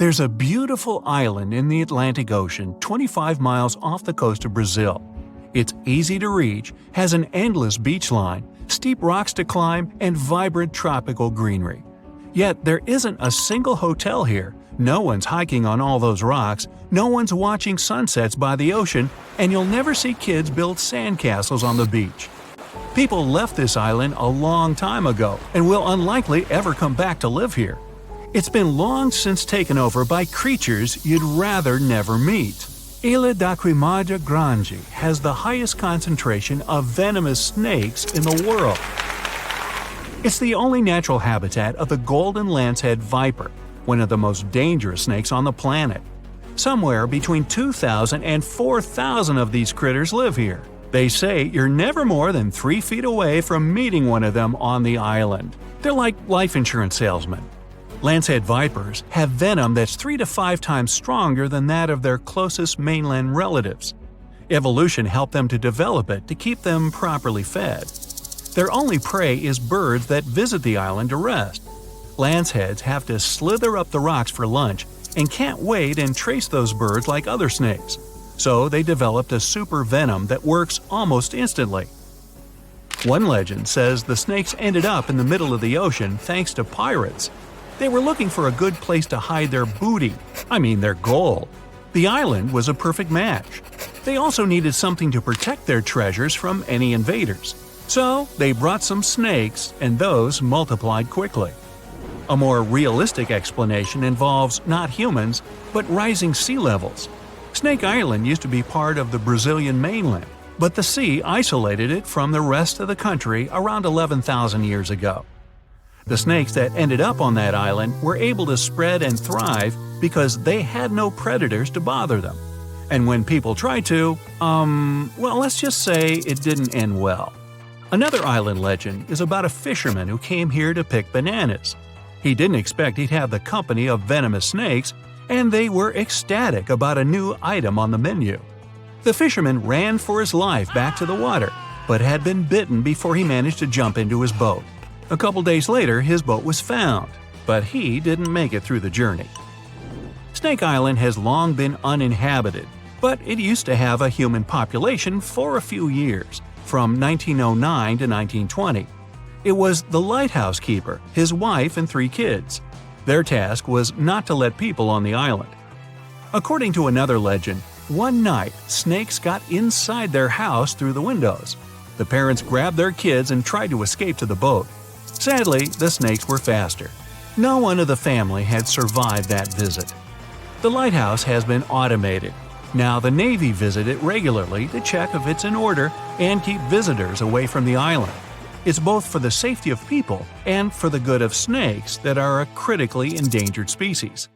There's a beautiful island in the Atlantic Ocean 25 miles off the coast of Brazil. It's easy to reach, has an endless beach line, steep rocks to climb, and vibrant tropical greenery. Yet there isn't a single hotel here, no one's hiking on all those rocks, no one's watching sunsets by the ocean, and you'll never see kids build sandcastles on the beach. People left this island a long time ago and will unlikely ever come back to live here. It's been long since taken over by creatures you'd rather never meet. Ilha da Queimada Grande has the highest concentration of venomous snakes in the world. It's the only natural habitat of the golden lancehead viper, one of the most dangerous snakes on the planet. Somewhere between 2,000 and 4,000 of these critters live here. They say you're never more than 3 feet away from meeting one of them on the island. They're like life insurance salesmen. Lancehead vipers have venom that's 3 to 5 times stronger than that of their closest mainland relatives. Evolution helped them to develop it to keep them properly fed. Their only prey is birds that visit the island to rest. Lanceheads have to slither up the rocks for lunch and can't wait and trace those birds like other snakes. So they developed a super venom that works almost instantly. One legend says the snakes ended up in the middle of the ocean thanks to pirates. They were looking for a good place to hide their booty, their gold. The island was a perfect match. They also needed something to protect their treasures from any invaders. So they brought some snakes, and those multiplied quickly. A more realistic explanation involves not humans, but rising sea levels. Snake Island used to be part of the Brazilian mainland, but the sea isolated it from the rest of the country around 11,000 years ago. The snakes that ended up on that island were able to spread and thrive because they had no predators to bother them. And when people tried to, let's just say it didn't end well. Another island legend is about a fisherman who came here to pick bananas. He didn't expect he'd have the company of venomous snakes, and they were ecstatic about a new item on the menu. The fisherman ran for his life back to the water, but had been bitten before he managed to jump into his boat. A couple days later, his boat was found, but he didn't make it through the journey. Snake Island has long been uninhabited, but it used to have a human population for a few years, from 1909 to 1920. It was the lighthouse keeper, his wife, and 3 kids. Their task was not to let people on the island. According to another legend, one night snakes got inside their house through the windows. The parents grabbed their kids and tried to escape to the boat. Sadly, the snakes were faster. No one of the family had survived that visit. The lighthouse has been automated. Now the Navy visit it regularly to check if it's in order and keep visitors away from the island. It's both for the safety of people and for the good of snakes that are a critically endangered species.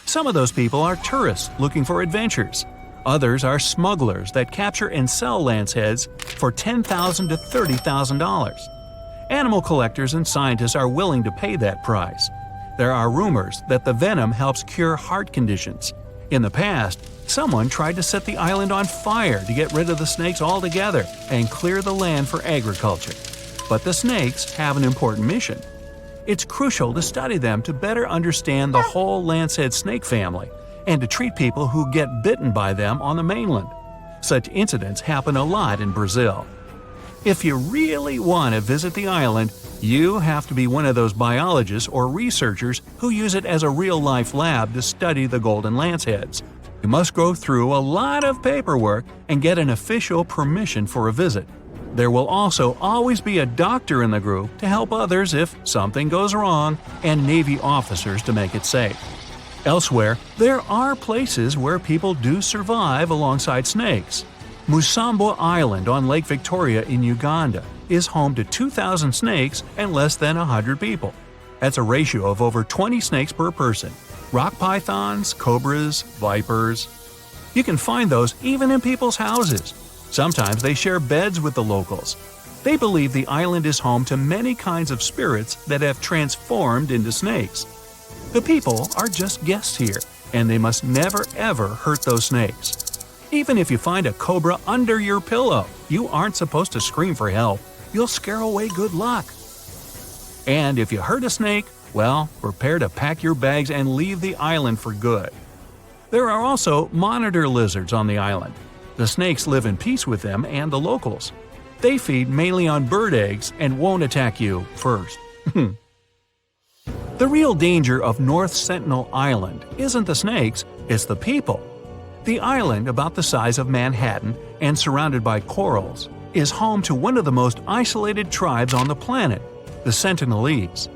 Some of those people are tourists looking for adventures. Others are smugglers that capture and sell lanceheads for $10,000 to $30,000. Animal collectors and scientists are willing to pay that price. There are rumors that the venom helps cure heart conditions. In the past, someone tried to set the island on fire to get rid of the snakes altogether and clear the land for agriculture. But the snakes have an important mission. It's crucial to study them to better understand the whole lancehead snake family and to treat people who get bitten by them on the mainland. Such incidents happen a lot in Brazil. If you really want to visit the island, you have to be one of those biologists or researchers who use it as a real-life lab to study the golden lanceheads. You must go through a lot of paperwork and get an official permission for a visit. There will also always be a doctor in the group to help others if something goes wrong, and Navy officers to make it safe. Elsewhere, there are places where people do survive alongside snakes. Musambo Island on Lake Victoria in Uganda is home to 2,000 snakes and less than 100 people. That's a ratio of over 20 snakes per person. Rock pythons, cobras, vipers. You can find those even in people's houses. Sometimes they share beds with the locals. They believe the island is home to many kinds of spirits that have transformed into snakes. The people are just guests here, and they must never ever hurt those snakes. Even if you find a cobra under your pillow, you aren't supposed to scream for help. You'll scare away good luck. And if you hurt a snake, Well, prepare to pack your bags and leave the island for good. There are also monitor lizards on the island. The snakes live in peace with them and the locals. They feed mainly on bird eggs and won't attack you first. The real danger of North Sentinel Island isn't the snakes, it's the people. The island, about the size of Manhattan and surrounded by corals, is home to one of the most isolated tribes on the planet, the Sentinelese.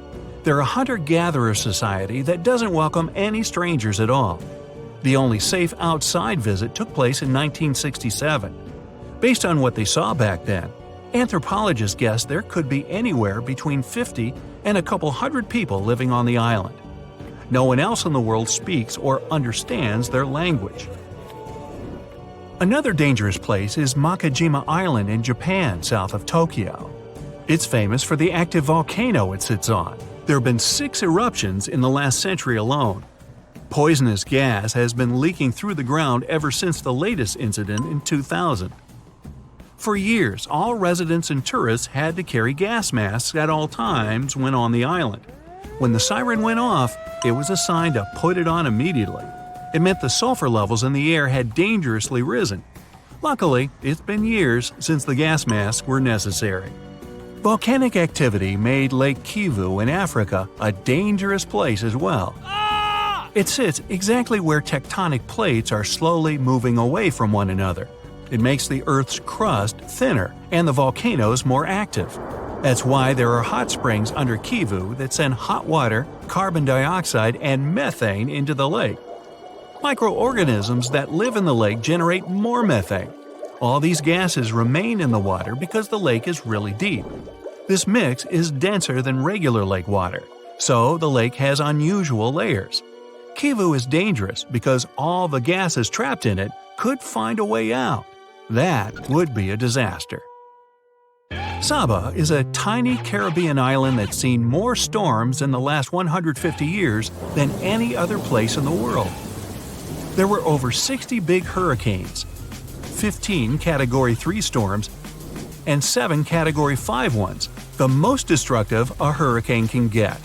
They're a hunter-gatherer society that doesn't welcome any strangers at all. The only safe outside visit took place in 1967. Based on what they saw back then, anthropologists guessed there could be anywhere between 50 and a couple hundred people living on the island. No one else in the world speaks or understands their language. Another dangerous place is Makajima Island in Japan, south of Tokyo. It's famous for the active volcano it sits on. There have been 6 eruptions in the last century alone. Poisonous gas has been leaking through the ground ever since the latest incident in 2000. For years, all residents and tourists had to carry gas masks at all times when on the island. When the siren went off, it was a sign to put it on immediately. It meant the sulfur levels in the air had dangerously risen. Luckily, it's been years since the gas masks were necessary. Volcanic activity made Lake Kivu in Africa a dangerous place as well. It sits exactly where tectonic plates are slowly moving away from one another. It makes the Earth's crust thinner and the volcanoes more active. That's why there are hot springs under Kivu that send hot water, carbon dioxide, and methane into the lake. Microorganisms that live in the lake generate more methane. All these gases remain in the water because the lake is really deep. This mix is denser than regular lake water, so the lake has unusual layers. Kivu is dangerous because all the gases trapped in it could find a way out. That would be a disaster. Saba is a tiny Caribbean island that's seen more storms in the last 150 years than any other place in the world. There were over 60 big hurricanes, 15 Category 3 storms, and 7 Category 5 ones, the most destructive a hurricane can get.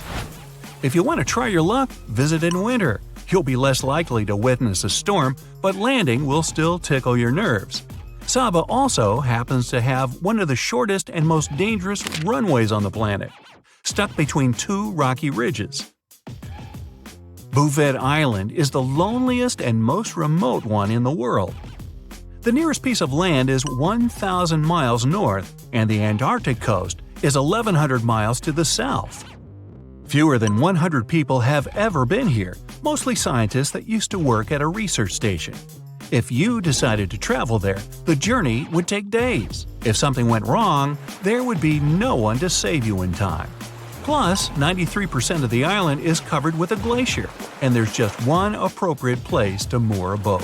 If you want to try your luck, visit in winter. You'll be less likely to witness a storm, but landing will still tickle your nerves. Saba also happens to have one of the shortest and most dangerous runways on the planet, stuck between 2 rocky ridges. Bouvet Island is the loneliest and most remote one in the world. The nearest piece of land is 1,000 miles north, and the Antarctic coast is 1,100 miles to the south. Fewer than 100 people have ever been here, mostly scientists that used to work at a research station. If you decided to travel there, the journey would take days. If something went wrong, there would be no one to save you in time. Plus, 93% of the island is covered with a glacier, and there's just one appropriate place to moor a boat.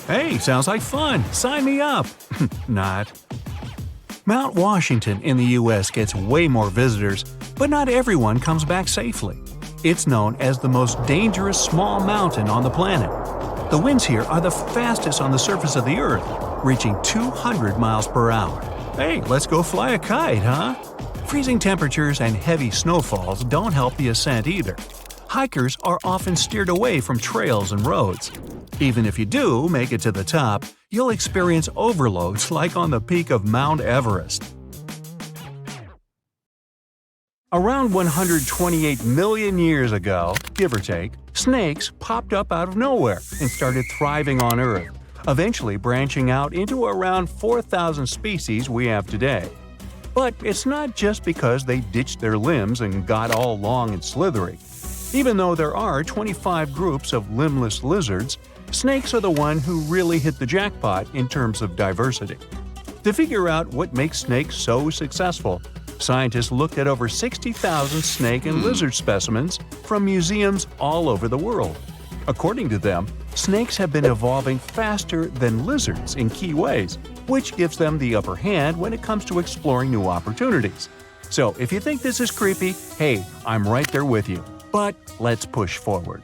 Hey, sounds like fun! Sign me up! Not. Mount Washington in the US gets way more visitors, but not everyone comes back safely. It's known as the most dangerous small mountain on the planet. The winds here are the fastest on the surface of the Earth, reaching 200 miles per hour. Hey, let's go fly a kite, huh? Freezing temperatures and heavy snowfalls don't help the ascent either. Hikers are often steered away from trails and roads. Even if you do make it to the top, you'll experience overloads like on the peak of Mount Everest. Around 128 million years ago, give or take, snakes popped up out of nowhere and started thriving on Earth, eventually branching out into around 4,000 species we have today. But it's not just because they ditched their limbs and got all long and slithery. Even though there are 25 groups of limbless lizards, snakes are the one who really hit the jackpot in terms of diversity. To figure out what makes snakes so successful, scientists looked at over 60,000 snake and lizard specimens from museums all over the world. According to them, snakes have been evolving faster than lizards in key ways, which gives them the upper hand when it comes to exploring new opportunities. So if you think this is creepy, hey, I'm right there with you. But let's push forward.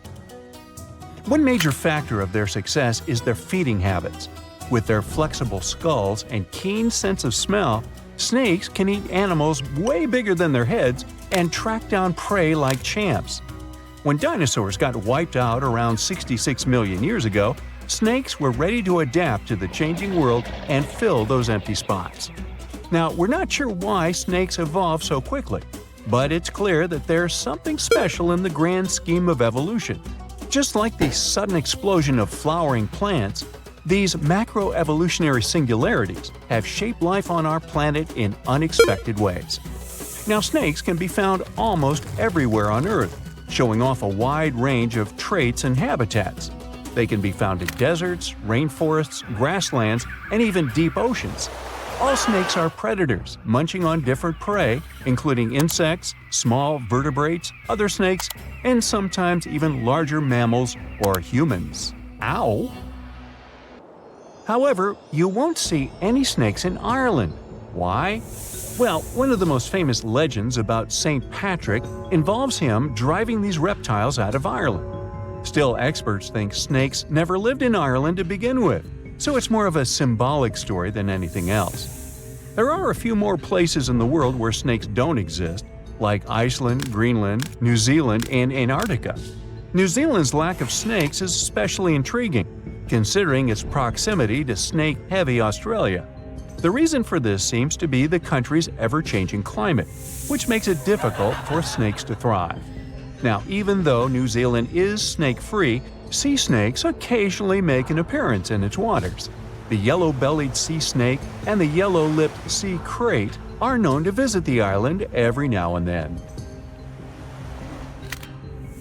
One major factor of their success is their feeding habits. With their flexible skulls and keen sense of smell, snakes can eat animals way bigger than their heads and track down prey like champs. When dinosaurs got wiped out around 66 million years ago, snakes were ready to adapt to the changing world and fill those empty spots. Now, we're not sure why snakes evolved so quickly, but it's clear that there's something special in the grand scheme of evolution. Just like the sudden explosion of flowering plants, these macroevolutionary singularities have shaped life on our planet in unexpected ways. Now, snakes can be found almost everywhere on Earth, showing off a wide range of traits and habitats. They can be found in deserts, rainforests, grasslands, and even deep oceans. All snakes are predators, munching on different prey, including insects, small vertebrates, other snakes, and sometimes even larger mammals or humans. Ow! However, you won't see any snakes in Ireland. Why? Well, one of the most famous legends about St. Patrick involves him driving these reptiles out of Ireland. Still, experts think snakes never lived in Ireland to begin with, so it's more of a symbolic story than anything else. There are a few more places in the world where snakes don't exist, like Iceland, Greenland, New Zealand, and Antarctica. New Zealand's lack of snakes is especially intriguing, considering its proximity to snake-heavy Australia. The reason for this seems to be the country's ever-changing climate, which makes it difficult for snakes to thrive. Now, even though New Zealand is snake-free, sea snakes occasionally make an appearance in its waters. The yellow-bellied sea snake and the yellow-lipped sea crate are known to visit the island every now and then.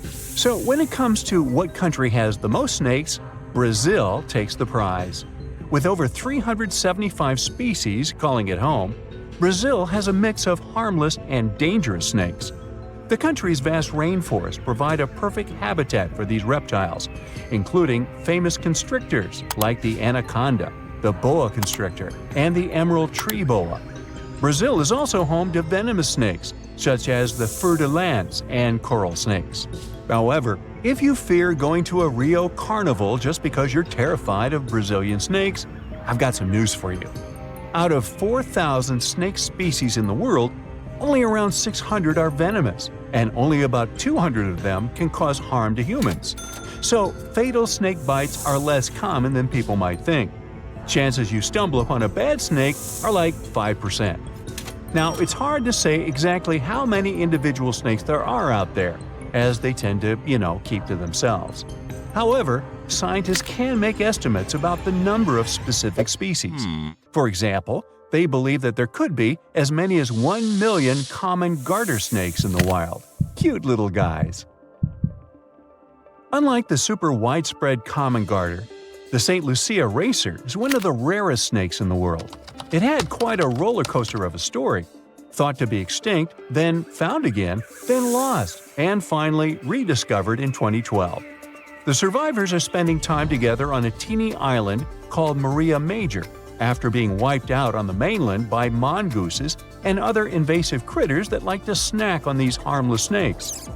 So when it comes to what country has the most snakes, Brazil takes the prize. With over 375 species calling it home, Brazil has a mix of harmless and dangerous snakes. The country's vast rainforests provide a perfect habitat for these reptiles, including famous constrictors like the anaconda, the boa constrictor, and the emerald tree boa. Brazil is also home to venomous snakes, such as the fer-de-lance and coral snakes. However, if you fear going to a Rio carnival just because you're terrified of Brazilian snakes, I've got some news for you. Out of 4,000 snake species in the world, only around 600 are venomous, and only about 200 of them can cause harm to humans. So, fatal snake bites are less common than people might think. Chances you stumble upon a bad snake are like 5%. Now, it's hard to say exactly how many individual snakes there are out there, as they tend to, keep to themselves. However, scientists can make estimates about the number of specific species. For example, they believe that there could be as many as 1 million common garter snakes in the wild. Cute little guys. Unlike the super widespread common garter, the St. Lucia racer is one of the rarest snakes in the world. It had quite a roller coaster of a story. Thought to be extinct, then found again, then lost, and finally rediscovered in 2012. The survivors are spending time together on a teeny island called Maria Major, after being wiped out on the mainland by mongooses and other invasive critters that like to snack on these harmless snakes.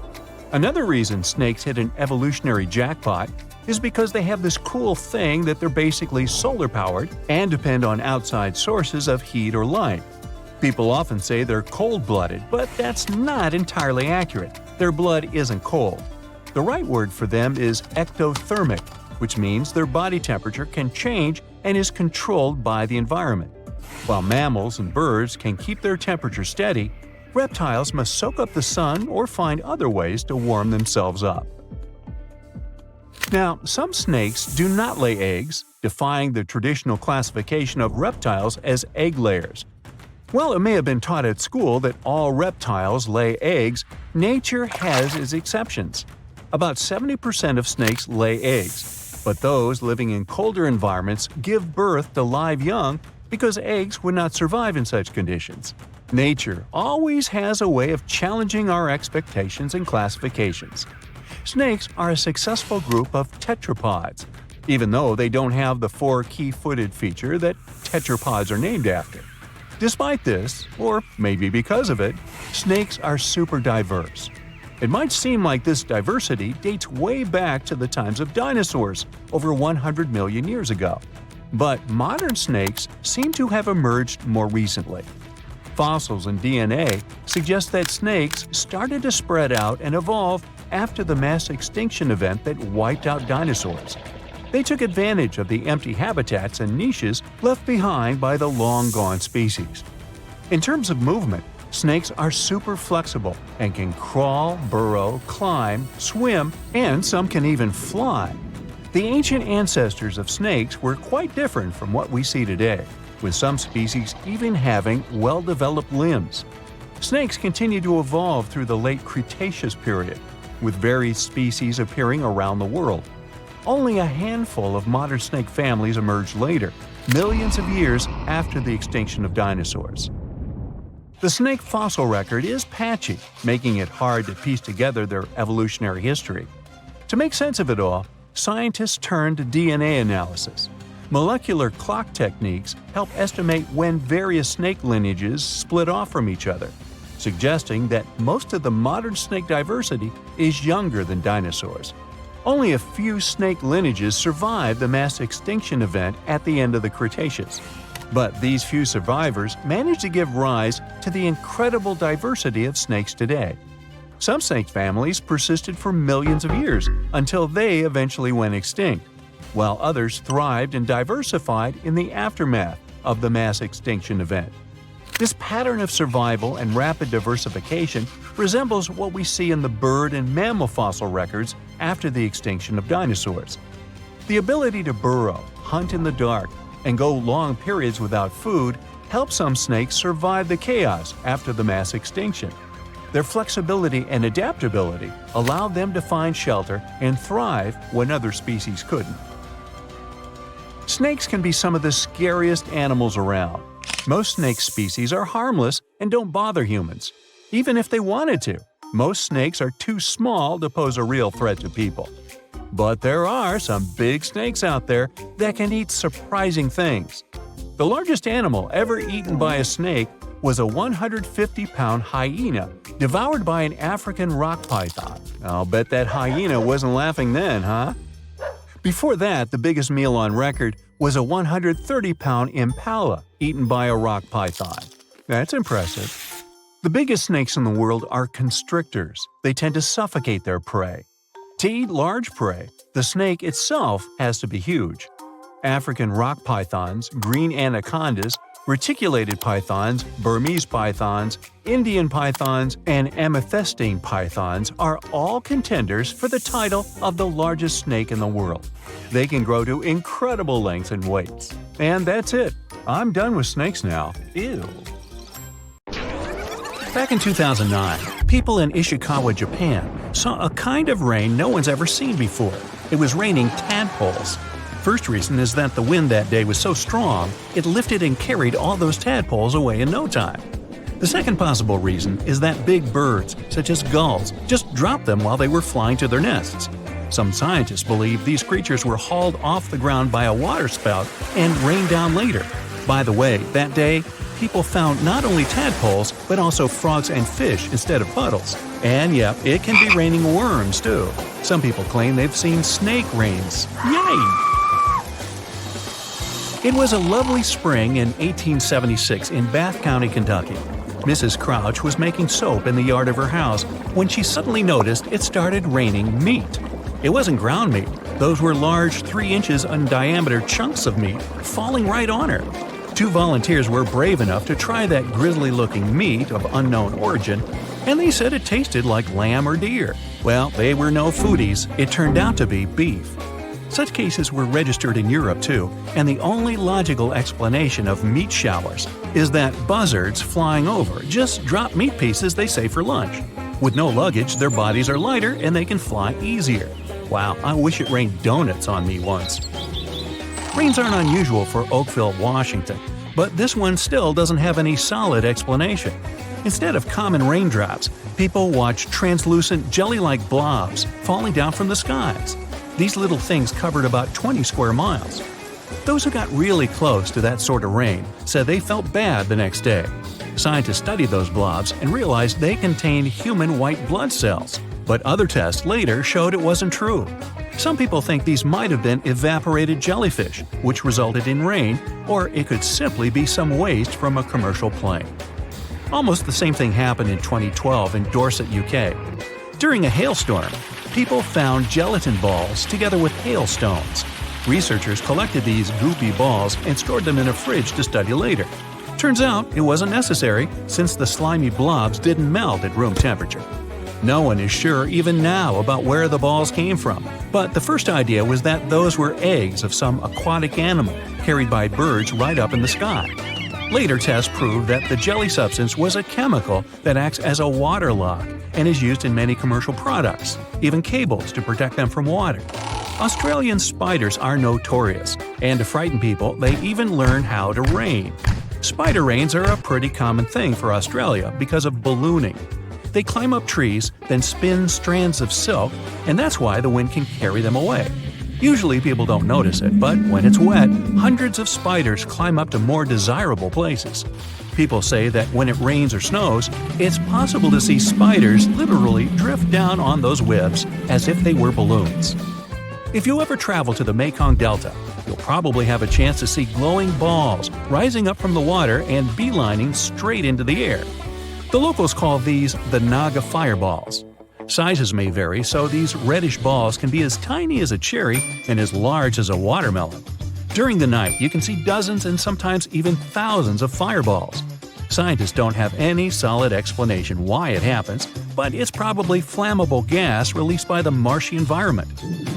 Another reason snakes hit an evolutionary jackpot is because they have this cool thing that they're basically solar-powered and depend on outside sources of heat or light. People often say they're cold-blooded, but that's not entirely accurate. Their blood isn't cold. The right word for them is ectothermic, which means their body temperature can change and is controlled by the environment. While mammals and birds can keep their temperature steady, reptiles must soak up the sun or find other ways to warm themselves up. Now, some snakes do not lay eggs, defying the traditional classification of reptiles as egg layers. While it may have been taught at school that all reptiles lay eggs, nature has its exceptions. About 70% of snakes lay eggs, but those living in colder environments give birth to live young because eggs would not survive in such conditions. Nature always has a way of challenging our expectations and classifications. Snakes are a successful group of tetrapods, even though they don't have the 4 key-footed feature that tetrapods are named after. Despite this, or maybe because of it, snakes are super diverse. It might seem like this diversity dates way back to the times of dinosaurs, over 100 million years ago. But modern snakes seem to have emerged more recently. Fossils and DNA suggest that snakes started to spread out and evolve after the mass extinction event that wiped out dinosaurs. They took advantage of the empty habitats and niches left behind by the long-gone species. In terms of movement, snakes are super flexible and can crawl, burrow, climb, swim, and some can even fly. The ancient ancestors of snakes were quite different from what we see today, with some species even having well-developed limbs. Snakes continued to evolve through the late Cretaceous period, with various species appearing around the world. Only a handful of modern snake families emerged later, millions of years after the extinction of dinosaurs. The snake fossil record is patchy, making it hard to piece together their evolutionary history. To make sense of it all, scientists turned to DNA analysis. Molecular clock techniques help estimate when various snake lineages split off from each other, suggesting that most of the modern snake diversity is younger than dinosaurs. Only a few snake lineages survived the mass extinction event at the end of the Cretaceous. But these few survivors managed to give rise to the incredible diversity of snakes today. Some snake families persisted for millions of years until they eventually went extinct, while others thrived and diversified in the aftermath of the mass extinction event. This pattern of survival and rapid diversification resembles what we see in the bird and mammal fossil records after the extinction of dinosaurs. The ability to burrow, hunt in the dark, and go long periods without food helped some snakes survive the chaos after the mass extinction. Their flexibility and adaptability allowed them to find shelter and thrive when other species couldn't. Snakes can be some of the scariest animals around. Most snake species are harmless and don't bother humans. Even if they wanted to, most snakes are too small to pose a real threat to people. But there are some big snakes out there that can eat surprising things. The largest animal ever eaten by a snake was a 150-pound hyena devoured by an African rock python. I'll bet that hyena wasn't laughing then, huh? Before that, the biggest meal on record was a 130-pound impala eaten by a rock python. That's impressive. The biggest snakes in the world are constrictors. They tend to suffocate their prey. To eat large prey, the snake itself has to be huge. African rock pythons, green anacondas, reticulated pythons, Burmese pythons, Indian pythons, and amethystine pythons are all contenders for the title of the largest snake in the world. They can grow to incredible lengths and weights. And that's it. I'm done with snakes now. Ew. Back in 2009, people in Ishikawa, Japan, saw a kind of rain no one's ever seen before. It was raining tadpoles. First reason is that the wind that day was so strong, it lifted and carried all those tadpoles away in no time. The second possible reason is that big birds, such as gulls, just dropped them while they were flying to their nests. Some scientists believe these creatures were hauled off the ground by a waterspout and rained down later. By the way, that day, people found not only tadpoles, but also frogs and fish instead of puddles. And yep, it can be raining worms too. Some people claim they've seen snake rains. Yay! It was a lovely spring in 1876 in Bath County, Kentucky. Mrs. Crouch was making soap in the yard of her house when she suddenly noticed it started raining meat. It wasn't ground meat. Those were large 3 inches in diameter chunks of meat falling right on her. 2 volunteers were brave enough to try that grisly-looking meat of unknown origin, and they said it tasted like lamb or deer. Well, they were no foodies. It turned out to be beef. Such cases were registered in Europe too, and the only logical explanation of meat showers is that buzzards flying over just drop meat pieces they say for lunch. With no luggage, their bodies are lighter and they can fly easier. Wow, I wish it rained donuts on me once. Rains aren't unusual for Oakville, Washington, but this one still doesn't have any solid explanation. Instead of common raindrops, people watch translucent jelly-like blobs falling down from the skies. These little things covered about 20 square miles. Those who got really close to that sort of rain said they felt bad the next day. Scientists studied those blobs and realized they contained human white blood cells, but other tests later showed it wasn't true. Some people think these might have been evaporated jellyfish, which resulted in rain, or it could simply be some waste from a commercial plane. Almost the same thing happened in 2012 in Dorset, UK. During a hailstorm, people found gelatin balls together with hailstones. Researchers collected these goopy balls and stored them in a fridge to study later. Turns out it wasn't necessary, since the slimy blobs didn't melt at room temperature. No one is sure even now about where the balls came from, but the first idea was that those were eggs of some aquatic animal carried by birds right up in the sky. Later tests proved that the jelly substance was a chemical that acts as a waterlock and is used in many commercial products, even cables to protect them from water. Australian spiders are notorious, and to frighten people, they even learn how to rain. Spider rains are a pretty common thing for Australia because of ballooning. They climb up trees, then spin strands of silk, and that's why the wind can carry them away. Usually people don't notice it, but when it's wet, hundreds of spiders climb up to more desirable places. People say that when it rains or snows, it's possible to see spiders literally drift down on those webs as if they were balloons. If you ever travel to the Mekong Delta, you'll probably have a chance to see glowing balls rising up from the water and beelining straight into the air. The locals call these the Naga fireballs. Sizes may vary, so these reddish balls can be as tiny as a cherry and as large as a watermelon. During the night, you can see dozens and sometimes even thousands of fireballs. Scientists don't have any solid explanation why it happens, but it's probably flammable gas released by the marshy environment.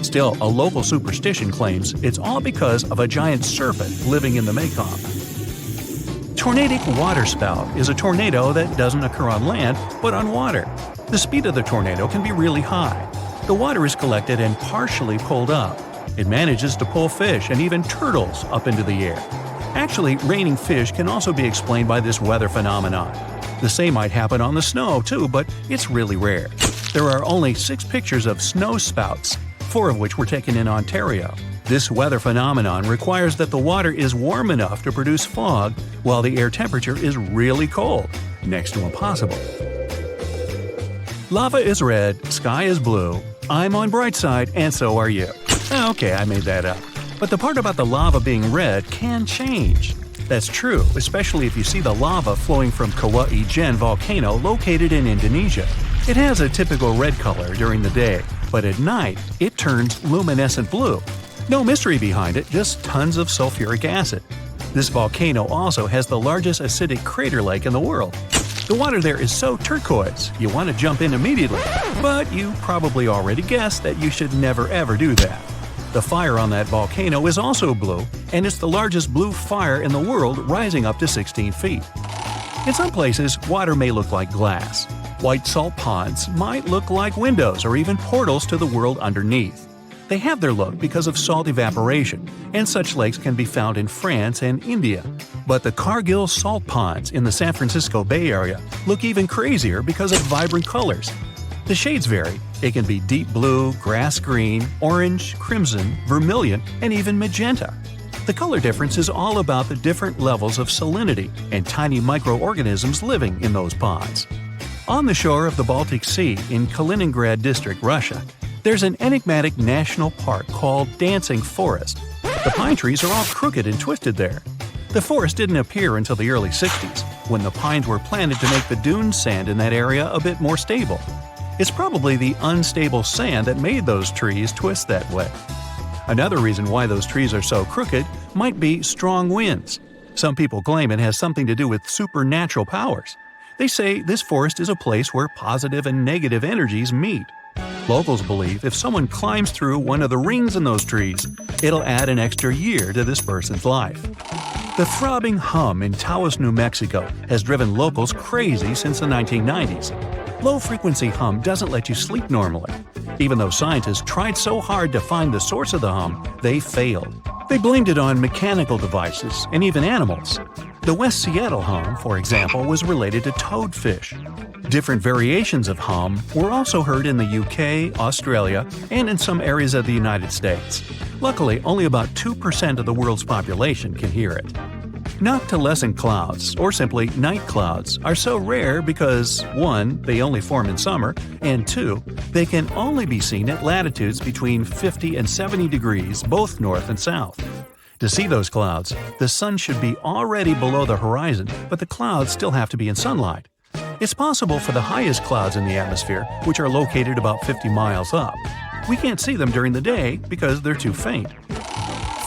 Still, a local superstition claims it's all because of a giant serpent living in the Mekong. Tornadic waterspout is a tornado that doesn't occur on land, but on water. The speed of the tornado can be really high. The water is collected and partially pulled up. It manages to pull fish and even turtles up into the air. Actually, raining fish can also be explained by this weather phenomenon. The same might happen on the snow, too, but it's really rare. There are only 6 pictures of snow spouts, 4 of which were taken in Ontario. This weather phenomenon requires that the water is warm enough to produce fog while the air temperature is really cold, next to impossible. Lava is red, sky is blue, I'm on bright side, and so are you. Okay, I made that up. But the part about the lava being red can change. That's true, especially if you see the lava flowing from Kauai Gen volcano located in Indonesia. It has a typical red color during the day, but at night it turns luminescent blue. No mystery behind it, just tons of sulfuric acid. This volcano also has the largest acidic crater lake in the world. The water there is so turquoise, you want to jump in immediately, but you probably already guessed that you should never ever do that. The fire on that volcano is also blue, and it's the largest blue fire in the world, rising up to 16 feet. In some places, water may look like glass. White salt ponds might look like windows or even portals to the world underneath. They have their look because of salt evaporation, and such lakes can be found in France and India. But the Cargill salt ponds in the San Francisco Bay Area look even crazier because of vibrant colors. The shades vary. It can be deep blue, grass green, orange, crimson, vermilion, and even magenta. The color difference is all about the different levels of salinity and tiny microorganisms living in those ponds. On the shore of the Baltic Sea in Kaliningrad District, Russia, there's an enigmatic national park called Dancing Forest. The pine trees are all crooked and twisted there. The forest didn't appear until the early 60s, when the pines were planted to make the dune sand in that area a bit more stable. It's probably the unstable sand that made those trees twist that way. Another reason why those trees are so crooked might be strong winds. Some people claim it has something to do with supernatural powers. They say this forest is a place where positive and negative energies meet. Locals believe if someone climbs through one of the rings in those trees, it'll add an extra year to this person's life. The throbbing hum in Taos, New Mexico has driven locals crazy since the 1990s. Low-frequency hum doesn't let you sleep normally. Even though scientists tried so hard to find the source of the hum, they failed. They blamed it on mechanical devices and even animals. The West Seattle hum, for example, was related to toadfish. Different variations of hum were also heard in the UK, Australia, and in some areas of the United States. Luckily, only about 2% of the world's population can hear it. Noctilescent clouds, or simply night clouds, are so rare because 1. They only form in summer, and 2. They can only be seen at latitudes between 50 and 70 degrees, both north and south. To see those clouds, the sun should be already below the horizon, but the clouds still have to be in sunlight. It's possible for the highest clouds in the atmosphere, which are located about 50 miles up. We can't see them during the day because they're too faint.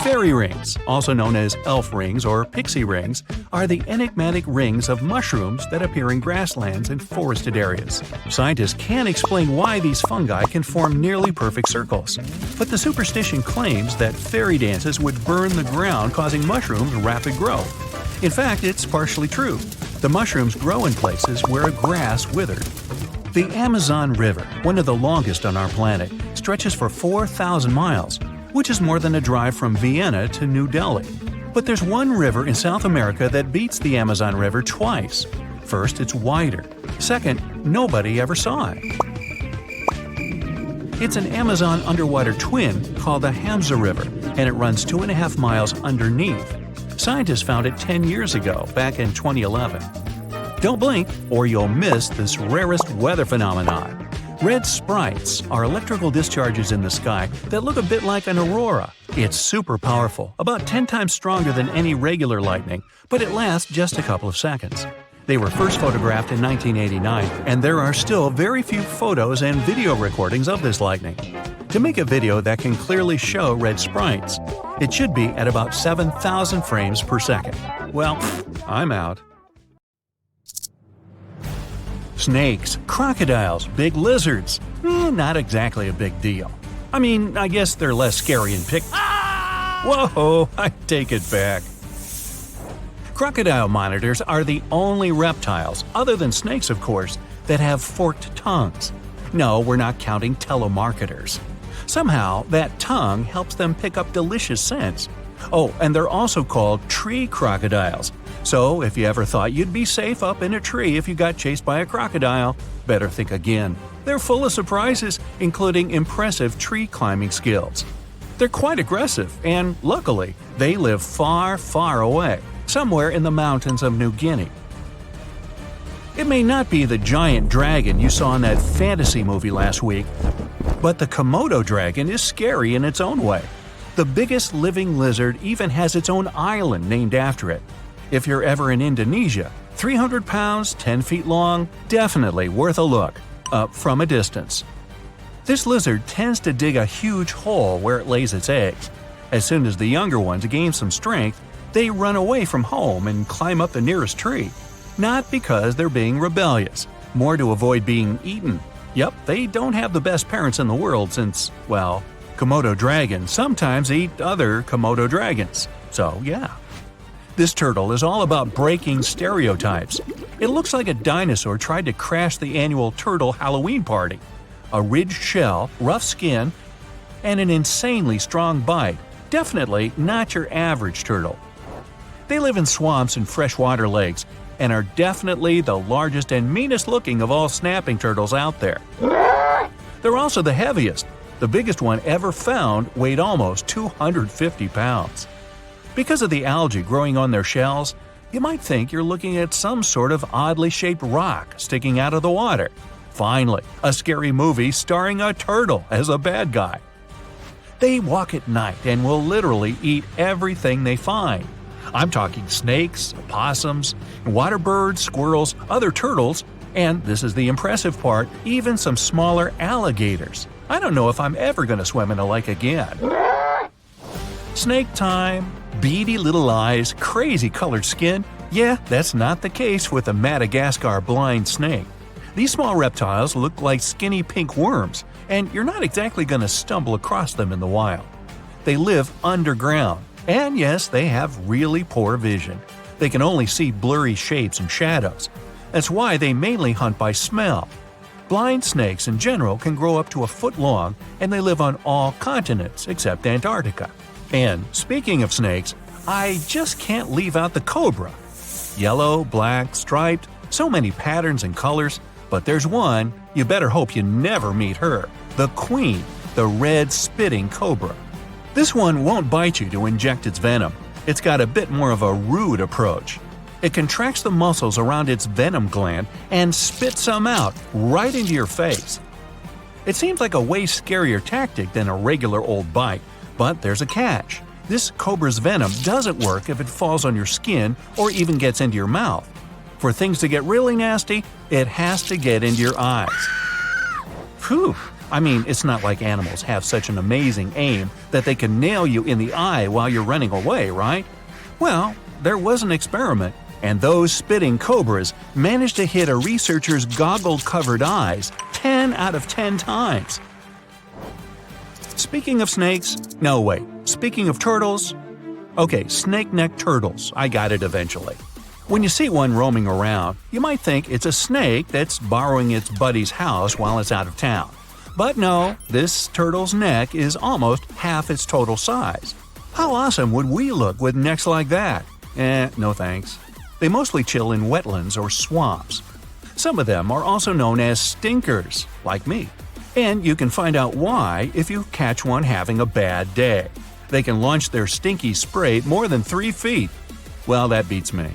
Fairy rings, also known as elf rings or pixie rings, are the enigmatic rings of mushrooms that appear in grasslands and forested areas. Scientists can't explain why these fungi can form nearly perfect circles. But the superstition claims that fairy dances would burn the ground, causing mushrooms rapid growth. In fact, it's partially true. The mushrooms grow in places where grass withered. The Amazon River, one of the longest on our planet, stretches for 4,000 miles, which is more than a drive from Vienna to New Delhi. But there's one river in South America that beats the Amazon River twice. First, it's wider. Second, nobody ever saw it. It's an Amazon underwater twin called the Hamza River, and it runs 2.5 miles underneath. Scientists found it 10 years ago, back in 2011. Don't blink, or you'll miss this rarest weather phenomenon. Red sprites are electrical discharges in the sky that look a bit like an aurora. It's super powerful, about 10 times stronger than any regular lightning, but it lasts just a couple of seconds. They were first photographed in 1989, and there are still very few photos and video recordings of this lightning. To make a video that can clearly show red sprites, it should be at about 7,000 frames per second. Well, I'm out. Snakes, crocodiles, big lizards. Not exactly a big deal. I mean, I guess they're less scary and Whoa, I take it back. Crocodile monitors are the only reptiles, other than snakes of course, that have forked tongues. No, we're not counting telemarketers. Somehow, that tongue helps them pick up delicious scents. Oh, and they're also called tree crocodiles. So, if you ever thought you'd be safe up in a tree if you got chased by a crocodile, better think again. They're full of surprises, including impressive tree climbing skills. They're quite aggressive, and luckily, they live far, far away, somewhere in the mountains of New Guinea. It may not be the giant dragon you saw in that fantasy movie last week, but the Komodo dragon is scary in its own way. The biggest living lizard even has its own island named after it. If you're ever in Indonesia, 300 pounds, 10 feet long, definitely worth a look, from a distance. This lizard tends to dig a huge hole where it lays its eggs. As soon as the younger ones gain some strength, they run away from home and climb up the nearest tree. Not because they're being rebellious, more to avoid being eaten. Yep, they don't have the best parents in the world since, well, Komodo dragons sometimes eat other Komodo dragons. So, yeah. This turtle is all about breaking stereotypes. It looks like a dinosaur tried to crash the annual turtle Halloween party. A ridged shell, rough skin, and an insanely strong bite. Definitely not your average turtle. They live in swamps and freshwater lakes, and are definitely the largest and meanest looking of all snapping turtles out there. They're also the heaviest. The biggest one ever found weighed almost 250 pounds. Because of the algae growing on their shells, you might think you're looking at some sort of oddly shaped rock sticking out of the water. Finally, a scary movie starring a turtle as a bad guy. They walk at night and will literally eat everything they find. I'm talking snakes, opossums, water birds, squirrels, other turtles, and this is the impressive part, even some smaller alligators. I don't know if I'm ever going to swim in a lake again. Snake time. Beady little eyes, crazy colored skin. Yeah, that's not the case with the Madagascar blind snake. These small reptiles look like skinny pink worms, and you're not exactly going to stumble across them in the wild. They live underground, and yes, they have really poor vision. They can only see blurry shapes and shadows. That's why they mainly hunt by smell. Blind snakes in general can grow up to a foot long, and they live on all continents except Antarctica. And speaking of snakes, I just can't leave out the cobra. Yellow, black, striped, so many patterns and colors, but there's one, you better hope you never meet her, the queen, the red spitting cobra. This one won't bite you to inject its venom. It's got a bit more of a rude approach. It contracts the muscles around its venom gland and spits some out right into your face. It seems like a way scarier tactic than a regular old bite. But there's a catch. This cobra's venom doesn't work if it falls on your skin or even gets into your mouth. For things to get really nasty, it has to get into your eyes. Phew! I mean, it's not like animals have such an amazing aim that they can nail you in the eye while you're running away, right? Well, there was an experiment, and those spitting cobras managed to hit a researcher's goggle-covered eyes 10 out of 10 times. Speaking of snakes, no wait, speaking of turtles, okay, snake-necked turtles, I got it eventually. When you see one roaming around, you might think it's a snake that's borrowing its buddy's house while it's out of town. But no, this turtle's neck is almost half its total size. How awesome would we look with necks like that? No thanks. They mostly chill in wetlands or swamps. Some of them are also known as stinkers, like me. And you can find out why if you catch one having a bad day. They can launch their stinky spray more than 3 feet. Well, that beats me.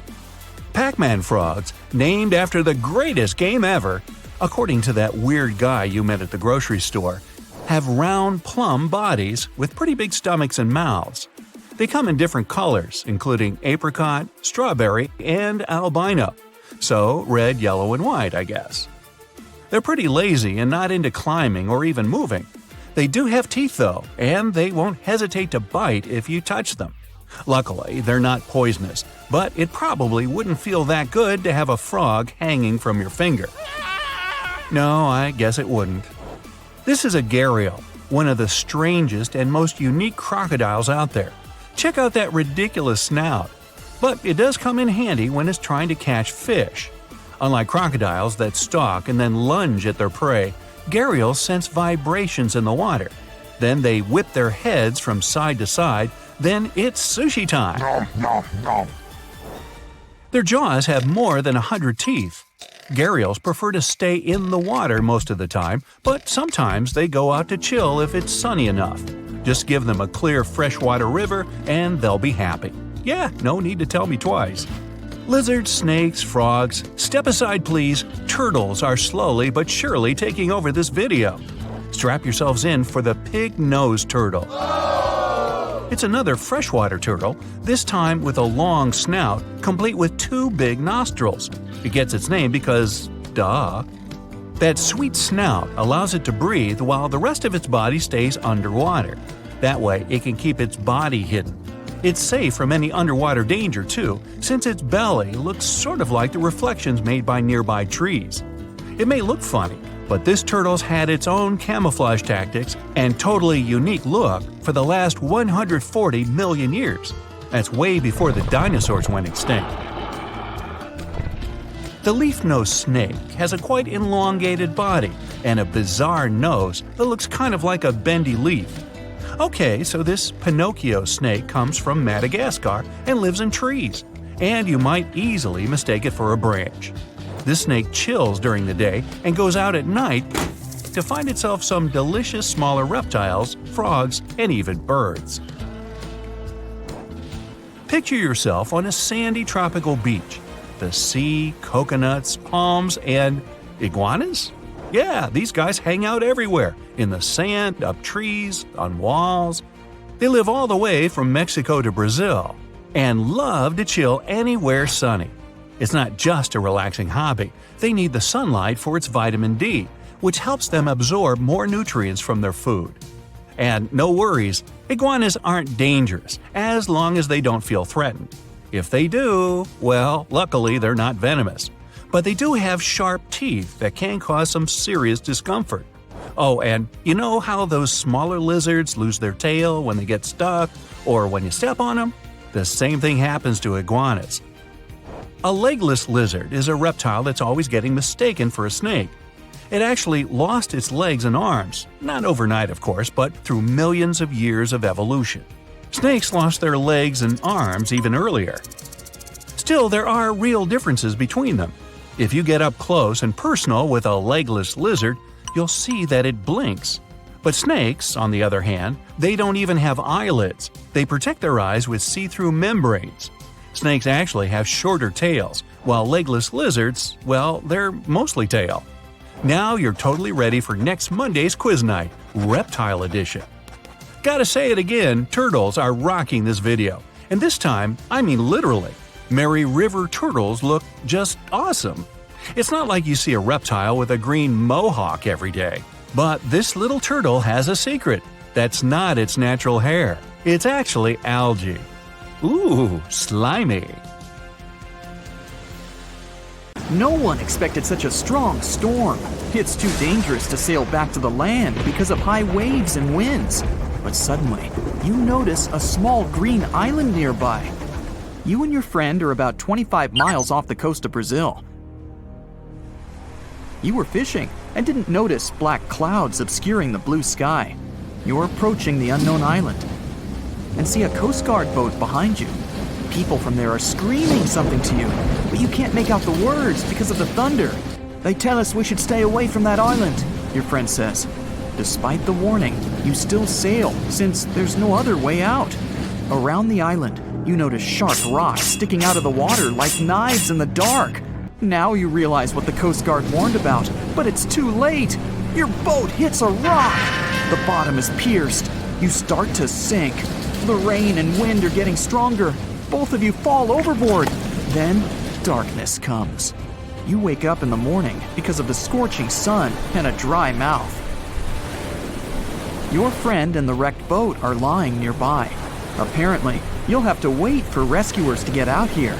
Pac-Man frogs, named after the greatest game ever, according to that weird guy you met at the grocery store, have round plum bodies with pretty big stomachs and mouths. They come in different colors, including apricot, strawberry, and albino. So red, yellow, and white, I guess. They're pretty lazy and not into climbing or even moving. They do have teeth though, and they won't hesitate to bite if you touch them. Luckily, they're not poisonous, but it probably wouldn't feel that good to have a frog hanging from your finger. No, I guess it wouldn't. This is a gharial, one of the strangest and most unique crocodiles out there. Check out that ridiculous snout. But it does come in handy when it's trying to catch fish. Unlike crocodiles that stalk and then lunge at their prey, gharials sense vibrations in the water. Then they whip their heads from side to side, then it's sushi time. Nom, nom, nom. Their jaws have more than 100 teeth. Gharials prefer to stay in the water most of the time, but sometimes they go out to chill if it's sunny enough. Just give them a clear freshwater river and they'll be happy. Yeah, no need to tell me twice. Lizards, snakes, frogs, step aside please, turtles are slowly but surely taking over this video. Strap yourselves in for the pig-nosed turtle. It's another freshwater turtle, this time with a long snout, complete with 2 big nostrils. It gets its name because, duh. That sweet snout allows it to breathe while the rest of its body stays underwater. That way, it can keep its body hidden. It's safe from any underwater danger too, since its belly looks sort of like the reflections made by nearby trees. It may look funny, but this turtle's had its own camouflage tactics and totally unique look for the last 140 million years. That's way before the dinosaurs went extinct. The leaf-nosed snake has a quite elongated body and a bizarre nose that looks kind of like a bendy leaf. Okay, so this Pinocchio snake comes from Madagascar and lives in trees, and you might easily mistake it for a branch. This snake chills during the day and goes out at night to find itself some delicious smaller reptiles, frogs, and even birds. Picture yourself on a sandy tropical beach. The sea, coconuts, palms, and iguanas? Yeah, these guys hang out everywhere, in the sand, up trees, on walls. They live all the way from Mexico to Brazil and love to chill anywhere sunny. It's not just a relaxing hobby. They need the sunlight for its vitamin D, which helps them absorb more nutrients from their food. And no worries, iguanas aren't dangerous as long as they don't feel threatened. If they do, well, luckily they're not venomous. But they do have sharp teeth that can cause some serious discomfort. Oh, and you know how those smaller lizards lose their tail when they get stuck or when you step on them? The same thing happens to iguanas. A legless lizard is a reptile that's always getting mistaken for a snake. It actually lost its legs and arms, not overnight of course, but through millions of years of evolution. Snakes lost their legs and arms even earlier. Still, there are real differences between them. If you get up close and personal with a legless lizard, you'll see that it blinks. But snakes, on the other hand, they don't even have eyelids. They protect their eyes with see-through membranes. Snakes actually have shorter tails, while legless lizards, well, they're mostly tail. Now you're totally ready for next Monday's quiz night, Reptile Edition. Gotta say it again, turtles are rocking this video. And this time, I mean literally. Merry river turtles look just awesome. It's not like you see a reptile with a green mohawk every day. But this little turtle has a secret. That's not its natural hair. It's actually algae. Ooh, slimy. No one expected such a strong storm. It's too dangerous to sail back to the land because of high waves and winds. But suddenly, you notice a small green island nearby. You and your friend are about 25 miles off the coast of Brazil. You were fishing and didn't notice black clouds obscuring the blue sky. You're approaching the unknown island and see a Coast Guard boat behind you. People from there are screaming something to you, but you can't make out the words because of the thunder. They tell us we should stay away from that island, your friend says. Despite the warning, you still sail since there's no other way out. Around the island, you notice sharp rocks sticking out of the water like knives in the dark. Now you realize what the Coast Guard warned about, but it's too late. Your boat hits a rock. The bottom is pierced. You start to sink. The rain and wind are getting stronger. Both of you fall overboard. Then, darkness comes. You wake up in the morning because of the scorching sun and a dry mouth. Your friend and the wrecked boat are lying nearby. Apparently, you'll have to wait for rescuers to get out here.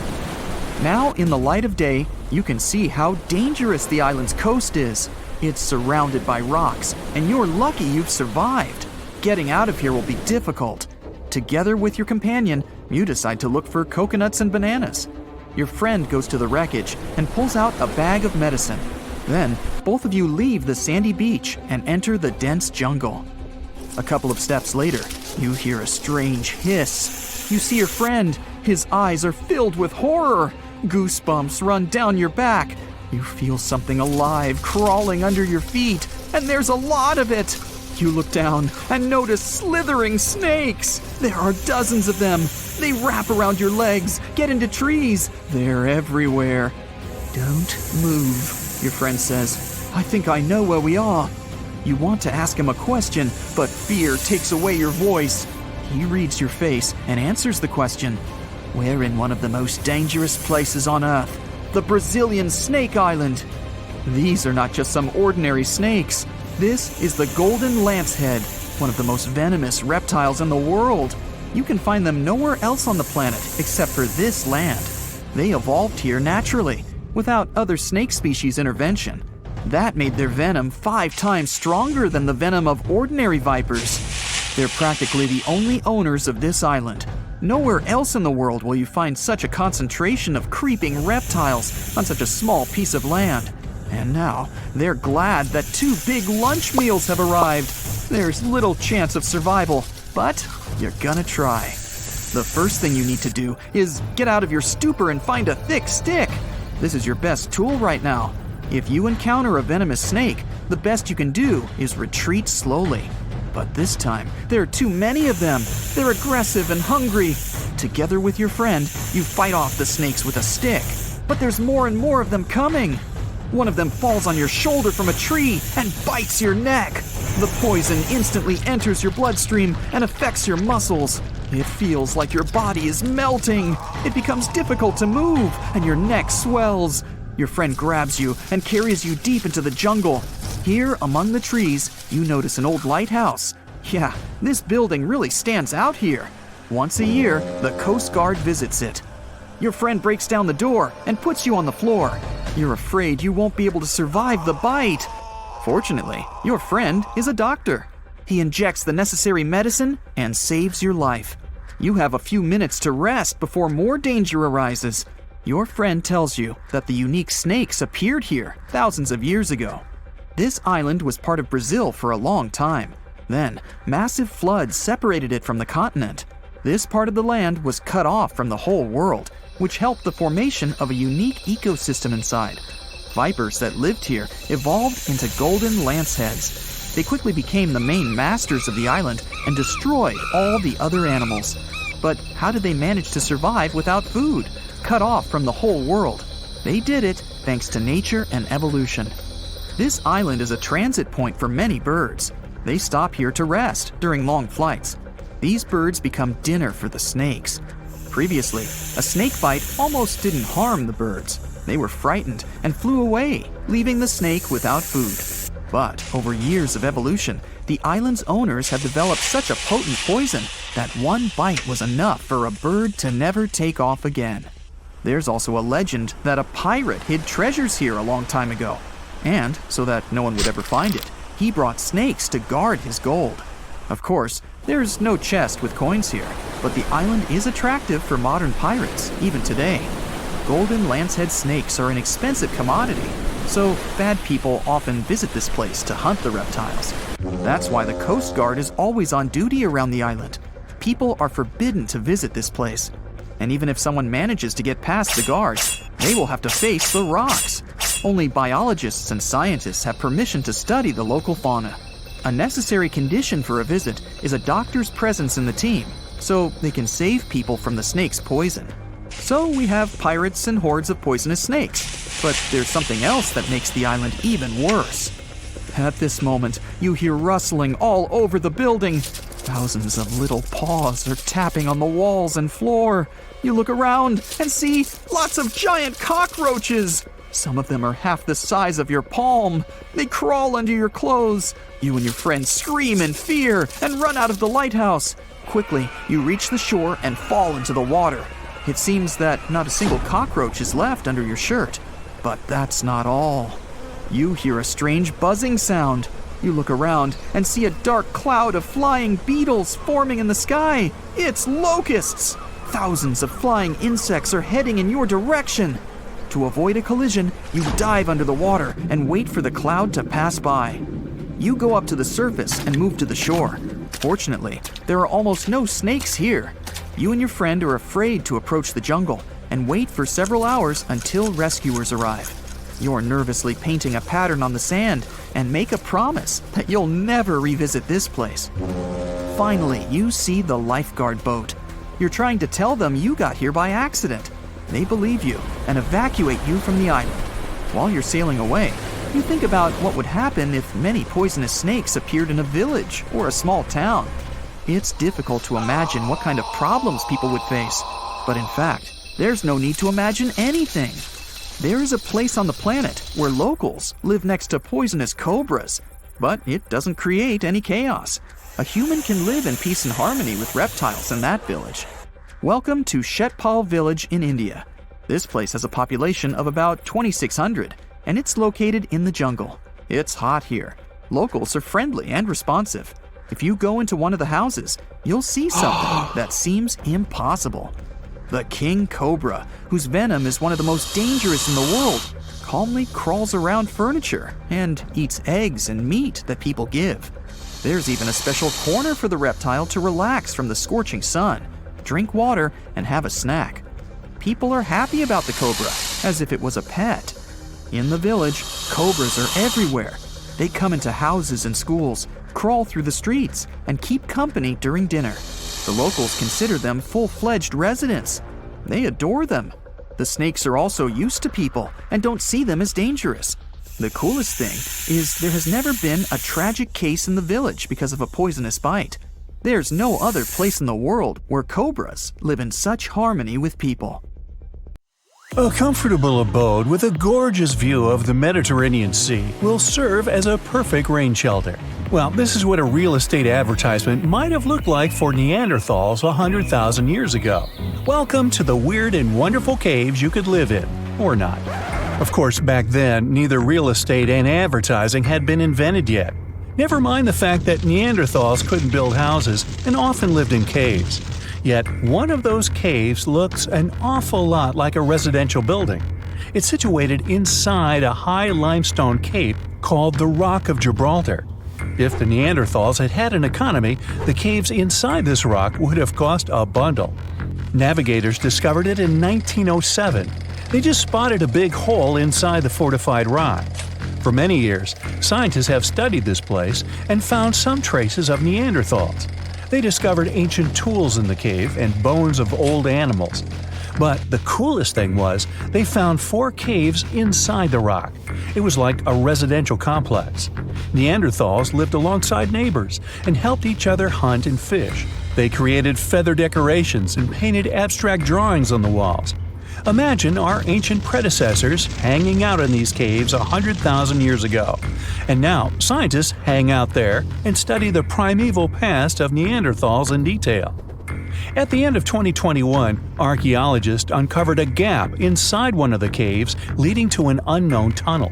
Now, in the light of day, you can see how dangerous the island's coast is. It's surrounded by rocks, and you're lucky you've survived. Getting out of here will be difficult. Together with your companion, you decide to look for coconuts and bananas. Your friend goes to the wreckage and pulls out a bag of medicine. Then, both of you leave the sandy beach and enter the dense jungle. A couple of steps later, you hear a strange hiss. You see your friend. His eyes are filled with horror. Goosebumps run down your back. You feel something alive crawling under your feet, and there's a lot of it. You look down and notice slithering snakes. There are dozens of them. They wrap around your legs, get into trees. They're everywhere. Don't move, your friend says. I think I know where we are. You want to ask him a question, but fear takes away your voice. He reads your face and answers the question. We're in one of the most dangerous places on Earth, the Brazilian Snake Island. These are not just some ordinary snakes. This is the golden lancehead, one of the most venomous reptiles in the world. You can find them nowhere else on the planet except for this land. They evolved here naturally, without other snake species intervention. That made their venom 5 times stronger than the venom of ordinary vipers. They're practically the only owners of this island. Nowhere else in the world will you find such a concentration of creeping reptiles on such a small piece of land. And now, they're glad that 2 big lunch meals have arrived. There's little chance of survival, but you're gonna try. The first thing you need to do is get out of your stupor and find a thick stick. This is your best tool right now. If you encounter a venomous snake, the best you can do is retreat slowly. But this time, there are too many of them. They're aggressive and hungry. Together with your friend, you fight off the snakes with a stick. But there's more and more of them coming. One of them falls on your shoulder from a tree and bites your neck. The poison instantly enters your bloodstream and affects your muscles. It feels like your body is melting. It becomes difficult to move, and your neck swells. Your friend grabs you and carries you deep into the jungle. Here, among the trees, you notice an old lighthouse. Yeah, this building really stands out here. Once a year, the Coast Guard visits it. Your friend breaks down the door and puts you on the floor. You're afraid you won't be able to survive the bite. Fortunately, your friend is a doctor. He injects the necessary medicine and saves your life. You have a few minutes to rest before more danger arises. Your friend tells you that the unique snakes appeared here thousands of years ago. This island was part of Brazil for a long time. Then, massive floods separated it from the continent. This part of the land was cut off from the whole world, which helped the formation of a unique ecosystem inside. Vipers that lived here evolved into golden lanceheads. They quickly became the main masters of the island and destroyed all the other animals. But how did they manage to survive without food, cut off from the whole world? They did it thanks to nature and evolution. This island is a transit point for many birds. They stop here to rest during long flights. These birds become dinner for the snakes. Previously, a snake bite almost didn't harm the birds. They were frightened and flew away, leaving the snake without food. But over years of evolution, the island's owners have developed such a potent poison that one bite was enough for a bird to never take off again. There's also a legend that a pirate hid treasures here a long time ago. And, so that no one would ever find it, he brought snakes to guard his gold. Of course, there's no chest with coins here, but the island is attractive for modern pirates, even today. Golden lancehead snakes are an expensive commodity, so bad people often visit this place to hunt the reptiles. That's why the Coast Guard is always on duty around the island. People are forbidden to visit this place. And even if someone manages to get past the guards, they will have to face the rocks. Only biologists and scientists have permission to study the local fauna. A necessary condition for a visit is a doctor's presence in the team, so they can save people from the snake's poison. So we have pirates and hordes of poisonous snakes, but there's something else that makes the island even worse. At this moment, you hear rustling all over the building. Thousands of little paws are tapping on the walls and floor. You look around and see lots of giant cockroaches. Some of them are half the size of your palm. They crawl under your clothes. You and your friends scream in fear and run out of the lighthouse. Quickly, you reach the shore and fall into the water. It seems that not a single cockroach is left under your shirt. But that's not all. You hear a strange buzzing sound. You look around and see a dark cloud of flying beetles forming in the sky. It's locusts! Thousands of flying insects are heading in your direction. To avoid a collision, you dive under the water and wait for the cloud to pass by. You go up to the surface and move to the shore. Fortunately, there are almost no snakes here. You and your friend are afraid to approach the jungle and wait for several hours until rescuers arrive. You're nervously painting a pattern on the sand and make a promise that you'll never revisit this place. Finally, you see the lifeguard boat. You're trying to tell them you got here by accident. They believe you and evacuate you from the island. While you're sailing away, you think about what would happen if many poisonous snakes appeared in a village or a small town. It's difficult to imagine what kind of problems people would face. But in fact, there's no need to imagine anything. There is a place on the planet where locals live next to poisonous cobras, but it doesn't create any chaos. A human can live in peace and harmony with reptiles in that village. Welcome to Shetpal village in India. This place has a population of about 2,600, and it's located in the jungle. It's hot here. Locals are friendly and responsive. If you go into one of the houses, you'll see something that seems impossible. The king cobra, whose venom is one of the most dangerous in the world, calmly crawls around furniture and eats eggs and meat that people give. There's even a special corner for the reptile to relax from the scorching sun, drink water, and have a snack. People are happy about the cobra, as if it was a pet. In the village, cobras are everywhere. They come into houses and schools, crawl through the streets, and keep company during dinner. The locals consider them full-fledged residents. They adore them. The snakes are also used to people and don't see them as dangerous. The coolest thing is there has never been a tragic case in the village because of a poisonous bite. There's no other place in the world where cobras live in such harmony with people. A comfortable abode with a gorgeous view of the Mediterranean Sea will serve as a perfect rain shelter. Well, this is what a real estate advertisement might have looked like for Neanderthals 100,000 years ago. Welcome to the weird and wonderful caves you could live in, or not. Of course, back then, neither real estate and advertising had been invented yet. Never mind the fact that Neanderthals couldn't build houses and often lived in caves. Yet, one of those caves looks an awful lot like a residential building. It's situated inside a high limestone cape called the Rock of Gibraltar. If the Neanderthals had had an economy, the caves inside this rock would have cost a bundle. Navigators discovered it in 1907. They just spotted a big hole inside the fortified rock. For many years, scientists have studied this place and found some traces of Neanderthals. They discovered ancient tools in the cave and bones of old animals. But the coolest thing was, they found 4 caves inside the rock. It was like a residential complex. Neanderthals lived alongside neighbors and helped each other hunt and fish. They created feather decorations and painted abstract drawings on the walls. Imagine our ancient predecessors hanging out in these caves 100,000 years ago. And now, scientists hang out there and study the primeval past of Neanderthals in detail. At the end of 2021, archaeologists uncovered a gap inside one of the caves leading to an unknown tunnel.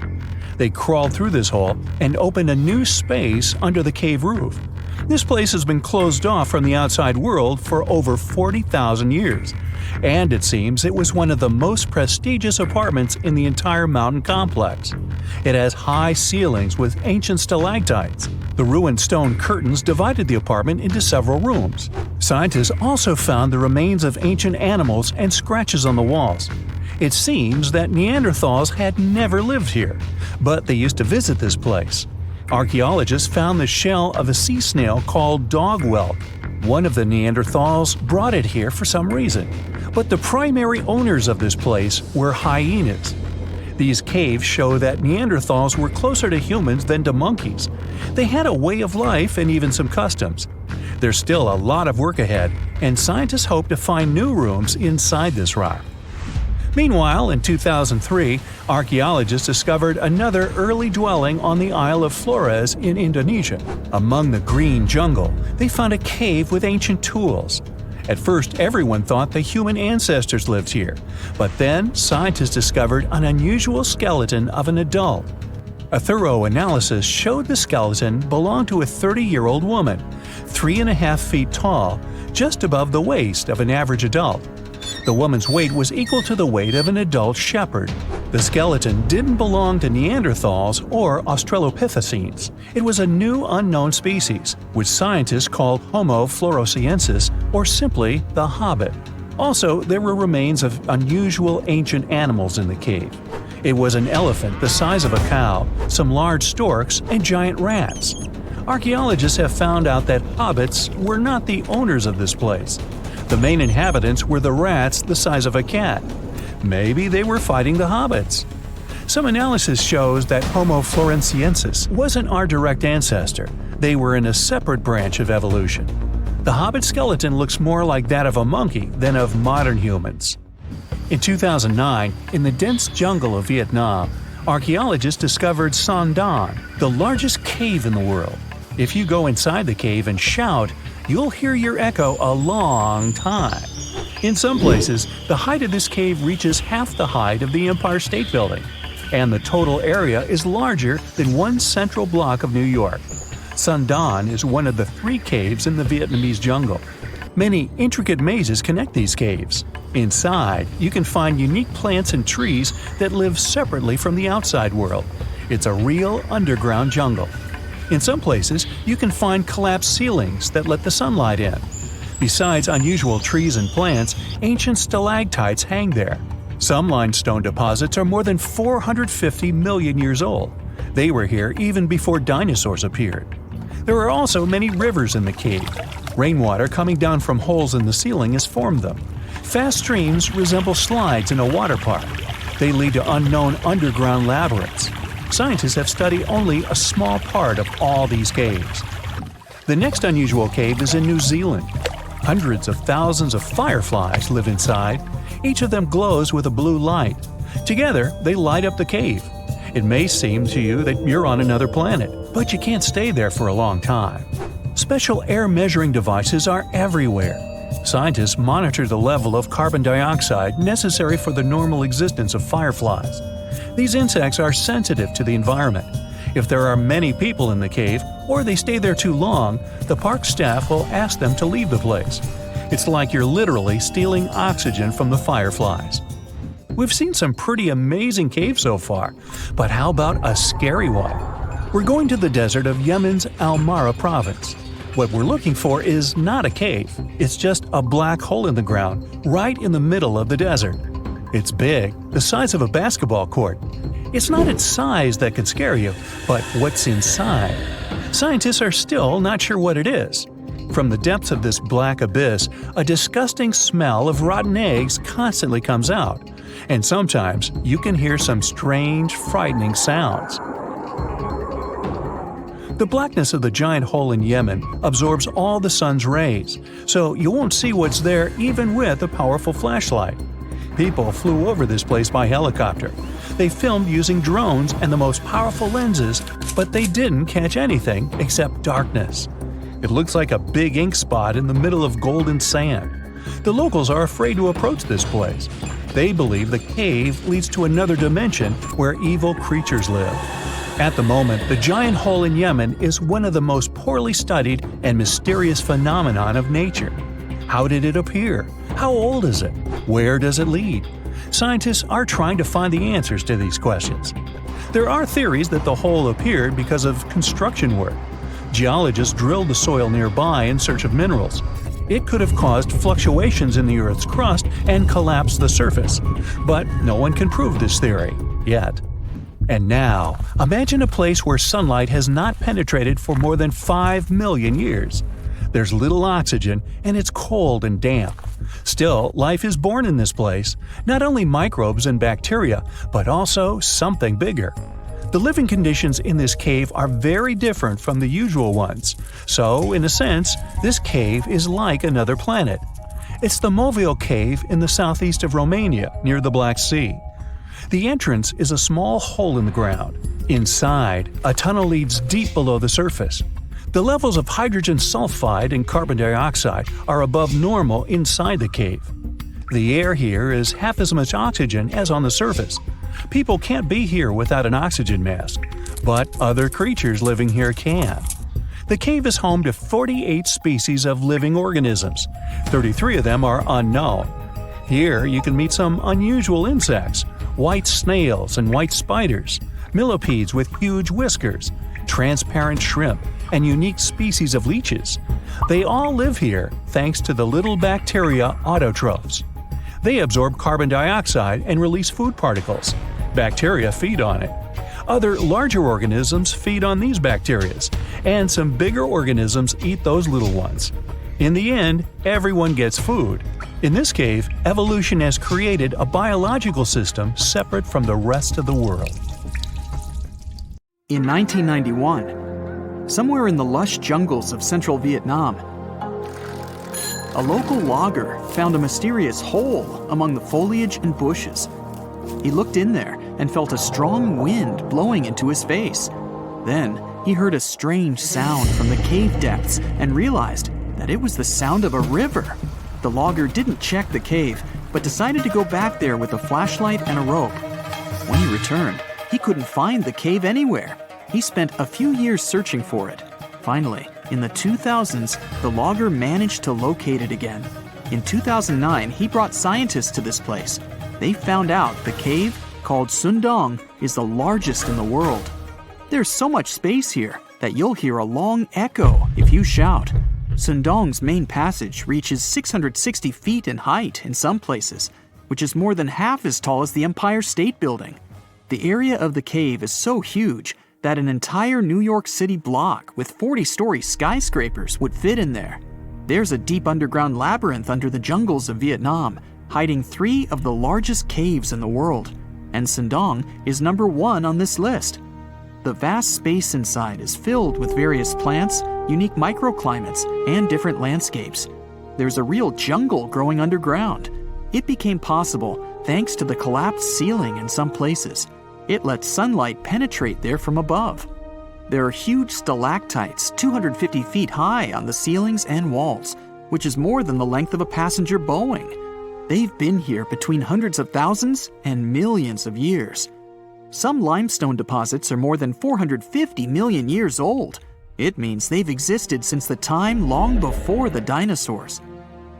They crawled through this hole and opened a new space under the cave roof. This place has been closed off from the outside world for over 40,000 years. And it seems it was one of the most prestigious apartments in the entire mountain complex. It has high ceilings with ancient stalactites. The ruined stone curtains divided the apartment into several rooms. Scientists also found the remains of ancient animals and scratches on the walls. It seems that Neanderthals had never lived here, but they used to visit this place. Archaeologists found the shell of a sea snail called dog whelk. One of the Neanderthals brought it here for some reason, but the primary owners of this place were hyenas. These caves show that Neanderthals were closer to humans than to monkeys. They had a way of life and even some customs. There's still a lot of work ahead, and scientists hope to find new rooms inside this rock. Meanwhile, in 2003, archaeologists discovered another early dwelling on the Isle of Flores in Indonesia. Among the green jungle, they found a cave with ancient tools. At first, everyone thought the human ancestors lived here, but then scientists discovered an unusual skeleton of an adult. A thorough analysis showed the skeleton belonged to a 30-year-old woman, 3.5 feet tall, just above the waist of an average adult. The woman's weight was equal to the weight of an adult shepherd. The skeleton didn't belong to Neanderthals or Australopithecines. It was a new unknown species, which scientists called Homo floresiensis, or simply the Hobbit. Also, there were remains of unusual ancient animals in the cave. It was an elephant the size of a cow, some large storks, and giant rats. Archaeologists have found out that hobbits were not the owners of this place. The main inhabitants were the rats the size of a cat. Maybe they were fighting the hobbits. Some analysis shows that Homo floresiensis wasn't our direct ancestor. They were in a separate branch of evolution. The hobbit skeleton looks more like that of a monkey than of modern humans. In 2009, in the dense jungle of Vietnam, archaeologists discovered Son Don, the largest cave in the world. If you go inside the cave and shout, you'll hear your echo a long time. In some places, the height of this cave reaches half the height of the Empire State Building, and the total area is larger than one central block of New York. Son Don is one of the 3 caves in the Vietnamese jungle. Many intricate mazes connect these caves. Inside, you can find unique plants and trees that live separately from the outside world. It's a real underground jungle. In some places, you can find collapsed ceilings that let the sunlight in. Besides unusual trees and plants, ancient stalactites hang there. Some limestone deposits are more than 450 million years old. They were here even before dinosaurs appeared. There are also many rivers in the cave. Rainwater coming down from holes in the ceiling has formed them. Fast streams resemble slides in a water park. They lead to unknown underground labyrinths. Scientists have studied only a small part of all these caves. The next unusual cave is in New Zealand. Hundreds of thousands of fireflies live inside. Each of them glows with a blue light. Together, they light up the cave. It may seem to you that you're on another planet, but you can't stay there for a long time. Special air measuring devices are everywhere. Scientists monitor the level of carbon dioxide necessary for the normal existence of fireflies. These insects are sensitive to the environment. If there are many people in the cave, or they stay there too long, the park staff will ask them to leave the place. It's like you're literally stealing oxygen from the fireflies. We've seen some pretty amazing caves so far, but how about a scary one? We're going to the desert of Yemen's Al Mara province. What we're looking for is not a cave, it's just a black hole in the ground, right in the middle of the desert. It's big, the size of a basketball court. It's not its size that could scare you, but what's inside. Scientists are still not sure what it is. From the depths of this black abyss, a disgusting smell of rotten eggs constantly comes out, and sometimes you can hear some strange, frightening sounds. The blackness of the giant hole in Yemen absorbs all the sun's rays, so you won't see what's there even with a powerful flashlight. People flew over this place by helicopter. They filmed using drones and the most powerful lenses, but they didn't catch anything except darkness. It looks like a big ink spot in the middle of golden sand. The locals are afraid to approach this place. They believe the cave leads to another dimension where evil creatures live. At the moment, the giant hole in Yemen is one of the most poorly studied and mysterious phenomenon of nature. How did it appear? How old is it? Where does it lead? Scientists are trying to find the answers to these questions. There are theories that the hole appeared because of construction work. Geologists drilled the soil nearby in search of minerals. It could have caused fluctuations in the Earth's crust and collapsed the surface. But no one can prove this theory, yet. And now, imagine a place where sunlight has not penetrated for more than 5 million years. There's little oxygen, and it's cold and damp. Still, life is born in this place, not only microbes and bacteria, but also something bigger. The living conditions in this cave are very different from the usual ones, so, in a sense, this cave is like another planet. It's the Movil Cave in the southeast of Romania, near the Black Sea. The entrance is a small hole in the ground. Inside, a tunnel leads deep below the surface. The levels of hydrogen sulfide and carbon dioxide are above normal inside the cave. The air here is half as much oxygen as on the surface. People can't be here without an oxygen mask, but other creatures living here can. The cave is home to 48 species of living organisms. 33 of them are unknown. Here you can meet some unusual insects, white snails and white spiders, millipedes with huge whiskers, transparent shrimp, and unique species of leeches. They all live here thanks to the little bacteria autotrophs. They absorb carbon dioxide and release food particles. Bacteria feed on it. Other larger organisms feed on these bacteria, and some bigger organisms eat those little ones. In the end, everyone gets food. In this cave, evolution has created a biological system separate from the rest of the world. In 1991, somewhere in the lush jungles of central Vietnam, a local logger found a mysterious hole among the foliage and bushes. He looked in there and felt a strong wind blowing into his face. Then he heard a strange sound from the cave depths and realized that it was the sound of a river. The logger didn't check the cave, but decided to go back there with a flashlight and a rope. When he returned, he couldn't find the cave anywhere. He spent a few years searching for it. Finally, in the 2000s, the logger managed to locate it again. In 2009, he brought scientists to this place. They found out the cave, called Sundong, is the largest in the world. There's so much space here that you'll hear a long echo if you shout. Sundong's main passage reaches 660 feet in height in some places, which is more than half as tall as the Empire State Building. The area of the cave is so huge that an entire New York City block with 40-story skyscrapers would fit in there. There's a deep underground labyrinth under the jungles of Vietnam, hiding 3 of the largest caves in the world, and Sundong is number 1 on this list. The vast space inside is filled with various plants, unique microclimates, and different landscapes. There's a real jungle growing underground. It became possible thanks to the collapsed ceiling in some places. It lets sunlight penetrate there from above. There are huge stalactites 250 feet high on the ceilings and walls, which is more than the length of a passenger Boeing. They've been here between hundreds of thousands and millions of years. Some limestone deposits are more than 450 million years old. It means they've existed since the time long before the dinosaurs.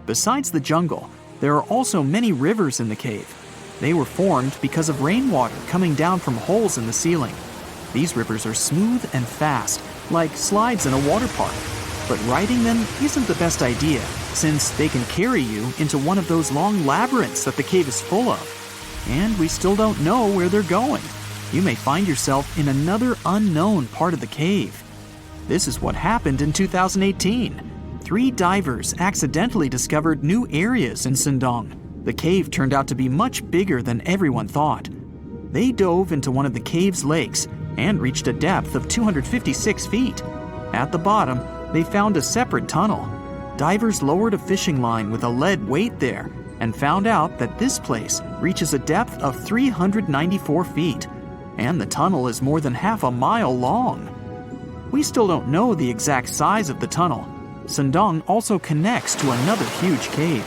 Besides the jungle, there are also many rivers in the cave. They were formed because of rainwater coming down from holes in the ceiling. These rivers are smooth and fast, like slides in a water park. But riding them isn't the best idea, since they can carry you into one of those long labyrinths that the cave is full of. And we still don't know where they're going. You may find yourself in another unknown part of the cave. This is what happened in 2018. 3 divers accidentally discovered new areas in Sindong. The cave turned out to be much bigger than everyone thought. They dove into one of the cave's lakes and reached a depth of 256 feet. At the bottom, they found a separate tunnel. Divers lowered a fishing line with a lead weight there and found out that this place reaches a depth of 394 feet, and the tunnel is more than half a mile long. We still don't know the exact size of the tunnel. Sindong also connects to another huge cave.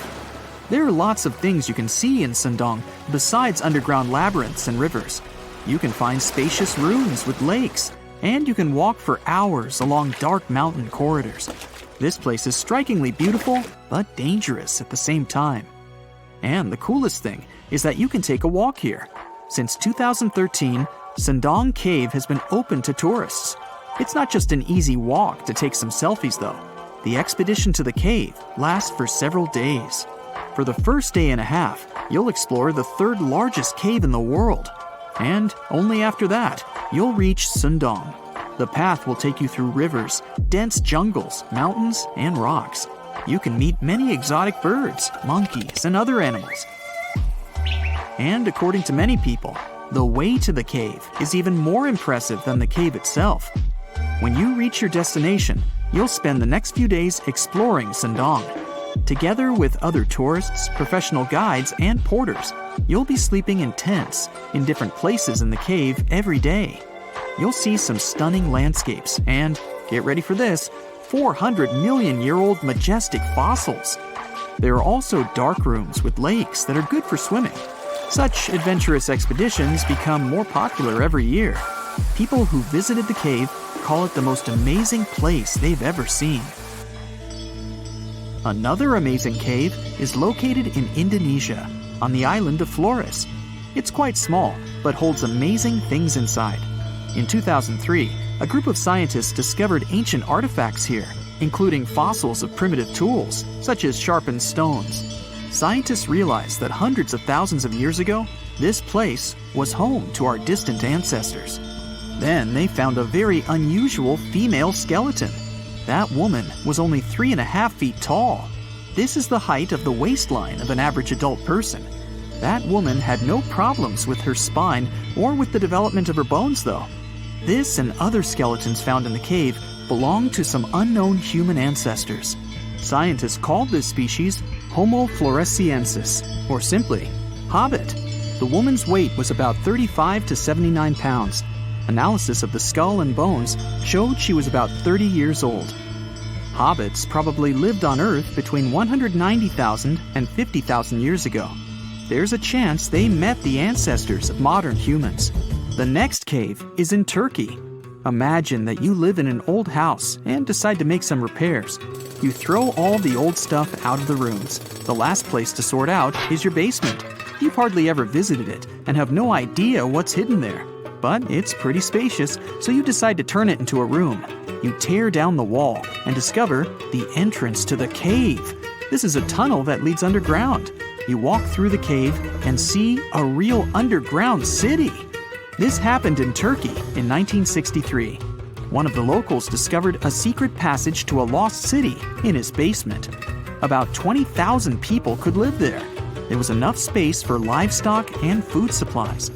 There are lots of things you can see in Sindong besides underground labyrinths and rivers. You can find spacious rooms with lakes, and you can walk for hours along dark mountain corridors. This place is strikingly beautiful, but dangerous at the same time. And the coolest thing is that you can take a walk here. Since 2013, Sindong Cave has been open to tourists. It's not just an easy walk to take some selfies though. The expedition to the cave lasts for several days. For the first day and a half, you'll explore the 3rd largest cave in the world. And only after that, you'll reach Sindong. The path will take you through rivers, dense jungles, mountains, and rocks. You can meet many exotic birds, monkeys, and other animals. And according to many people, the way to the cave is even more impressive than the cave itself. When you reach your destination, you'll spend the next few days exploring Sindong. Together with other tourists, professional guides, and porters, you'll be sleeping in tents in different places in the cave every day. You'll see some stunning landscapes and, get ready for this, 400-million-year-old majestic fossils. There are also dark rooms with lakes that are good for swimming. Such adventurous expeditions become more popular every year. People who visited the cave call it the most amazing place they've ever seen. Another amazing cave is located in Indonesia, on the island of Flores. It's quite small, but holds amazing things inside. In 2003, a group of scientists discovered ancient artifacts here, including fossils of primitive tools, such as sharpened stones. Scientists realized that hundreds of thousands of years ago, this place was home to our distant ancestors. Then they found a very unusual female skeleton. That woman was only 3.5 feet tall. This is the height of the waistline of an average adult person. That woman had no problems with her spine or with the development of her bones, though. This and other skeletons found in the cave belong to some unknown human ancestors. Scientists called this species Homo floresiensis, or simply, Hobbit. The woman's weight was about 35 to 79 pounds. Analysis of the skull and bones showed she was about 30 years old. Hobbits probably lived on Earth between 190,000 and 50,000 years ago. There's a chance they met the ancestors of modern humans. The next cave is in Turkey. Imagine that you live in an old house and decide to make some repairs. You throw all the old stuff out of the rooms. The last place to sort out is your basement. You've hardly ever visited it and have no idea what's hidden there. But it's pretty spacious, so you decide to turn it into a room. You tear down the wall and discover the entrance to the cave. This is a tunnel that leads underground. You walk through the cave and see a real underground city. This happened in Turkey in 1963. One of the locals discovered a secret passage to a lost city in his basement. About 20,000 people could live there. There was enough space for livestock and food supplies.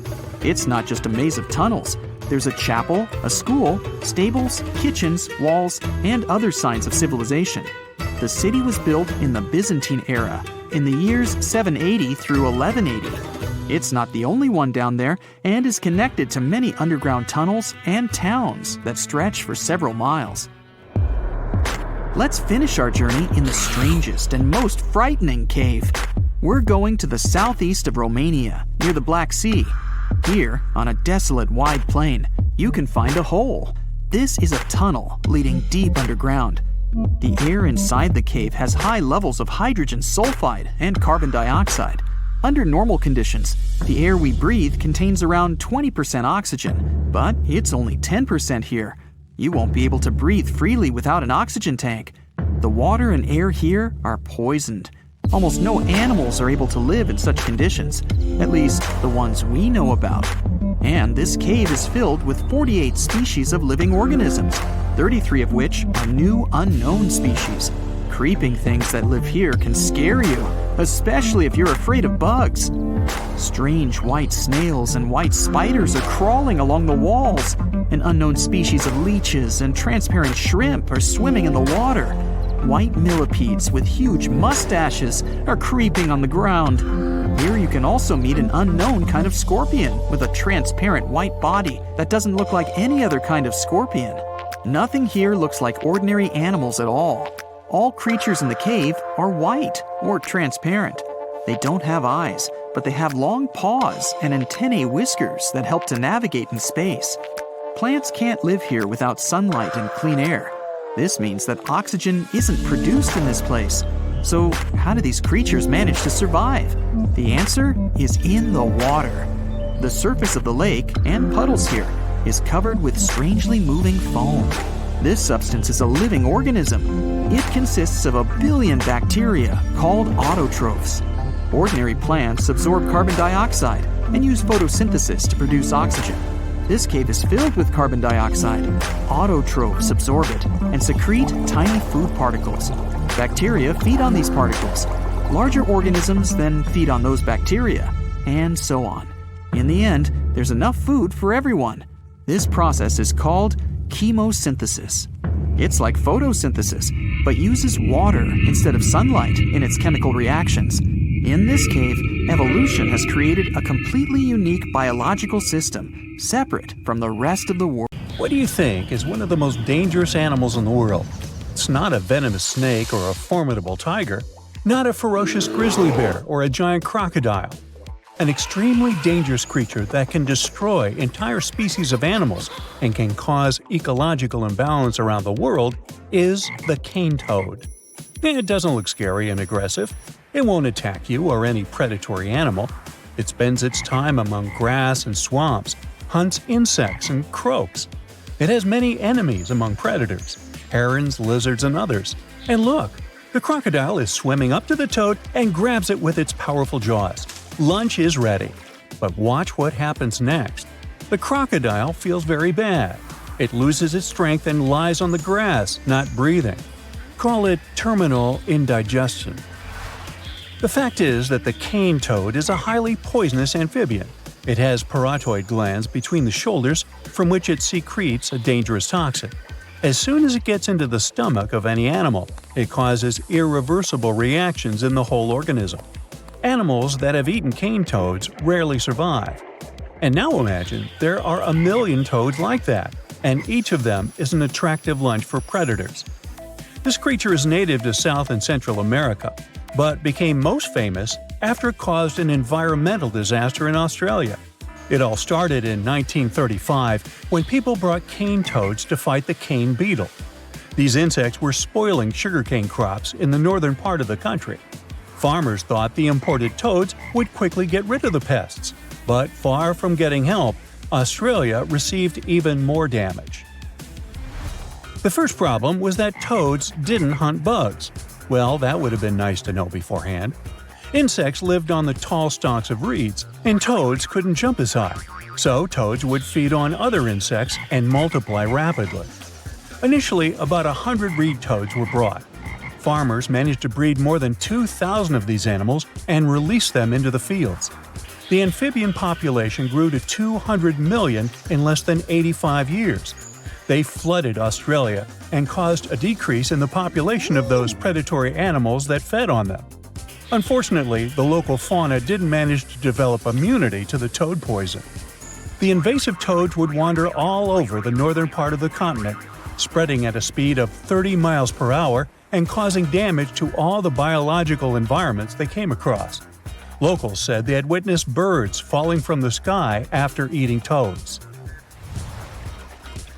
It's not just a maze of tunnels. There's a chapel, a school, stables, kitchens, walls, and other signs of civilization. The city was built in the Byzantine era, in the years 780 through 1180. It's not the only one down there and is connected to many underground tunnels and towns that stretch for several miles. Let's finish our journey in the strangest and most frightening cave. We're going to the southeast of Romania, near the Black Sea. Here, on a desolate wide plain, you can find a hole. This is a tunnel leading deep underground. The air inside the cave has high levels of hydrogen sulfide and carbon dioxide. Under normal conditions, the air we breathe contains around 20% oxygen, but it's only 10% here. You won't be able to breathe freely without an oxygen tank. The water and air here are poisoned. Almost no animals are able to live in such conditions, at least the ones we know about. And this cave is filled with 48 species of living organisms, 33 of which are new unknown species. creeping things that live here can scare you, especially if you're afraid of bugs. Strange white snails and white spiders are crawling along the walls. An unknown species of leeches and transparent shrimp are swimming in the water. White millipedes with huge mustaches are creeping on the ground. Here you can also meet an unknown kind of scorpion with a transparent white body that doesn't look like any other kind of scorpion. Nothing here looks like ordinary animals at all. All creatures in the cave are white or transparent. They don't have eyes, but they have long paws and antennae whiskers that help to navigate in space. Plants can't live here without sunlight and clean air. This means that oxygen isn't produced in this place. So how do these creatures manage to survive? The answer is in the water. The surface of the lake and puddles here is covered with strangely moving foam. This substance is a living organism. It consists of 1 billion bacteria called autotrophs. Ordinary plants absorb carbon dioxide and use photosynthesis to produce oxygen. This cave is filled with carbon dioxide. Autotrophs absorb it and secrete tiny food particles. Bacteria feed on these particles. Larger organisms then feed on those bacteria, and so on. In the end, there's enough food for everyone. This process is called chemosynthesis. It's like photosynthesis, but uses water instead of sunlight in its chemical reactions. In this cave, evolution has created a completely unique biological system, separate from the rest of the world. What do you think is one of the most dangerous animals in the world? It's not a venomous snake or a formidable tiger, not a ferocious grizzly bear or a giant crocodile. An extremely dangerous creature that can destroy entire species of animals and can cause ecological imbalance around the world is the cane toad. It doesn't look scary and aggressive. It won't attack you or any predatory animal. It spends its time among grass and swamps, hunts insects and croaks. It has many enemies among predators, herons, lizards, and others. And look, the crocodile is swimming up to the toad and grabs it with its powerful jaws. Lunch is ready. But watch what happens next. The crocodile feels very bad. It loses its strength and lies on the grass, not breathing. Call it terminal indigestion. The fact is that the cane toad is a highly poisonous amphibian. It has parotoid glands between the shoulders from which it secretes a dangerous toxin. As soon as it gets into the stomach of any animal, it causes irreversible reactions in the whole organism. Animals that have eaten cane toads rarely survive. And now imagine there are 1 million toads like that, and each of them is an attractive lunch for predators. This creature is native to South and Central America, but became most famous after it caused an environmental disaster in Australia. It all started in 1935 when people brought cane toads to fight the cane beetle. These insects were spoiling sugarcane crops in the northern part of the country. Farmers thought the imported toads would quickly get rid of the pests, but far from getting help, Australia received even more damage. The first problem was that toads didn't hunt bugs. Well, that would have been nice to know beforehand. Insects lived on the tall stalks of reeds, and toads couldn't jump as high, so toads would feed on other insects and multiply rapidly. Initially, about 100 reed toads were brought. Farmers managed to breed more than 2,000 of these animals and release them into the fields. The amphibian population grew to 200 million in less than 85 years. They flooded Australia and caused a decrease in the population of those predatory animals that fed on them. Unfortunately, the local fauna didn't manage to develop immunity to the toad poison. The invasive toads would wander all over the northern part of the continent, spreading at a speed of 30 miles per hour and causing damage to all the biological environments they came across. Locals said they had witnessed birds falling from the sky after eating toads.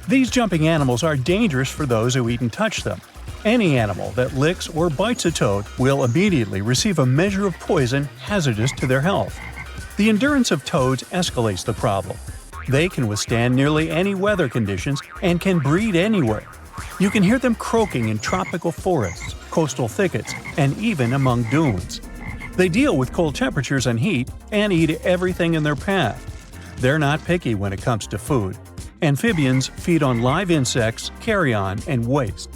These jumping animals are dangerous for those who eat and touch them. Any animal that licks or bites a toad will immediately receive a measure of poison hazardous to their health. The endurance of toads escalates the problem. They can withstand nearly any weather conditions and can breed anywhere. You can hear them croaking in tropical forests, coastal thickets, and even among dunes. They deal with cold temperatures and heat and eat everything in their path. They're not picky when it comes to food. Amphibians feed on live insects, carrion, and waste.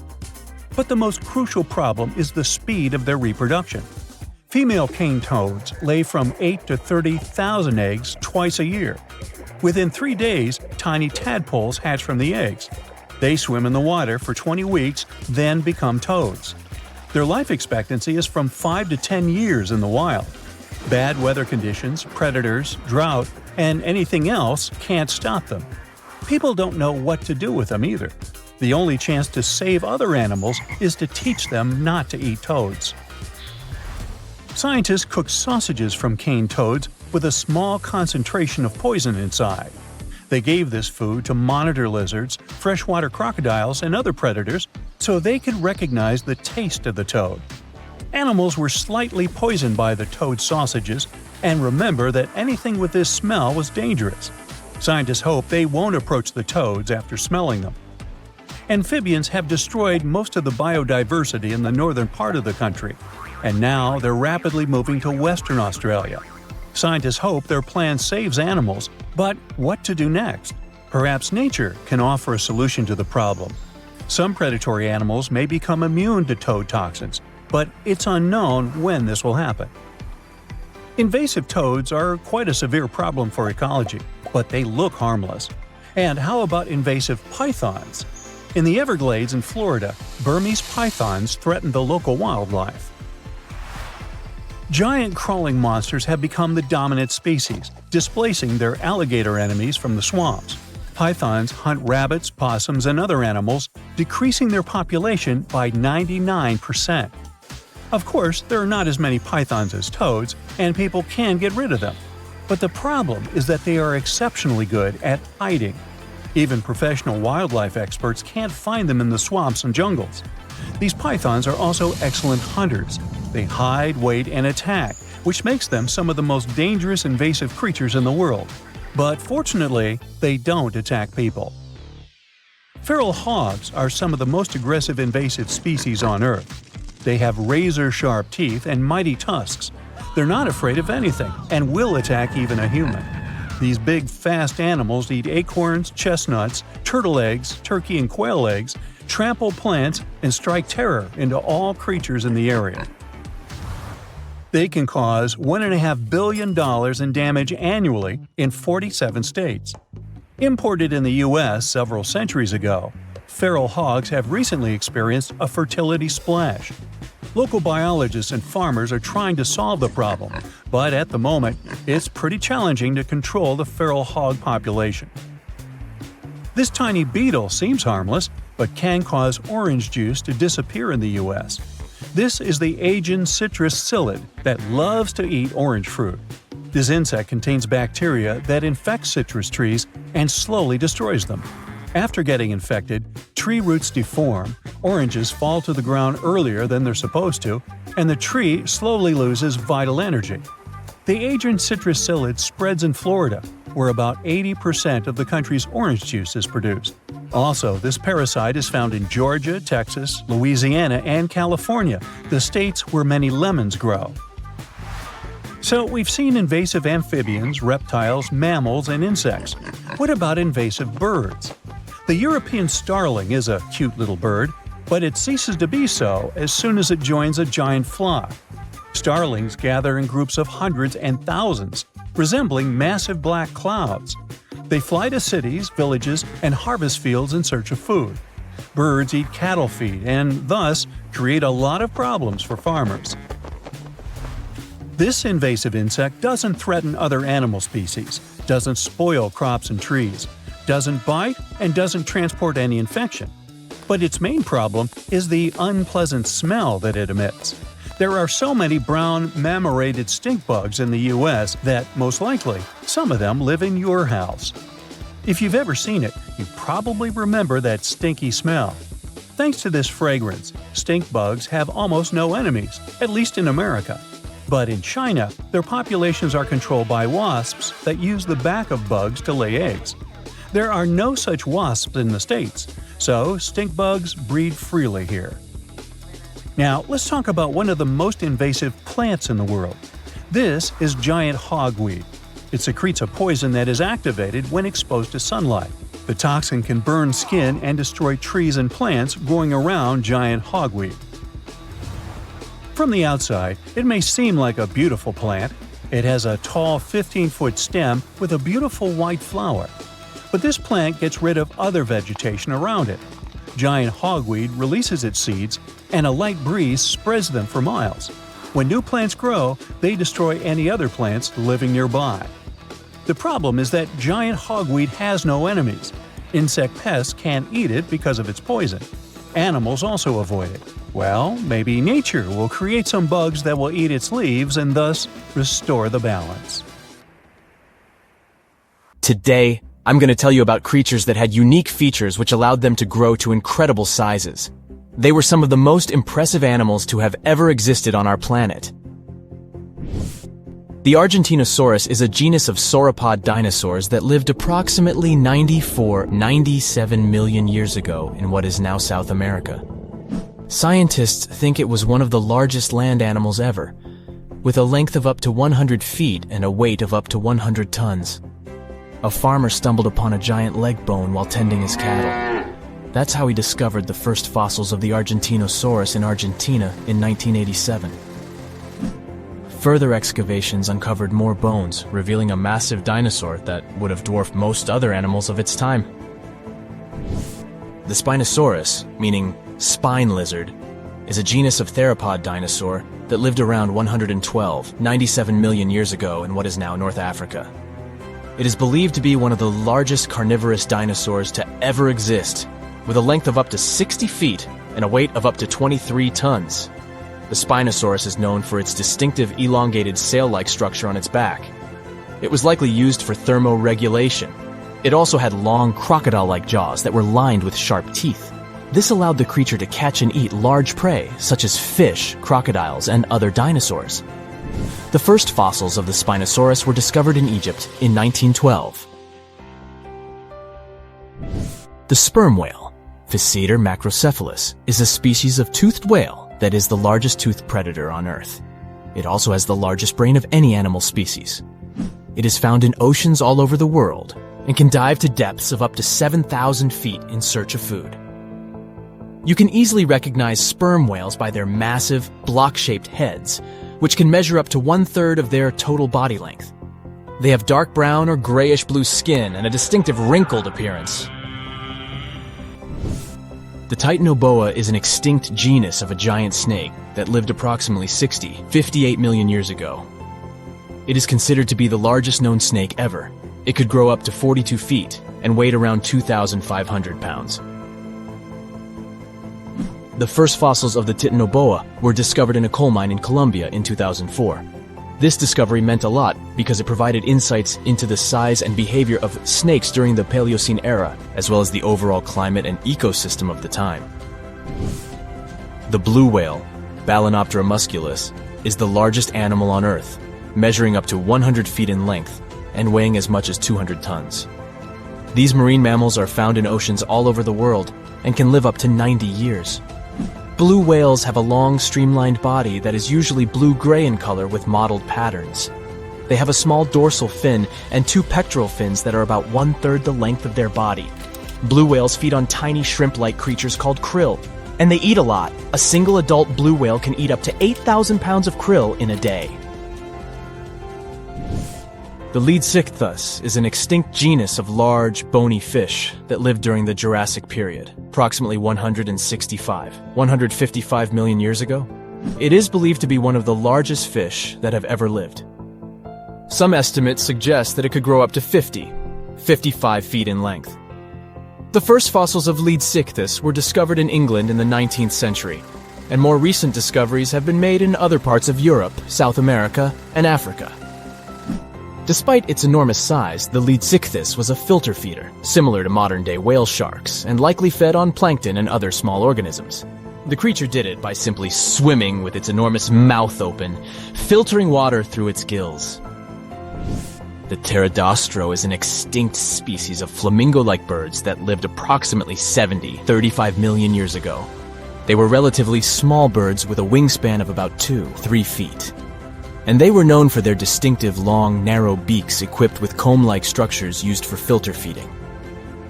But the most crucial problem is the speed of their reproduction. Female cane toads lay from 8 to 30,000 eggs twice a year. Within 3 days, tiny tadpoles hatch from the eggs. They swim in the water for 20 weeks, then become toads. Their life expectancy is from 5 to 10 years in the wild. Bad weather conditions, predators, drought, and anything else can't stop them. People don't know what to do with them either. The only chance to save other animals is to teach them not to eat toads. Scientists cook sausages from cane toads with a small concentration of poison inside. They gave this food to monitor lizards, freshwater crocodiles, and other predators so they could recognize the taste of the toad. Animals were slightly poisoned by the toad sausages, and remember that anything with this smell was dangerous. Scientists hope they won't approach the toads after smelling them. Amphibians have destroyed most of the biodiversity in the northern part of the country, and now they're rapidly moving to Western Australia. Scientists hope their plan saves animals, but what to do next? Perhaps nature can offer a solution to the problem. Some predatory animals may become immune to toad toxins, but it's unknown when this will happen. Invasive toads are quite a severe problem for ecology, but they look harmless. And how about invasive pythons? In the Everglades in Florida, Burmese pythons threaten the local wildlife. Giant crawling monsters have become the dominant species, displacing their alligator enemies from the swamps. Pythons hunt rabbits, possums, and other animals, decreasing their population by 99%. Of course, there are not as many pythons as toads, and people can get rid of them. But the problem is that they are exceptionally good at hiding. Even professional wildlife experts can't find them in the swamps and jungles. These pythons are also excellent hunters. They hide, wait, and attack, which makes them some of the most dangerous invasive creatures in the world. But fortunately, they don't attack people. Feral hogs are some of the most aggressive invasive species on Earth. They have razor-sharp teeth and mighty tusks. They're not afraid of anything and will attack even a human. These big, fast animals eat acorns, chestnuts, turtle eggs, turkey and quail eggs, trample plants, and strike terror into all creatures in the area. They can cause $1.5 billion in damage annually in 47 states. Imported in the U.S. several centuries ago, feral hogs have recently experienced a fertility splash. Local biologists and farmers are trying to solve the problem, but at the moment, it's pretty challenging to control the feral hog population. This tiny beetle seems harmless, but can cause orange juice to disappear in the U.S. This is the Asian citrus psyllid that loves to eat orange fruit. This insect contains bacteria that infects citrus trees and slowly destroys them. After getting infected, tree roots deform, oranges fall to the ground earlier than they're supposed to, and the tree slowly loses vital energy. The Asian citrus psyllid spreads in Florida, where about 80% of the country's orange juice is produced. Also, this parasite is found in Georgia, Texas, Louisiana, and California, the states where many lemons grow. So we've seen invasive amphibians, reptiles, mammals, and insects. What about invasive birds? The European starling is a cute little bird, but it ceases to be so as soon as it joins a giant flock. Starlings gather in groups of hundreds and thousands, resembling massive black clouds. They fly to cities, villages, and harvest fields in search of food. Birds eat cattle feed and thus create a lot of problems for farmers. This invasive insect doesn't threaten other animal species, doesn't spoil crops and trees, doesn't bite, and doesn't transport any infection. But its main problem is the unpleasant smell that it emits. There are so many brown marmorated stink bugs in the U.S. that, most likely, some of them live in your house. If you've ever seen it, you probably remember that stinky smell. Thanks to this fragrance, stink bugs have almost no enemies, at least in America. But in China, their populations are controlled by wasps that use the back of bugs to lay eggs. There are no such wasps in the States, so stink bugs breed freely here. Now, let's talk about one of the most invasive plants in the world. This is giant hogweed. It secretes a poison that is activated when exposed to sunlight. The toxin can burn skin and destroy trees and plants growing around giant hogweed. From the outside, it may seem like a beautiful plant. It has a tall 15-foot stem with a beautiful white flower. But this plant gets rid of other vegetation around it. Giant hogweed releases its seeds, and a light breeze spreads them for miles. When new plants grow, they destroy any other plants living nearby. The problem is that giant hogweed has no enemies. Insect pests can't eat it because of its poison. Animals also avoid it. Well, maybe nature will create some bugs that will eat its leaves and thus restore the balance. Today, I'm going to tell you about creatures that had unique features which allowed them to grow to incredible sizes. They were some of the most impressive animals to have ever existed on our planet. The Argentinosaurus is a genus of sauropod dinosaurs that lived approximately 97 million years ago in what is now South America. Scientists think it was one of the largest land animals ever, with a length of up to 100 feet and a weight of up to 100 tons. A farmer stumbled upon a giant leg bone while tending his cattle. That's how he discovered the first fossils of the Argentinosaurus in Argentina in 1987. Further excavations uncovered more bones, revealing a massive dinosaur that would have dwarfed most other animals of its time. The Spinosaurus, meaning spine lizard, is a genus of theropod dinosaur that lived around 97 million years ago in what is now North Africa. It is believed to be one of the largest carnivorous dinosaurs to ever exist, with a length of up to 60 feet and a weight of up to 23 tons. The Spinosaurus is known for its distinctive elongated sail-like structure on its back. It was likely used for thermoregulation. It also had long crocodile-like jaws that were lined with sharp teeth. This allowed the creature to catch and eat large prey, such as fish, crocodiles, and other dinosaurs. The first fossils of the Spinosaurus were discovered in Egypt in 1912. The sperm whale, Physeter macrocephalus, is a species of toothed whale that is the largest toothed predator on Earth. It also has the largest brain of any animal species. It is found in oceans all over the world and can dive to depths of up to 7,000 feet in search of food. You can easily recognize sperm whales by their massive, block-shaped heads, which can measure up to 1/3 of their total body length. They have dark brown or grayish-blue skin and a distinctive wrinkled appearance. The Titanoboa is an extinct genus of a giant snake that lived approximately 58 million years ago. It is considered to be the largest known snake ever. It could grow up to 42 feet and weighed around 2,500 pounds. The first fossils of the Titanoboa were discovered in a coal mine in Colombia in 2004. This discovery meant a lot because it provided insights into the size and behavior of snakes during the Paleocene era, as well as the overall climate and ecosystem of the time. The blue whale, Balænoptera musculus, is the largest animal on Earth, measuring up to 100 feet in length and weighing as much as 200 tons. These marine mammals are found in oceans all over the world and can live up to 90 years. Blue whales have a long, streamlined body that is usually blue-gray in color with mottled patterns. They have a small dorsal fin and 2 pectoral fins that are about 1/3 the length of their body. Blue whales feed on tiny shrimp-like creatures called krill, and they eat a lot. A single adult blue whale can eat up to 8,000 pounds of krill in a day. The Leadsichthus is an extinct genus of large, bony fish that lived during the Jurassic period, approximately 155 million years ago. It is believed to be one of the largest fish that have ever lived. Some estimates suggest that it could grow up to 55 feet in length. The first fossils of Leadsichthus were discovered in England in the 19th century, and more recent discoveries have been made in other parts of Europe, South America, and Africa. Despite its enormous size, the Leadsichthus was a filter feeder, similar to modern-day whale sharks, and likely fed on plankton and other small organisms. The creature did it by simply swimming with its enormous mouth open, filtering water through its gills. The pterodostro is an extinct species of flamingo-like birds that lived approximately 35 million years ago. They were relatively small birds with a wingspan of about 2-3 feet. And they were known for their distinctive long, narrow beaks equipped with comb-like structures used for filter feeding.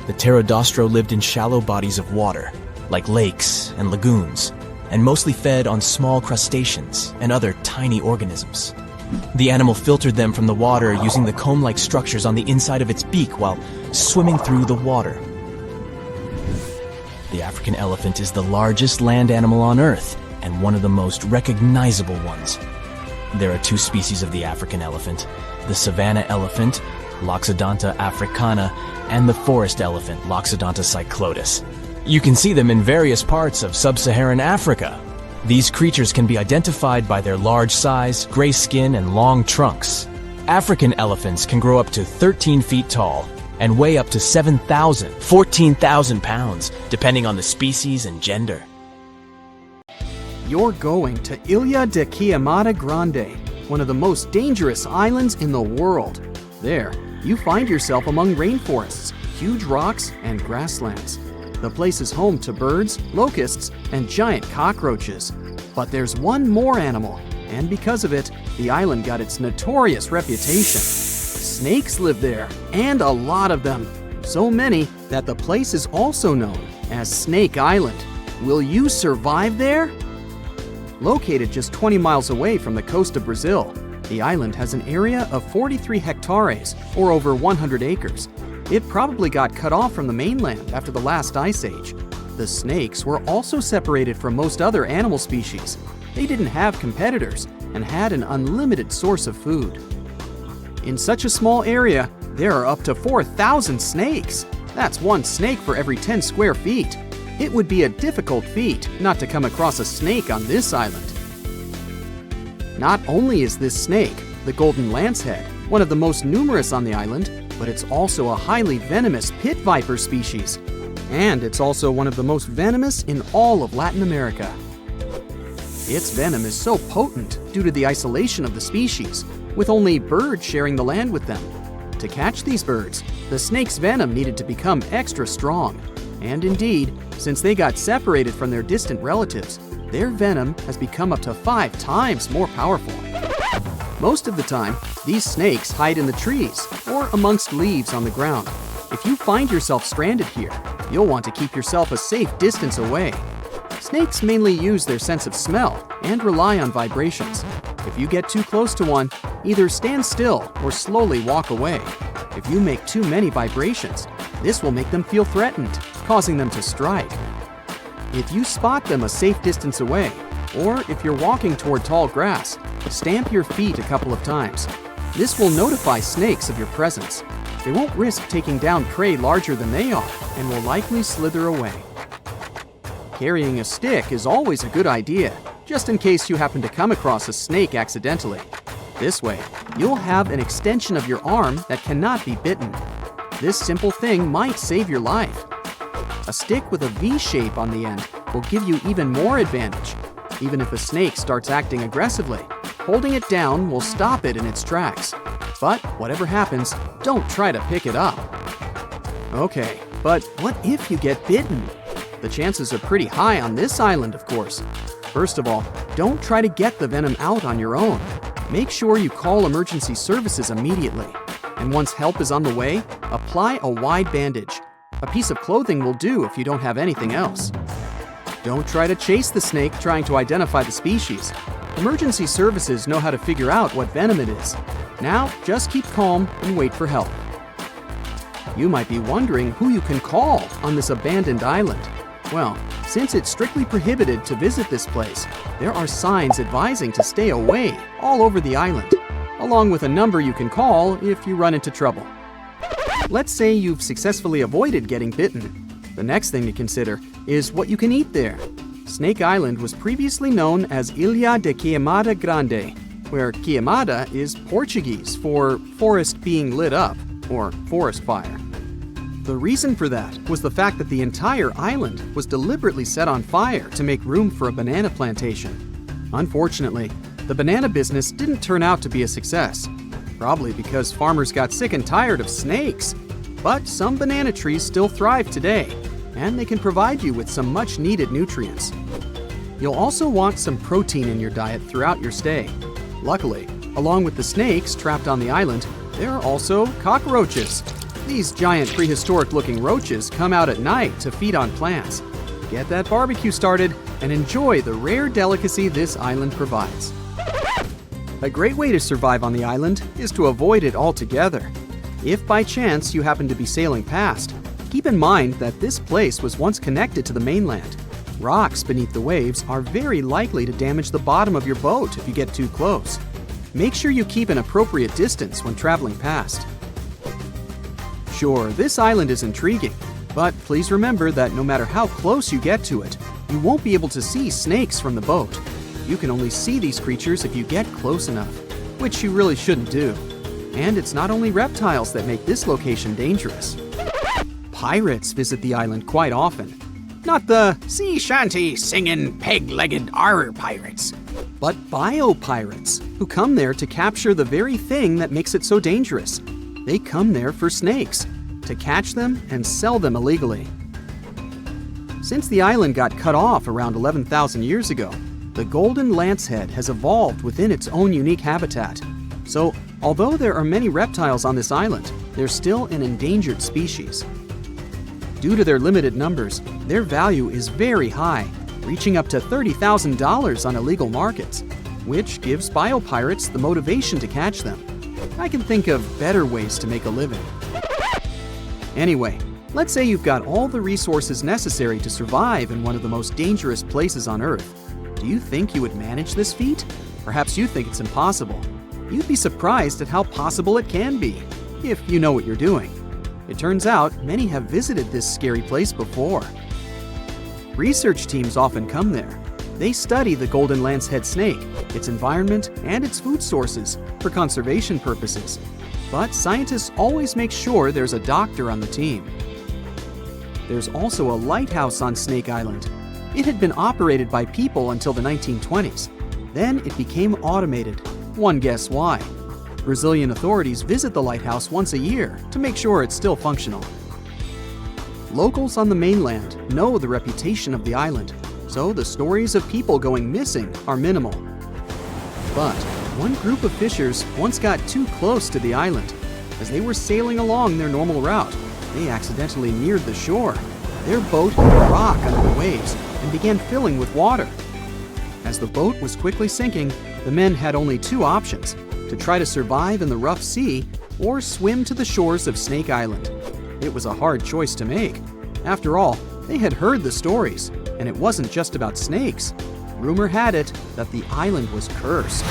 The pterodostro lived in shallow bodies of water, like lakes and lagoons, and mostly fed on small crustaceans and other tiny organisms. The animal filtered them from the water using the comb-like structures on the inside of its beak while swimming through the water. The African elephant is the largest land animal on Earth and one of the most recognizable ones. There are two species of the African elephant, the savanna elephant, Loxodonta africana, and the forest elephant, Loxodonta cyclotis. You can see them in various parts of sub-Saharan Africa. These creatures can be identified by their large size, gray skin, and long trunks. African elephants can grow up to 13 feet tall and weigh up to 14,000 pounds, depending on the species and gender. You're going to Ilha de Queimada Grande, one of the most dangerous islands in the world. There, you find yourself among rainforests, huge rocks, and grasslands. The place is home to birds, locusts, and giant cockroaches. But there's one more animal, and because of it, the island got its notorious reputation. Snakes live there, and a lot of them. So many that the place is also known as Snake Island. Will you survive there? Located just 20 miles away from the coast of Brazil, the island has an area of 43 hectares, or over 100 acres. It probably got cut off from the mainland after the last ice age. The snakes were also separated from most other animal species. They didn't have competitors and had an unlimited source of food. In such a small area, there are up to 4,000 snakes. That's one snake for every 10 square feet. It would be a difficult feat not to come across a snake on this island. Not only is this snake, the golden lancehead, one of the most numerous on the island, but it's also a highly venomous pit viper species. And it's also one of the most venomous in all of Latin America. Its venom is so potent due to the isolation of the species, with only birds sharing the land with them. To catch these birds, the snake's venom needed to become extra strong. And indeed, since they got separated from their distant relatives, their venom has become up to 5 times more powerful. Most of the time, these snakes hide in the trees or amongst leaves on the ground. If you find yourself stranded here, you'll want to keep yourself a safe distance away. Snakes mainly use their sense of smell and rely on vibrations. If you get too close to one, either stand still or slowly walk away. If you make too many vibrations, this will make them feel threatened, causing them to strike. If you spot them a safe distance away, or if you're walking toward tall grass, stamp your feet a couple of times. This will notify snakes of your presence. They won't risk taking down prey larger than they are and will likely slither away. Carrying a stick is always a good idea, just in case you happen to come across a snake accidentally. This way, you'll have an extension of your arm that cannot be bitten. This simple thing might save your life. A stick with a V shape on the end will give you even more advantage. Even if a snake starts acting aggressively, holding it down will stop it in its tracks. But whatever happens, don't try to pick it up. Okay, but what if you get bitten? The chances are pretty high on this island, of course. First of all, don't try to get the venom out on your own. Make sure you call emergency services immediately. And once help is on the way, apply a wide bandage. A piece of clothing will do if you don't have anything else. Don't try to chase the snake trying to identify the species. Emergency services know how to figure out what venom it is. Now, just keep calm and wait for help. You might be wondering who you can call on this abandoned island. Well, since it's strictly prohibited to visit this place, there are signs advising to stay away all over the island, along with a number you can call if you run into trouble. Let's say you've successfully avoided getting bitten. The next thing to consider is what you can eat there. Snake Island was previously known as Ilha de Queimada Grande, where queimada is Portuguese for forest being lit up, or forest fire. The reason for that was the fact that the entire island was deliberately set on fire to make room for a banana plantation. Unfortunately, the banana business didn't turn out to be a success, probably because farmers got sick and tired of snakes. But some banana trees still thrive today, and they can provide you with some much-needed nutrients. You'll also want some protein in your diet throughout your stay. Luckily, along with the snakes trapped on the island, there are also cockroaches. These giant prehistoric-looking roaches come out at night to feed on plants. Get that barbecue started and enjoy the rare delicacy this island provides. A great way to survive on the island is to avoid it altogether. If by chance you happen to be sailing past, keep in mind that this place was once connected to the mainland. Rocks beneath the waves are very likely to damage the bottom of your boat if you get too close. Make sure you keep an appropriate distance when traveling past. Sure, this island is intriguing, but please remember that no matter how close you get to it, you won't be able to see snakes from the boat. You can only see these creatures if you get close enough, which you really shouldn't do. And it's not only reptiles that make this location dangerous. Pirates visit the island quite often. Not the sea shanty singing peg-legged arr pirates, but bio-pirates who come there to capture the very thing that makes it so dangerous. They come there for snakes, to catch them and sell them illegally. Since the island got cut off around 11,000 years ago, the golden lancehead has evolved within its own unique habitat. So, although there are many reptiles on this island, they're still an endangered species. Due to their limited numbers, their value is very high, reaching up to $30,000 on illegal markets, which gives biopirates the motivation to catch them. I can think of better ways to make a living. Anyway, let's say you've got all the resources necessary to survive in one of the most dangerous places on Earth. Do you think you would manage this feat? Perhaps you think it's impossible. You'd be surprised at how possible it can be, if you know what you're doing. It turns out many have visited this scary place before. Research teams often come there. They study the golden lancehead snake, its environment, and its food sources for conservation purposes. But scientists always make sure there's a doctor on the team. There's also a lighthouse on Snake Island. It had been operated by people until the 1920s. Then it became automated. One guess why. Brazilian authorities visit the lighthouse once a year to make sure it's still functional. Locals on the mainland know the reputation of the island, so the stories of people going missing are minimal. But one group of fishers once got too close to the island. As they were sailing along their normal route, they accidentally neared the shore. Their boat hit a rock under the waves and began filling with water. As the boat was quickly sinking, the men had only two options: to try to survive in the rough sea or swim to the shores of Snake Island. It was a hard choice to make. After all, they had heard the stories, and it wasn't just about snakes. Rumor had it that the island was cursed.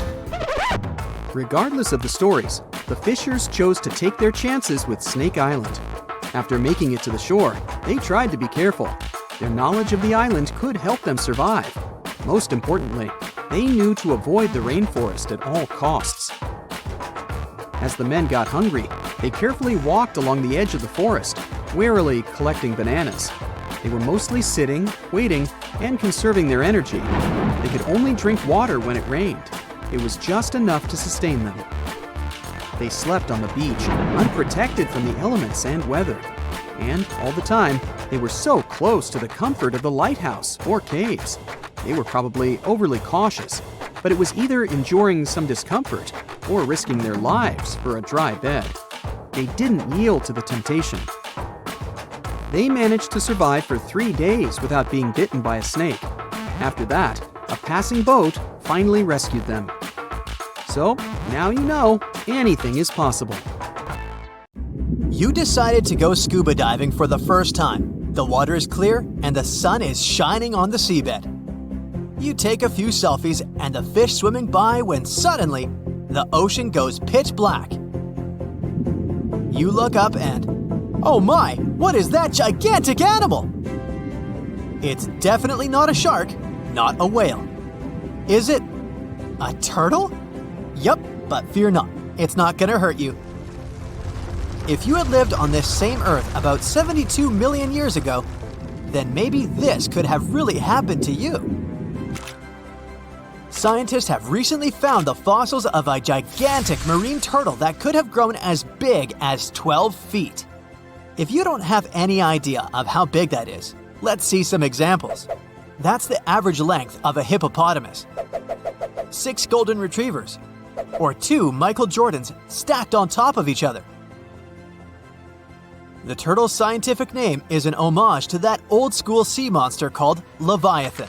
Regardless of the stories, the fishers chose to take their chances with Snake Island. After making it to the shore, they tried to be careful. Their knowledge of the island could help them survive. Most importantly, they knew to avoid the rainforest at all costs. As the men got hungry, they carefully walked along the edge of the forest, warily collecting bananas. They were mostly sitting, waiting, and conserving their energy. They could only drink water when it rained. It was just enough to sustain them. They slept on the beach, unprotected from the elements and weather. And all the time, they were so close to the comfort of the lighthouse or caves. They were probably overly cautious, but it was either enduring some discomfort or risking their lives for a dry bed. They didn't yield to the temptation. They managed to survive for 3 days without being bitten by a snake. After that, a passing boat finally rescued them. So, now you know, anything is possible. You decided to go scuba diving for the first time. The water is clear and the sun is shining on the seabed. You take a few selfies and the fish swimming by when suddenly, the ocean goes pitch black. You look up and, oh my, what is that gigantic animal? It's definitely not a shark, not a whale. Is it a turtle? Yup, but fear not, it's not gonna hurt you. If you had lived on this same Earth about 72 million years ago, then maybe this could have really happened to you. Scientists have recently found the fossils of a gigantic marine turtle that could have grown as big as 12 feet. If you don't have any idea of how big that is, let's see some examples. That's the average length of a hippopotamus, 6 golden retrievers, or 2 Michael Jordans stacked on top of each other. The turtle's scientific name is an homage to that old-school sea monster called Leviathan.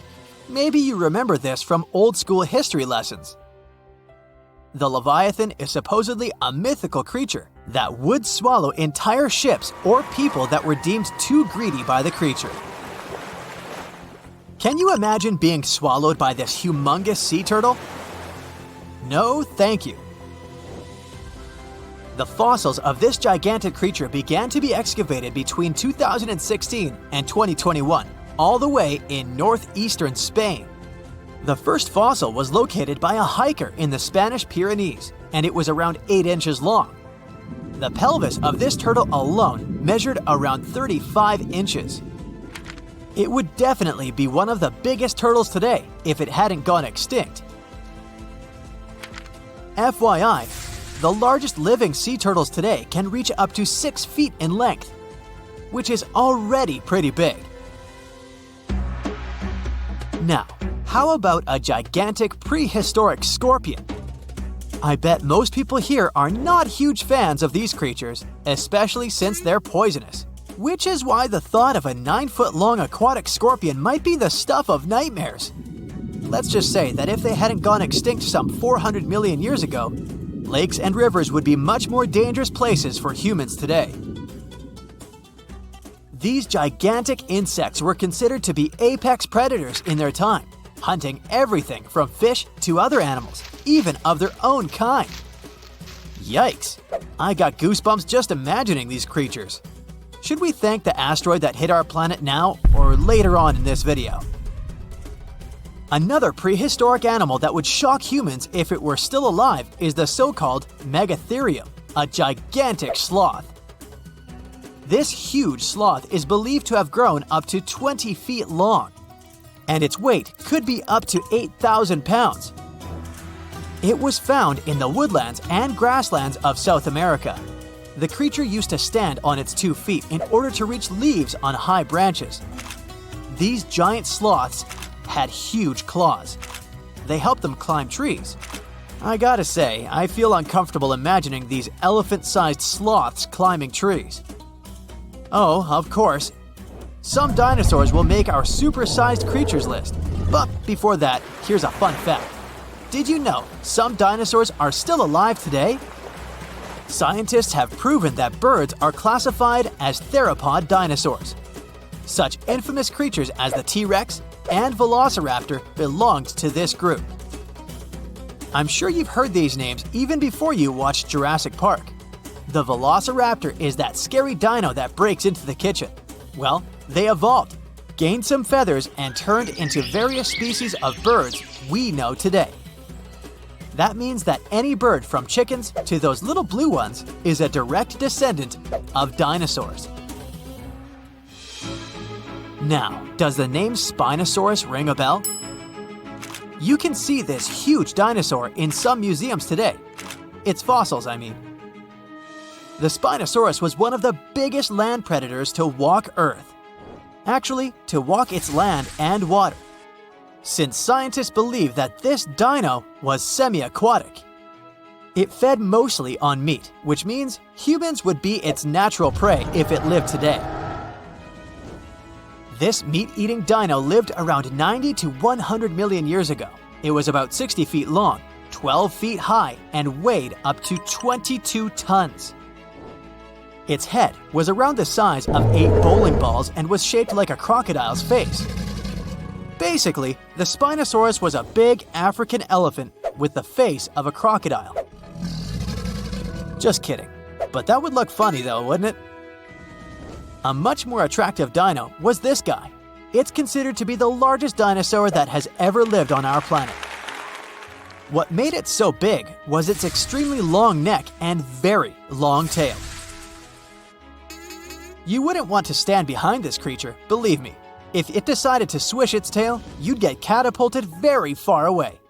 Maybe you remember this from old-school history lessons. The Leviathan is supposedly a mythical creature that would swallow entire ships or people that were deemed too greedy by the creature. Can you imagine being swallowed by this humongous sea turtle? No, thank you. The fossils of this gigantic creature began to be excavated between 2016 and 2021, all the way in northeastern Spain. The first fossil was located by a hiker in the Spanish Pyrenees, and it was around 8 inches long. The pelvis of this turtle alone measured around 35 inches. It would definitely be one of the biggest turtles today if it hadn't gone extinct. FYI, the largest living sea turtles today can reach up to 6 feet in length, which is already pretty big. Now, how about a gigantic prehistoric scorpion? I bet most people here are not huge fans of these creatures, especially since they're poisonous, which is why the thought of a 9-foot-long aquatic scorpion might be the stuff of nightmares. Let's just say that if they hadn't gone extinct some 400 million years ago, lakes and rivers would be much more dangerous places for humans today. These gigantic insects were considered to be apex predators in their time, hunting everything from fish to other animals, even of their own kind. Yikes! I got goosebumps just imagining these creatures. Should we thank the asteroid that hit our planet now or later on in this video? Another prehistoric animal that would shock humans if it were still alive is the so-called Megatherium, a gigantic sloth. This huge sloth is believed to have grown up to 20 feet long, and its weight could be up to 8,000 pounds. It was found in the woodlands and grasslands of South America. The creature used to stand on its 2 feet in order to reach leaves on high branches. These giant sloths had huge claws. They helped them climb trees. I gotta say, I feel uncomfortable imagining these elephant-sized sloths climbing trees. Oh, of course, some dinosaurs will make our super-sized creatures list. But before that, here's a fun fact. Did you know some dinosaurs are still alive today? Scientists have proven that birds are classified as theropod dinosaurs. Such infamous creatures as the T-Rex and Velociraptor belonged to this group. I'm sure you've heard these names even before you watched Jurassic Park. The Velociraptor is that scary dino that breaks into the kitchen. Well, they evolved, gained some feathers, and turned into various species of birds we know today. That means that any bird from chickens to those little blue ones is a direct descendant of dinosaurs. Now, does the name Spinosaurus ring a bell? You can see this huge dinosaur in some museums today. Its fossils, I mean. The Spinosaurus was one of the biggest land predators to walk Earth. Actually, to walk its land and water, since scientists believe that this dino was semi-aquatic. It fed mostly on meat, which means humans would be its natural prey if it lived today. This meat-eating dino lived around 90 to 100 million years ago. It was about 60 feet long, 12 feet high, and weighed up to 22 tons. Its head was around the size of 8 bowling balls and was shaped like a crocodile's face. Basically, the Spinosaurus was a big African elephant with the face of a crocodile. Just kidding. But that would look funny though, wouldn't it? A much more attractive dino was this guy. It's considered to be the largest dinosaur that has ever lived on our planet. What made it so big was its extremely long neck and very long tail. You wouldn't want to stand behind this creature, believe me. If it decided to swish its tail, you'd get catapulted very far away.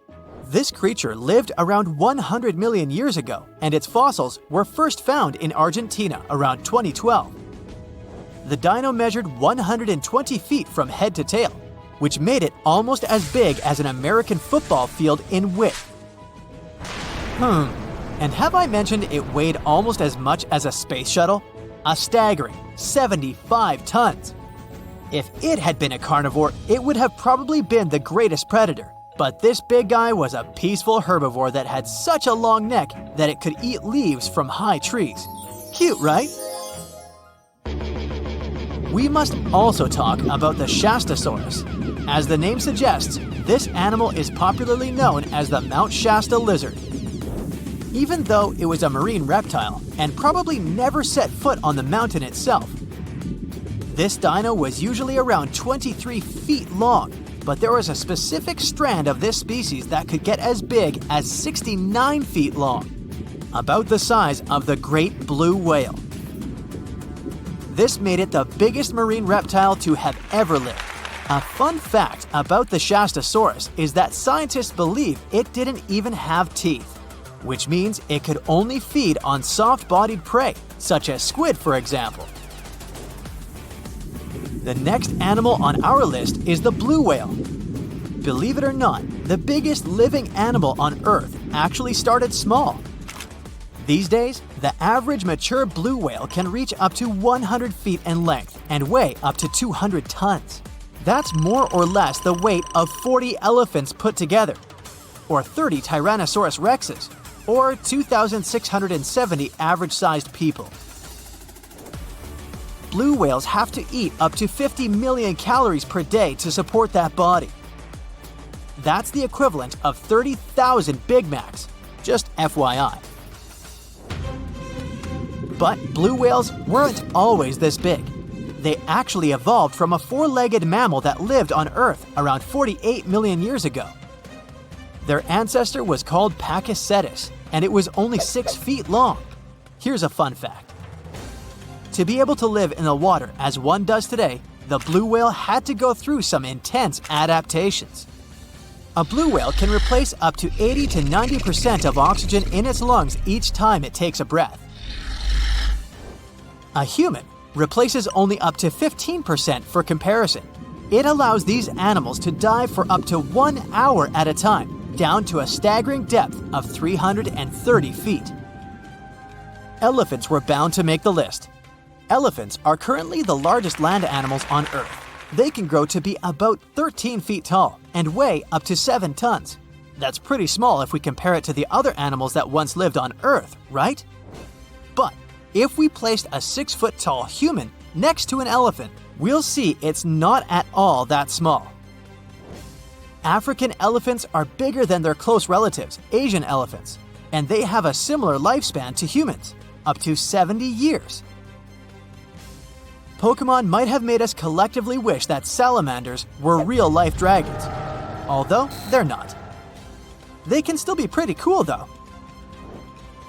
This creature lived around 100 million years ago, and its fossils were first found in Argentina around 2012. The dino measured 120 feet from head to tail, which made it almost as big as an American football field in width. And have I mentioned it weighed almost as much as a space shuttle? A staggering 75 tons. If it had been a carnivore, it would have probably been the greatest predator. But this big guy was a peaceful herbivore that had such a long neck that it could eat leaves from high trees. Cute, right? We must also talk about the Shastasaurus. As the name suggests, this animal is popularly known as the Mount Shasta lizard. Even though it was a marine reptile and probably never set foot on the mountain itself, this dino was usually around 23 feet long, but there was a specific strand of this species that could get as big as 69 feet long, about the size of the great blue whale. This made it the biggest marine reptile to have ever lived. A fun fact about the Shastasaurus is that scientists believe it didn't even have teeth, which means it could only feed on soft-bodied prey, such as squid, for example. The next animal on our list is the blue whale. Believe it or not, the biggest living animal on Earth actually started small. These days, the average mature blue whale can reach up to 100 feet in length and weigh up to 200 tons. That's more or less the weight of 40 elephants put together, or 30 Tyrannosaurus rexes, or 2,670 average-sized people. Blue whales have to eat up to 50 million calories per day to support that body. That's the equivalent of 30,000 Big Macs, just FYI. But blue whales weren't always this big. They actually evolved from a four-legged mammal that lived on Earth around 48 million years ago. Their ancestor was called Pakicetus, and it was only 6 feet long. Here's a fun fact. To be able to live in the water as one does today, the blue whale had to go through some intense adaptations. A blue whale can replace up to 80 to 90% of oxygen in its lungs each time it takes a breath. A human replaces only up to 15% for comparison. It allows these animals to dive for up to 1 hour at a time, down to a staggering depth of 330 feet. Elephants were bound to make the list. Elephants are currently the largest land animals on Earth. They can grow to be about 13 feet tall and weigh up to 7 tons. That's pretty small if we compare it to the other animals that once lived on Earth, right? But if we placed a 6-foot-tall human next to an elephant, we'll see it's not at all that small. African elephants are bigger than their close relatives, Asian elephants, and they have a similar lifespan to humans, up to 70 years. Pokemon might have made us collectively wish that salamanders were real-life dragons, although they're not. They can still be pretty cool, though.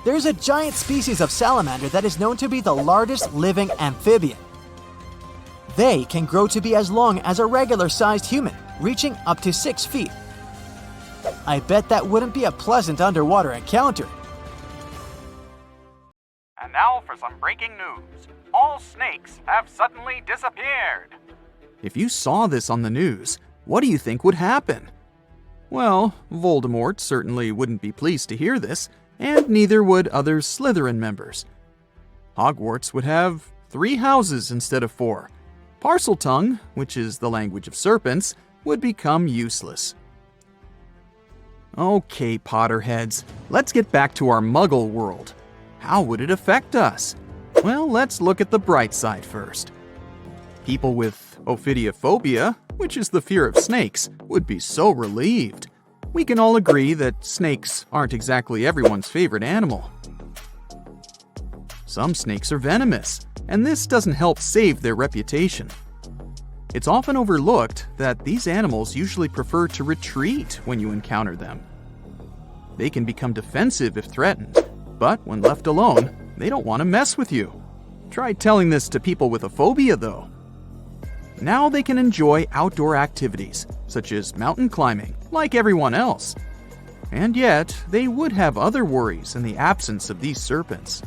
There's a giant species of salamander that is known to be the largest living amphibian. They can grow to be as long as a regular-sized human, reaching up to 6 feet. I bet that wouldn't be a pleasant underwater encounter. And now for some breaking news. All snakes have suddenly disappeared. If you saw this on the news, what do you think would happen? Well, Voldemort certainly wouldn't be pleased to hear this, and neither would other Slytherin members. Hogwarts would have 3 houses instead of 4. Parseltongue, which is the language of serpents, would become useless. Okay, Potterheads, let's get back to our Muggle world. How would it affect us? Well, let's look at the bright side first. People with ophidiophobia, which is the fear of snakes, would be so relieved. We can all agree that snakes aren't exactly everyone's favorite animal. Some snakes are venomous, and this doesn't help save their reputation. It's often overlooked that these animals usually prefer to retreat when you encounter them. They can become defensive if threatened, but when left alone, they don't want to mess with you. Try telling this to people with a phobia, though. Now they can enjoy outdoor activities, such as mountain climbing, like everyone else. And yet, they would have other worries in the absence of these serpents.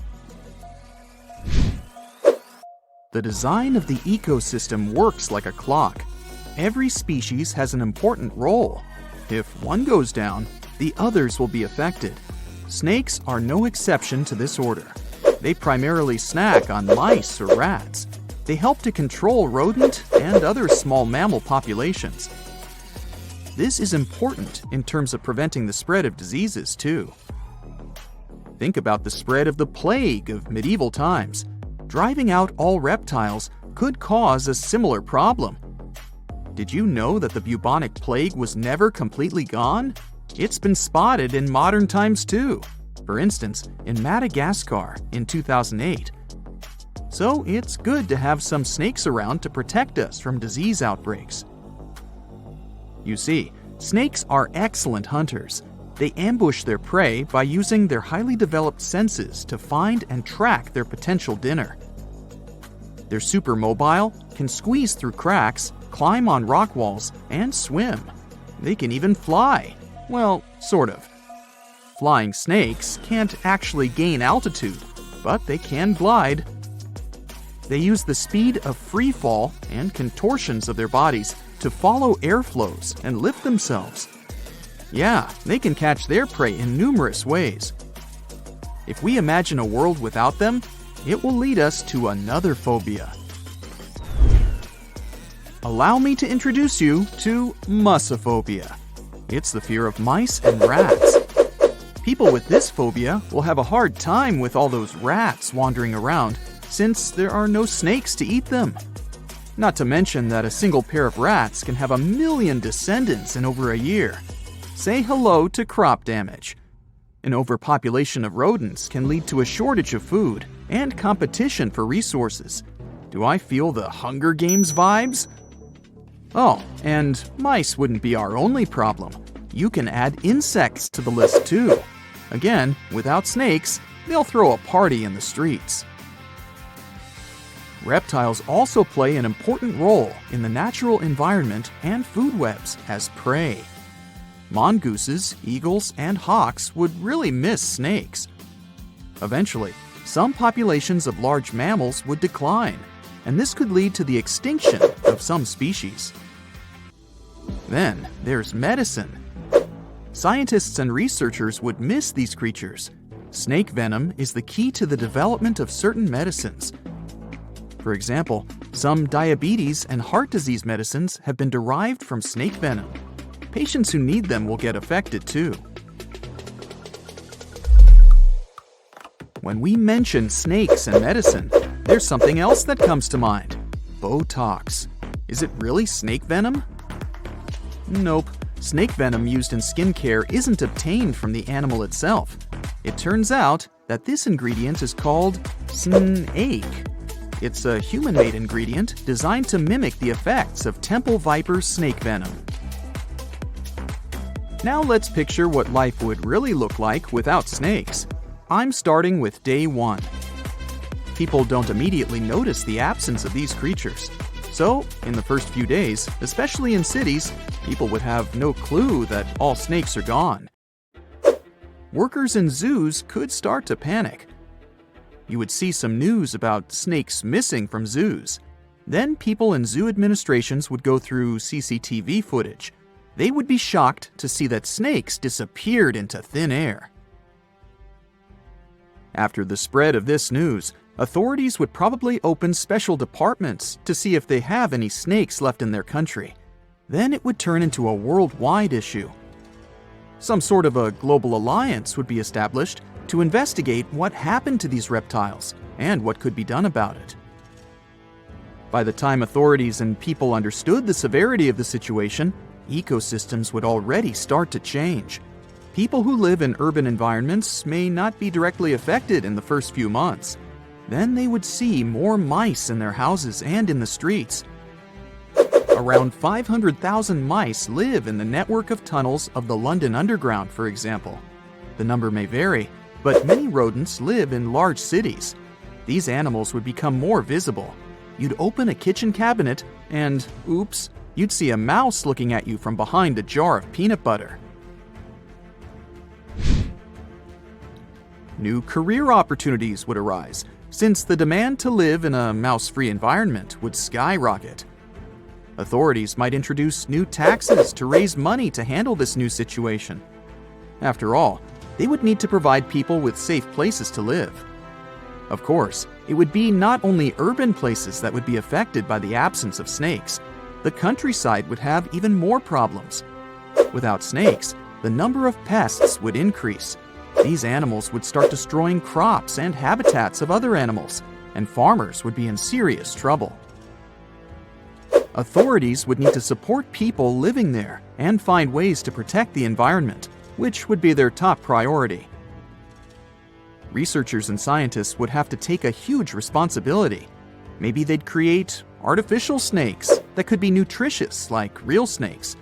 The design of the ecosystem works like a clock. Every species has an important role. If one goes down, the others will be affected. Snakes are no exception to this order. They primarily snack on mice or rats. They help to control rodent and other small mammal populations. This is important in terms of preventing the spread of diseases, too. Think about the spread of the plague of medieval times. Driving out all reptiles could cause a similar problem. Did you know that the bubonic plague was never completely gone? It's been spotted in modern times too. For instance, in Madagascar in 2008. So it's good to have some snakes around to protect us from disease outbreaks. You see, snakes are excellent hunters. They ambush their prey by using their highly developed senses to find and track their potential dinner. They're super mobile, can squeeze through cracks, climb on rock walls, and swim. They can even fly. Well, sort of. Flying snakes can't actually gain altitude, but they can glide. They use the speed of free fall and contortions of their bodies to follow airflows and lift themselves. Yeah, they can catch their prey in numerous ways. If we imagine a world without them, it will lead us to another phobia. Allow me to introduce you to mussophobia. It's the fear of mice and rats. People with this phobia will have a hard time with all those rats wandering around, since there are no snakes to eat them. Not to mention that a single pair of rats can have 1 million descendants in over a year. Say hello to crop damage. An overpopulation of rodents can lead to a shortage of food and competition for resources. Do I feel the Hunger Games vibes? Oh, and mice wouldn't be our only problem. You can add insects to the list too. Again, without snakes, they'll throw a party in the streets. Reptiles also play an important role in the natural environment and food webs as prey. Mongooses, eagles, and hawks would really miss snakes. Eventually, some populations of large mammals would decline, and this could lead to the extinction of some species. Then there's medicine. Scientists and researchers would miss these creatures. Snake venom is the key to the development of certain medicines. For example, some diabetes and heart disease medicines have been derived from snake venom. Patients who need them will get affected too. When we mention snakes and medicine, there's something else that comes to mind. Botox. Is it really snake venom? Nope. Snake venom used in skincare isn't obtained from the animal itself. It turns out that this ingredient is called snake. It's a human-made ingredient designed to mimic the effects of temple viper snake venom. Now let's picture what life would really look like without snakes. I'm starting with day 1. People don't immediately notice the absence of these creatures. So, in the first few days, especially in cities, people would have no clue that all snakes are gone. Workers in zoos could start to panic. You would see some news about snakes missing from zoos. Then people in zoo administrations would go through CCTV footage. They would be shocked to see that snakes disappeared into thin air. After the spread of this news, authorities would probably open special departments to see if they have any snakes left in their country. Then it would turn into a worldwide issue. Some sort of a global alliance would be established to investigate what happened to these reptiles and what could be done about it. By the time authorities and people understood the severity of the situation, ecosystems would already start to change. People who live in urban environments may not be directly affected in the first few months. Then they would see more mice in their houses and in the streets. Around 500,000 mice live in the network of tunnels of the London Underground, for example. The number may vary, but many rodents live in large cities. These animals would become more visible. You'd open a kitchen cabinet and, oops, you'd see a mouse looking at you from behind a jar of peanut butter. New career opportunities would arise, since the demand to live in a mouse-free environment would skyrocket. Authorities might introduce new taxes to raise money to handle this new situation. After all, they would need to provide people with safe places to live. Of course, it would be not only urban places that would be affected by the absence of snakes. The countryside would have even more problems. Without snakes, the number of pests would increase. These animals would start destroying crops and habitats of other animals, and farmers would be in serious trouble. Authorities would need to support people living there and find ways to protect the environment, which would be their top priority. Researchers and scientists would have to take a huge responsibility. Maybe they'd create artificial snakes that could be nutritious like real snakes,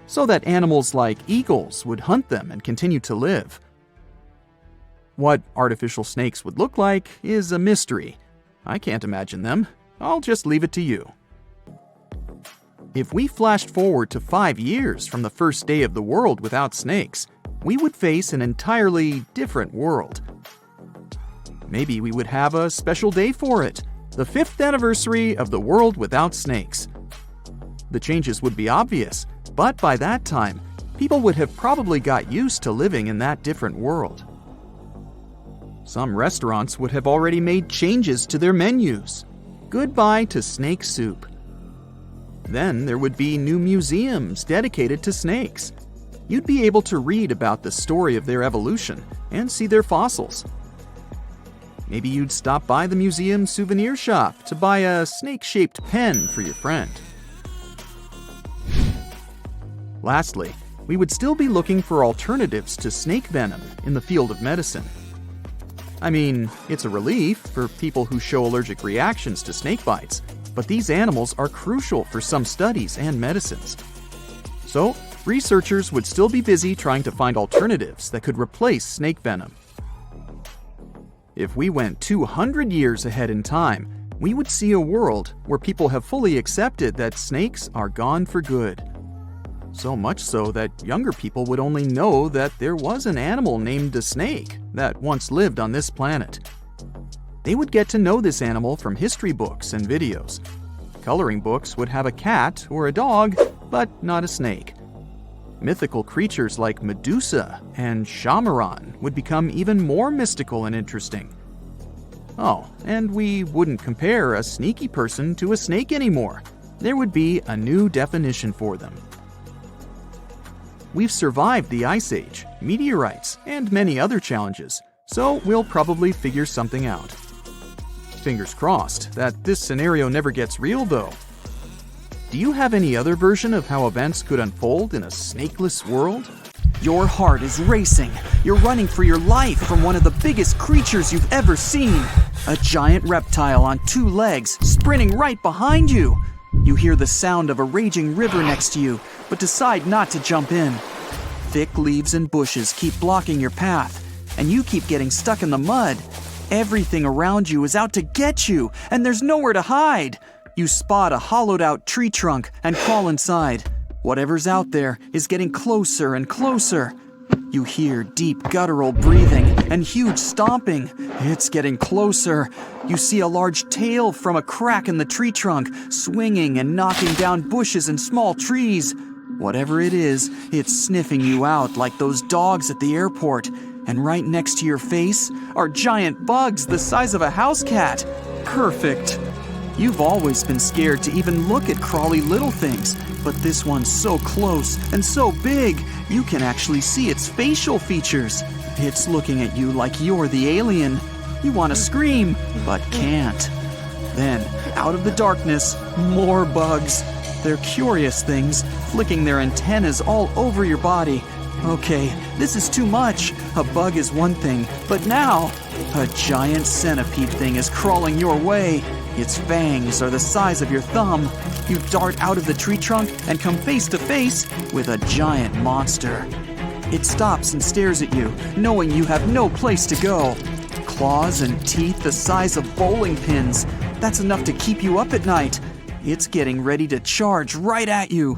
so that animals like eagles would hunt them and continue to live. What artificial snakes would look like is a mystery. I can't imagine them. I'll just leave it to you. If we flashed forward to 5 years from the first day of the world without snakes, we would face an entirely different world. Maybe we would have a special day for it, the 5th anniversary of the world without snakes. The changes would be obvious, but by that time, people would have probably got used to living in that different world. Some restaurants would have already made changes to their menus. Goodbye to snake soup. Then there would be new museums dedicated to snakes. You'd be able to read about the story of their evolution and see their fossils. Maybe you'd stop by the museum souvenir shop to buy a snake-shaped pen for your friend. Lastly, we would still be looking for alternatives to snake venom in the field of medicine. I mean, it's a relief for people who show allergic reactions to snake bites, but these animals are crucial for some studies and medicines. So, researchers would still be busy trying to find alternatives that could replace snake venom. If we went 200 years ahead in time, we would see a world where people have fully accepted that snakes are gone for good. So much so that younger people would only know that there was an animal named a snake that once lived on this planet. They would get to know this animal from history books and videos. Coloring books would have a cat or a dog, but not a snake. Mythical creatures like Medusa and Shamaran would become even more mystical and interesting. Oh, and we wouldn't compare a sneaky person to a snake anymore. There would be a new definition for them. We've survived the Ice Age, meteorites, and many other challenges, so we'll probably figure something out. Fingers crossed that this scenario never gets real, though. Do you have any other version of how events could unfold in a snakeless world? Your heart is racing. You're running for your life from one of the biggest creatures you've ever seen. A giant reptile on 2 legs, sprinting right behind you. You hear the sound of a raging river next to you, but decide not to jump in. Thick leaves and bushes keep blocking your path, and you keep getting stuck in the mud. Everything around you is out to get you, and there's nowhere to hide. You spot a hollowed-out tree trunk and crawl inside. Whatever's out there is getting closer and closer. You hear deep guttural breathing and huge stomping. It's getting closer. You see a large tail from a crack in the tree trunk, swinging and knocking down bushes and small trees. Whatever it is, it's sniffing you out like those dogs at the airport. And right next to your face are giant bugs the size of a house cat. Perfect. You've always been scared to even look at crawly little things, but this one's so close and so big, you can actually see its facial features. It's looking at you like you're the alien. You want to scream, but can't. Then, out of the darkness, more bugs. They're curious things, flicking their antennas all over your body. Okay, this is too much. A bug is one thing, but now, a giant centipede thing is crawling your way. Its fangs are the size of your thumb. You dart out of the tree trunk and come face to face with a giant monster. It stops and stares at you, knowing you have no place to go. Claws and teeth the size of bowling pins. That's enough to keep you up at night. It's getting ready to charge right at you.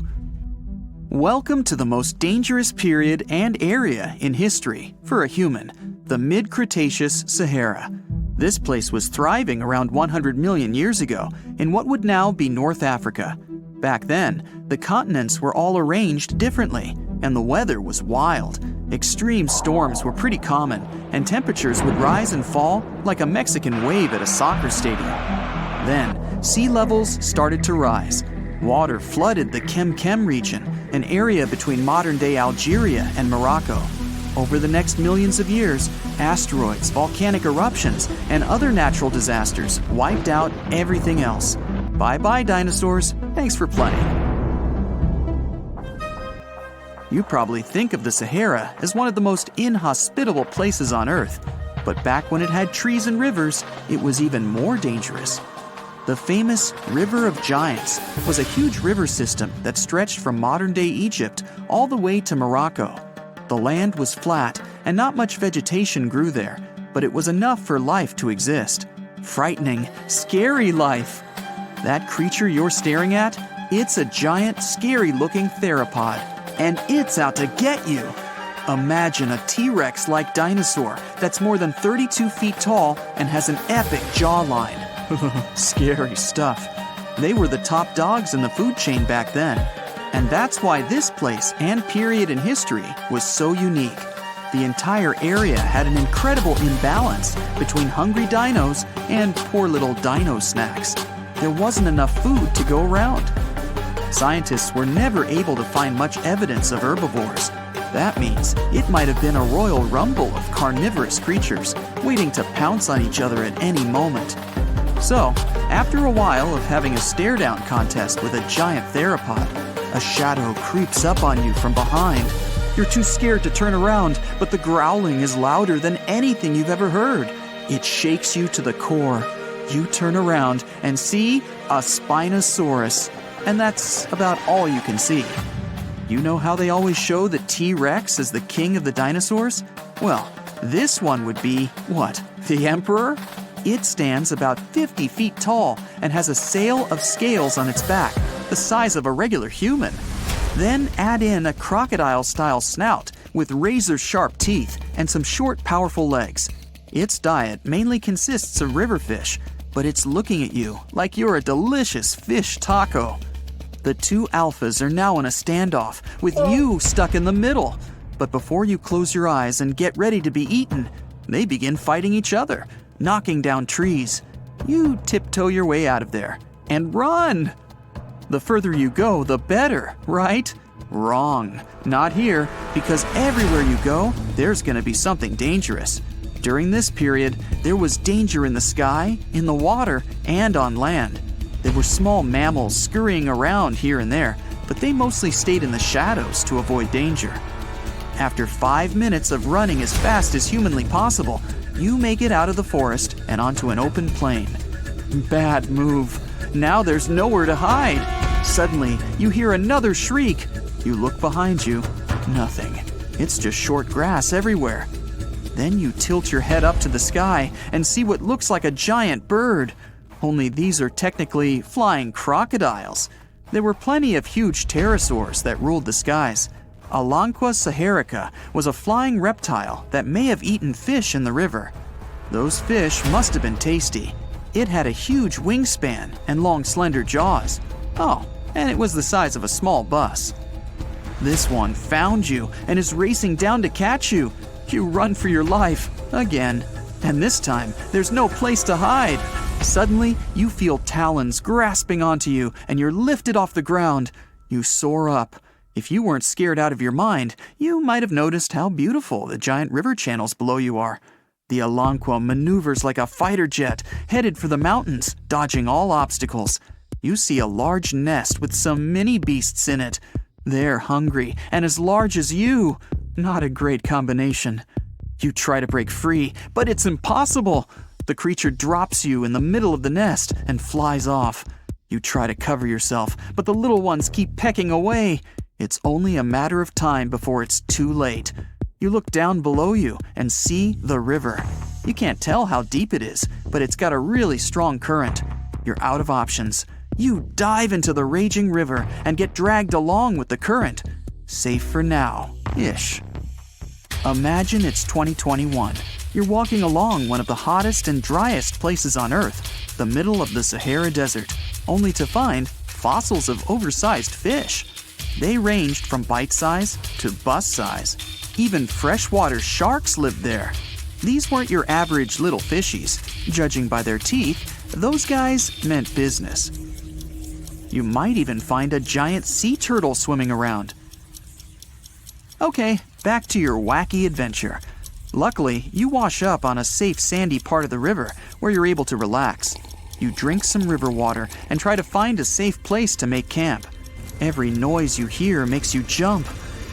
Welcome to the most dangerous period and area in history for a human, the mid-Cretaceous Sahara. This place was thriving around 100 million years ago in what would now be North Africa. Back then, the continents were all arranged differently, and the weather was wild. Extreme storms were pretty common, and temperatures would rise and fall like a Mexican wave at a soccer stadium. Then, sea levels started to rise. Water flooded the Kem region, an area between modern-day Algeria and Morocco. Over the next millions of years, asteroids, volcanic eruptions, and other natural disasters wiped out everything else. Bye-bye, dinosaurs. Thanks for playing. You probably think of the Sahara as one of the most inhospitable places on Earth, but back when it had trees and rivers, it was even more dangerous. The famous River of Giants was a huge river system that stretched from modern-day Egypt all the way to Morocco. The land was flat and not much vegetation grew there, but it was enough for life to exist. Frightening, scary life. That creature you're staring at, it's a giant, scary-looking theropod. And it's out to get you. Imagine a T-Rex-like dinosaur that's more than 32 feet tall and has an epic jawline. Scary stuff. They were the top dogs in the food chain back then. And that's why this place and period in history was so unique. The entire area had an incredible imbalance between hungry dinos and poor little dino snacks. There wasn't enough food to go around. Scientists were never able to find much evidence of herbivores. That means it might have been a royal rumble of carnivorous creatures waiting to pounce on each other at any moment. So, after a while of having a stare-down contest with a giant theropod, a shadow creeps up on you from behind. You're too scared to turn around, but the growling is louder than anything you've ever heard. It shakes you to the core. You turn around and see a Spinosaurus. And that's about all you can see. You know how they always show the T-Rex as the king of the dinosaurs? Well, this one would be, what, the emperor? It stands about 50 feet tall and has a sail of scales on its back, the size of a regular human. Then add in a crocodile-style snout with razor-sharp teeth and some short, powerful legs. Its diet mainly consists of river fish, but it's looking at you like you're a delicious fish taco. The two alphas are now in a standoff, with you stuck in the middle. But before you close your eyes and get ready to be eaten, they begin fighting each other, knocking down trees. You tiptoe your way out of there and run. The further you go, the better, right? Wrong. Not here, because everywhere you go, there's going to be something dangerous. During this period, there was danger in the sky, in the water, and on land. There were small mammals scurrying around here and there, but they mostly stayed in the shadows to avoid danger. After 5 minutes of running as fast as humanly possible, you make it out of the forest and onto an open plain. Bad move. Now there's nowhere to hide. Suddenly, you hear another shriek. You look behind you. Nothing. It's just short grass everywhere. Then you tilt your head up to the sky and see what looks like a giant bird. Only these are technically flying crocodiles. There were plenty of huge pterosaurs that ruled the skies. Alanqua saharica was a flying reptile that may have eaten fish in the river. Those fish must have been tasty. It had a huge wingspan and long, slender jaws. Oh, and it was the size of a small bus. This one found you and is racing down to catch you. You run for your life, again. And this time, there's no place to hide. Suddenly, you feel talons grasping onto you and you're lifted off the ground. You soar up. If you weren't scared out of your mind, you might have noticed how beautiful the giant river channels below you are. The Alanqua maneuvers like a fighter jet, headed for the mountains, dodging all obstacles. You see a large nest with some mini beasts in it. They're hungry and as large as you. Not a great combination. You try to break free, but it's impossible. The creature drops you in the middle of the nest and flies off. You try to cover yourself, but the little ones keep pecking away. It's only a matter of time before it's too late. You look down below you and see the river. You can't tell how deep it is, but it's got a really strong current. You're out of options. You dive into the raging river and get dragged along with the current. Safe for now-ish. Imagine it's 2021. You're walking along one of the hottest and driest places on Earth, the middle of the Sahara Desert, only to find fossils of oversized fish. They ranged from bite size to bus size. Even freshwater sharks lived there. These weren't your average little fishies. Judging by their teeth, those guys meant business. You might even find a giant sea turtle swimming around. Okay, back to your wacky adventure. Luckily, you wash up on a safe sandy part of the river where you're able to relax. You drink some river water and try to find a safe place to make camp. Every noise you hear makes you jump.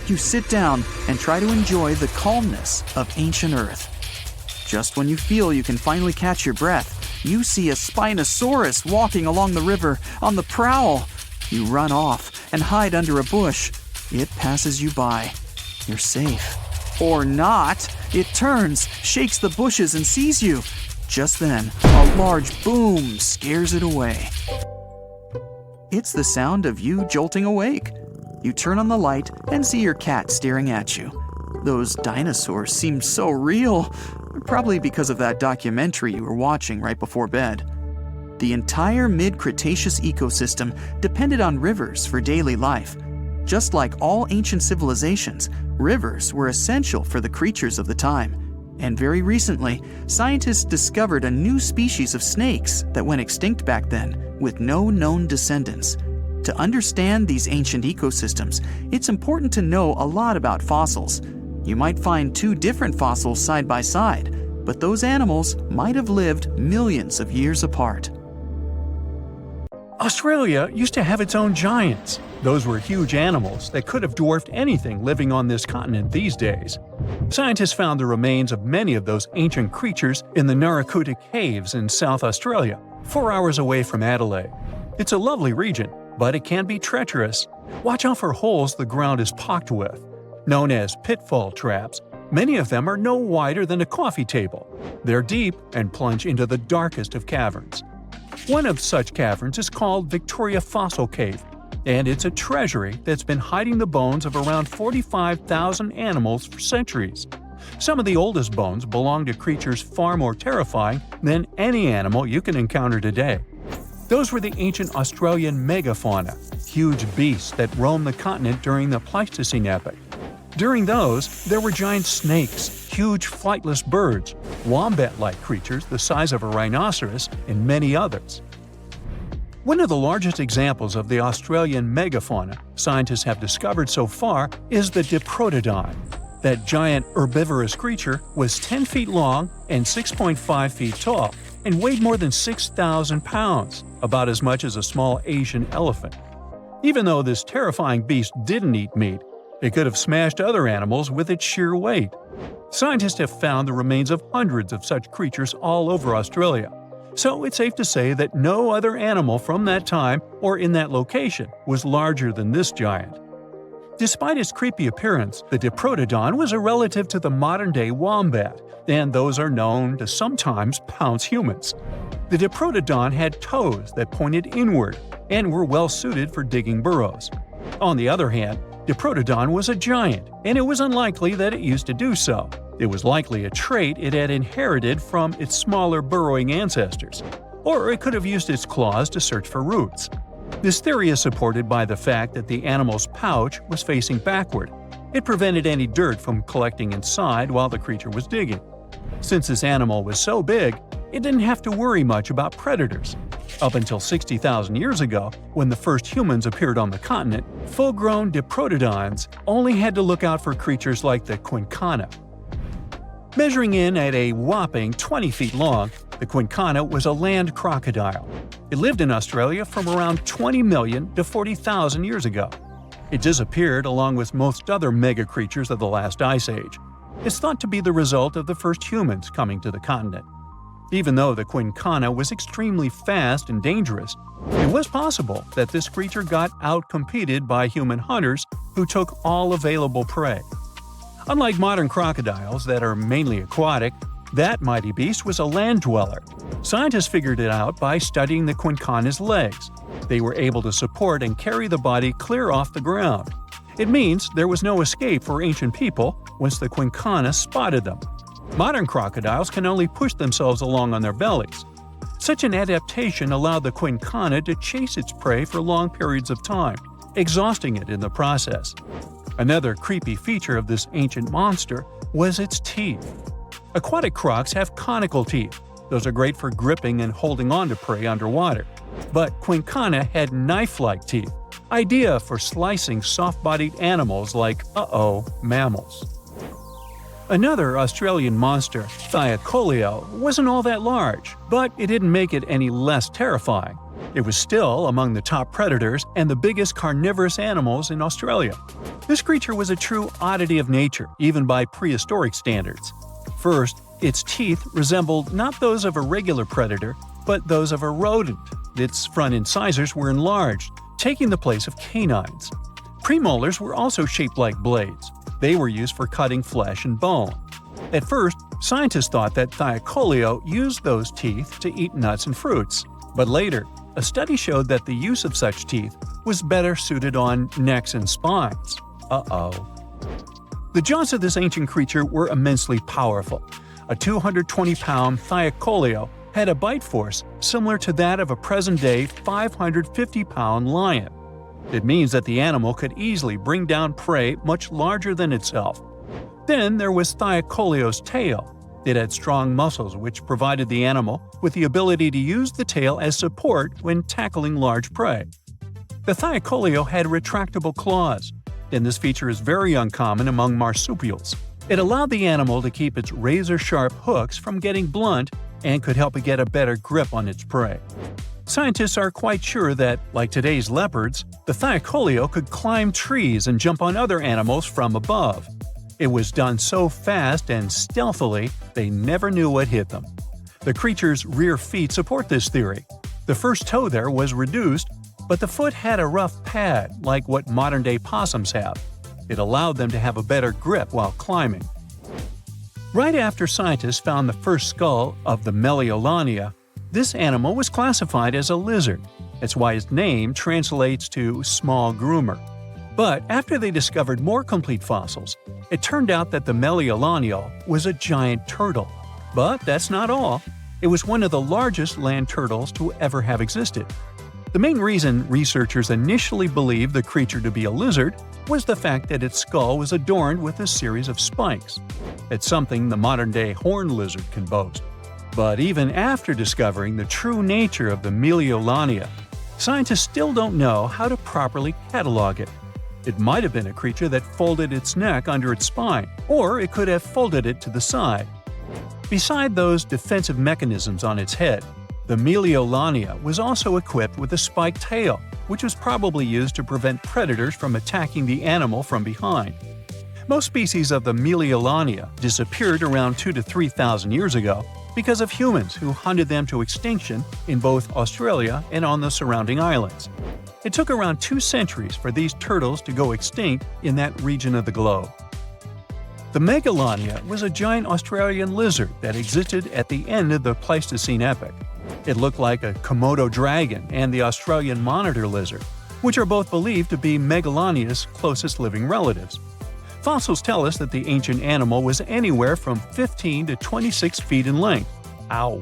You sit down and try to enjoy the calmness of ancient Earth. Just when you feel you can finally catch your breath, you see a Spinosaurus walking along the river on the prowl. You run off and hide under a bush. It passes you by. You're safe. Or not. It turns, shakes the bushes, and sees you. Just then, a large boom scares it away. It's the sound of you jolting awake. You turn on the light and see your cat staring at you. Those dinosaurs seem so real, probably because of that documentary you were watching right before bed. The entire mid-Cretaceous ecosystem depended on rivers for daily life. Just like all ancient civilizations, rivers were essential for the creatures of the time. And very recently, scientists discovered a new species of snakes that went extinct back then, with no known descendants. To understand these ancient ecosystems, it's important to know a lot about fossils. You might find two different fossils side by side, but those animals might have lived millions of years apart. Australia used to have its own giants. Those were huge animals that could have dwarfed anything living on this continent these days. Scientists found the remains of many of those ancient creatures in the Narracuta Caves in South Australia, 4 hours away from Adelaide. It's a lovely region, but it can be treacherous. Watch out for holes the ground is pocked with. Known as pitfall traps, many of them are no wider than a coffee table. They're deep and plunge into the darkest of caverns. One of such caverns is called Victoria Fossil Cave, and it's a treasury that's been hiding the bones of around 45,000 animals for centuries. Some of the oldest bones belong to creatures far more terrifying than any animal you can encounter today. Those were the ancient Australian megafauna, huge beasts that roamed the continent during the Pleistocene epoch. During those, there were giant snakes, huge flightless birds, wombat-like creatures the size of a rhinoceros, and many others. One of the largest examples of the Australian megafauna scientists have discovered so far is the Diprotodon. That giant herbivorous creature was 10 feet long and 6.5 feet tall, and weighed more than 6,000 pounds, about as much as a small Asian elephant. Even though this terrifying beast didn't eat meat, it could have smashed other animals with its sheer weight. Scientists have found the remains of hundreds of such creatures all over Australia, so it's safe to say that no other animal from that time or in that location was larger than this giant. Despite its creepy appearance, the Diprotodon was a relative to the modern-day wombat, and those are known to sometimes pounce humans. The Diprotodon had toes that pointed inward and were well suited for digging burrows. On the other hand, Diprotodon was a giant, and it was unlikely that it used to do so. It was likely a trait it had inherited from its smaller burrowing ancestors, or it could have used its claws to search for roots. This theory is supported by the fact that the animal's pouch was facing backward. It prevented any dirt from collecting inside while the creature was digging. Since this animal was so big, it didn't have to worry much about predators. Up until 60,000 years ago, when the first humans appeared on the continent, full-grown Diprotodons only had to look out for creatures like the quincana. Measuring in at a whopping 20 feet long, the quincana was a land crocodile. It lived in Australia from around 20 million to 40,000 years ago. It disappeared along with most other mega creatures of the last ice age. It's thought to be the result of the first humans coming to the continent. Even though the quincana was extremely fast and dangerous, it was possible that this creature got out-competed by human hunters who took all available prey. Unlike modern crocodiles that are mainly aquatic, that mighty beast was a land dweller. Scientists figured it out by studying the quincana's legs. They were able to support and carry the body clear off the ground. It means there was no escape for ancient people once the quincana spotted them. Modern crocodiles can only push themselves along on their bellies. Such an adaptation allowed the quincana to chase its prey for long periods of time, exhausting it in the process. Another creepy feature of this ancient monster was its teeth. Aquatic crocs have conical teeth. Those are great for gripping and holding on to prey underwater. But Quincana had knife-like teeth, ideal for slicing soft-bodied animals like, mammals. Another Australian monster, Thylacoleo, wasn't all that large, but it didn't make it any less terrifying. It was still among the top predators and the biggest carnivorous animals in Australia. This creature was a true oddity of nature, even by prehistoric standards. First, its teeth resembled not those of a regular predator, but those of a rodent. Its front incisors were enlarged, taking the place of canines. Premolars were also shaped like blades. They were used for cutting flesh and bone. At first, scientists thought that Thylacoleo used those teeth to eat nuts and fruits. But later, a study showed that the use of such teeth was better suited on necks and spines. The jaws of this ancient creature were immensely powerful. A 220-pound Thylacoleo had a bite force similar to that of a present-day 550-pound lion. It means that the animal could easily bring down prey much larger than itself. Then there was Thylacoleo's tail. It had strong muscles which provided the animal with the ability to use the tail as support when tackling large prey. The Thylacoleo had retractable claws, and this feature is very uncommon among marsupials. It allowed the animal to keep its razor-sharp hooks from getting blunt and could help it get a better grip on its prey. Scientists are quite sure that, like today's leopards, the Thylacoleo could climb trees and jump on other animals from above. It was done so fast and stealthily they never knew what hit them. The creature's rear feet support this theory. The first toe there was reduced, but the foot had a rough pad like what modern-day possums have. It allowed them to have a better grip while climbing. Right after scientists found the first skull of the Meliolania, this animal was classified as a lizard. That's why its name translates to small groomer. But after they discovered more complete fossils, it turned out that the Meliolania was a giant turtle. But that's not all. It was one of the largest land turtles to ever have existed. The main reason researchers initially believed the creature to be a lizard was the fact that its skull was adorned with a series of spikes. It's something the modern-day horned lizard can boast. But even after discovering the true nature of the Meliolania, scientists still don't know how to properly catalog it. It might have been a creature that folded its neck under its spine, or it could have folded it to the side. Beside those defensive mechanisms on its head, the Meliolania was also equipped with a spiked tail, which was probably used to prevent predators from attacking the animal from behind. Most species of the Meliolania disappeared around 2,000 to 3,000 years ago because of humans who hunted them to extinction in both Australia and on the surrounding islands. It took around 2 centuries for these turtles to go extinct in that region of the globe. The Megalania was a giant Australian lizard that existed at the end of the Pleistocene epoch. It looked like a Komodo dragon and the Australian monitor lizard, which are both believed to be Megalania's closest living relatives. Fossils tell us that the ancient animal was anywhere from 15 to 26 feet in length. Ow!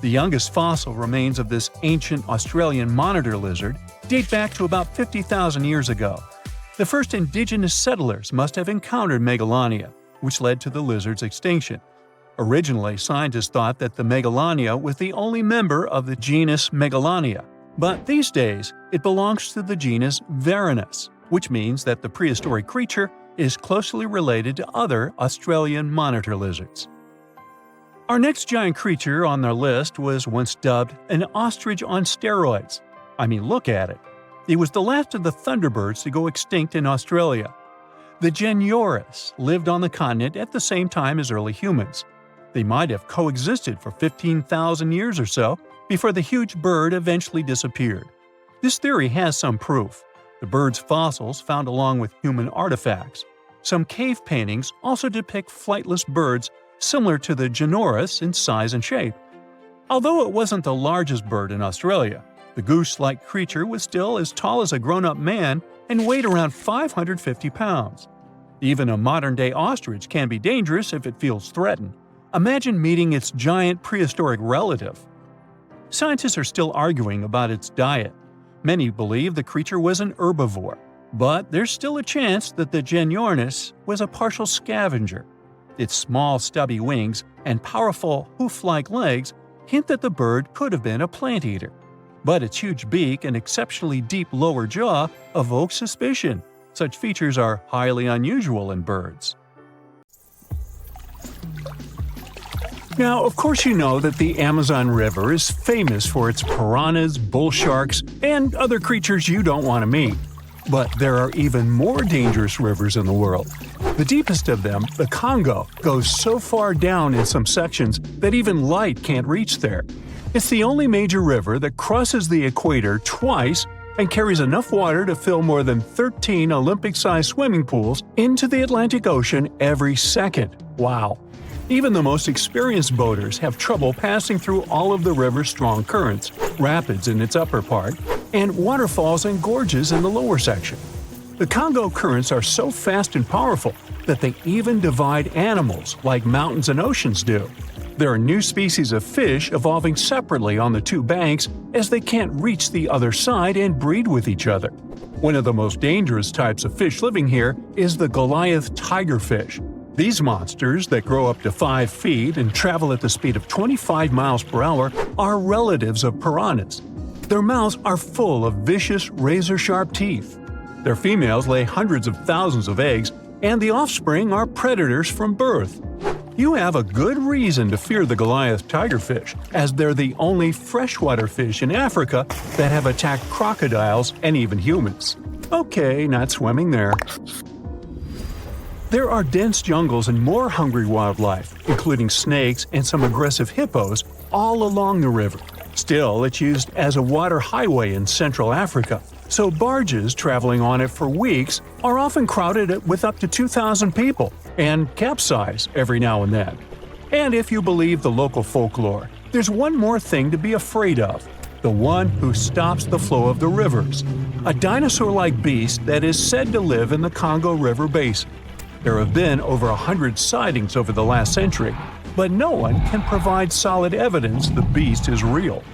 The youngest fossil remains of this ancient Australian monitor lizard date back to about 50,000 years ago. The first indigenous settlers must have encountered Megalania, which led to the lizard's extinction. Originally, scientists thought that the Megalania was the only member of the genus Megalania, but these days it belongs to the genus Venomous, which means that the prehistoric creature is closely related to other Australian monitor lizards. Our next giant creature on our list was once dubbed an ostrich on steroids. I mean, look at it. It was the last of the thunderbirds to go extinct in Australia. The Genurus lived on the continent at the same time as early humans. They might have coexisted for 15,000 years or so before the huge bird eventually disappeared. This theory has some proof. The bird's fossils found along with human artifacts. Some cave paintings also depict flightless birds similar to the Genurus in size and shape. Although it wasn't the largest bird in Australia, the goose-like creature was still as tall as a grown-up man and weighed around 550 pounds. Even a modern-day ostrich can be dangerous if it feels threatened. Imagine meeting its giant prehistoric relative. Scientists are still arguing about its diet. Many believe the creature was an herbivore. But there's still a chance that the Genyornis was a partial scavenger. Its small, stubby wings and powerful hoof-like legs hint that the bird could have been a plant eater. But its huge beak and exceptionally deep lower jaw evoke suspicion. Such features are highly unusual in birds. Now, of course you know that the Amazon River is famous for its piranhas, bull sharks, and other creatures you don't want to meet. But there are even more dangerous rivers in the world. The deepest of them, the Congo, goes so far down in some sections that even light can't reach there. It's the only major river that crosses the equator twice and carries enough water to fill more than 13 Olympic-sized swimming pools into the Atlantic Ocean every second. Wow! Even the most experienced boaters have trouble passing through all of the river's strong currents, rapids in its upper part, and waterfalls and gorges in the lower section. The Congo currents are so fast and powerful that they even divide animals like mountains and oceans do. There are new species of fish evolving separately on the two banks as they can't reach the other side and breed with each other. One of the most dangerous types of fish living here is the Goliath tigerfish. These monsters, that grow up to 5 feet and travel at the speed of 25 miles per hour, are relatives of piranhas. Their mouths are full of vicious, razor-sharp teeth. Their females lay hundreds of thousands of eggs, and the offspring are predators from birth. You have a good reason to fear the Goliath tigerfish, as they're the only freshwater fish in Africa that have attacked crocodiles and even humans. Okay, not swimming there. There are dense jungles and more hungry wildlife, including snakes and some aggressive hippos, all along the river. Still, it's used as a water highway in Central Africa, so barges traveling on it for weeks are often crowded with up to 2,000 people and capsize every now and then. And if you believe the local folklore, there's one more thing to be afraid of: the one who stops the flow of the rivers, a dinosaur-like beast that is said to live in the Congo River basin. There have been over 100 sightings over the last century, but no one can provide solid evidence the beast is real.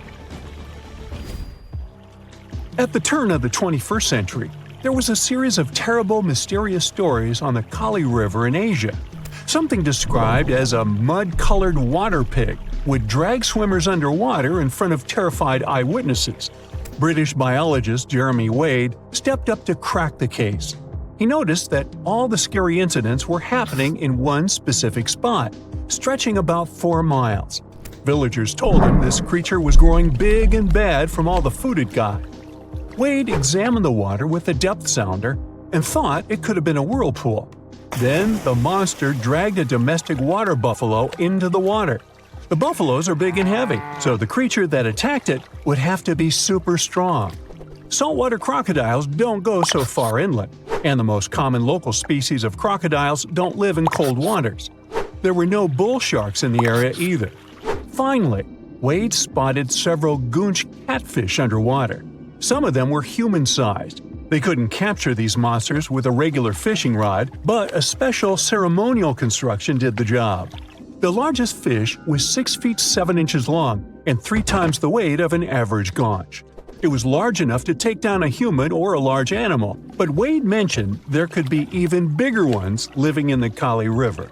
At the turn of the 21st century, there was a series of terrible, mysterious stories on the Kali River in Asia. Something described as a mud-colored water pig would drag swimmers underwater in front of terrified eyewitnesses. British biologist Jeremy Wade stepped up to crack the case. He noticed that all the scary incidents were happening in one specific spot, stretching about 4 miles. Villagers told him this creature was growing big and bad from all the food it got. Wade examined the water with a depth sounder and thought it could have been a whirlpool. Then the monster dragged a domestic water buffalo into the water. The buffaloes are big and heavy, so the creature that attacked it would have to be super strong. Saltwater crocodiles don't go so far inland, and the most common local species of crocodiles don't live in cold waters. There were no bull sharks in the area either. Finally, Wade spotted several goonch catfish underwater. Some of them were human-sized. They couldn't capture these monsters with a regular fishing rod, but a special ceremonial construction did the job. The largest fish was 6 feet 7 inches long and 3 times the weight of an average gaunch. It was large enough to take down a human or a large animal, but Wade mentioned there could be even bigger ones living in the Kali River.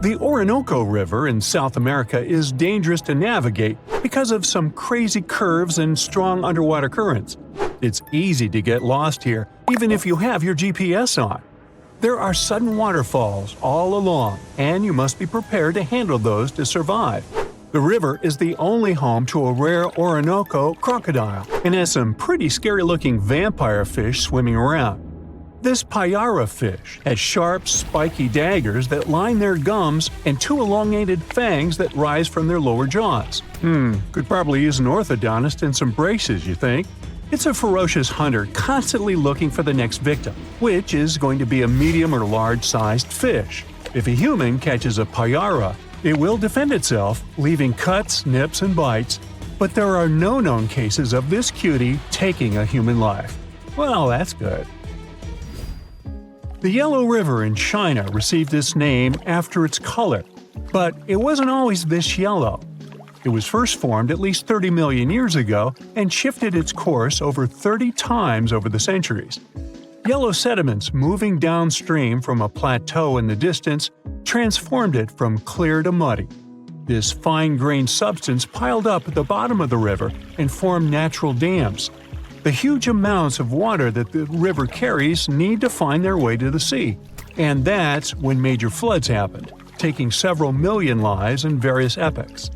The Orinoco River in South America is dangerous to navigate because of some crazy curves and strong underwater currents. It's easy to get lost here, even if you have your GPS on. There are sudden waterfalls all along, and you must be prepared to handle those to survive. The river is the only home to a rare Orinoco crocodile and has some pretty scary-looking vampire fish swimming around. This payara fish has sharp, spiky daggers that line their gums and 2 elongated fangs that rise from their lower jaws. Could probably use an orthodontist and some braces, you think? It's a ferocious hunter constantly looking for the next victim, which is going to be a medium or large-sized fish. If a human catches a payara, it will defend itself, leaving cuts, nips, and bites, but there are no known cases of this cutie taking a human life. Well, that's good. The Yellow River in China received this name after its color, but it wasn't always this yellow. It was first formed at least 30 million years ago and shifted its course over 30 times over the centuries. Yellow sediments moving downstream from a plateau in the distance transformed it from clear to muddy. This fine-grained substance piled up at the bottom of the river and formed natural dams. The huge amounts of water that the river carries need to find their way to the sea, and that's when major floods happened, taking several million lives in various epochs.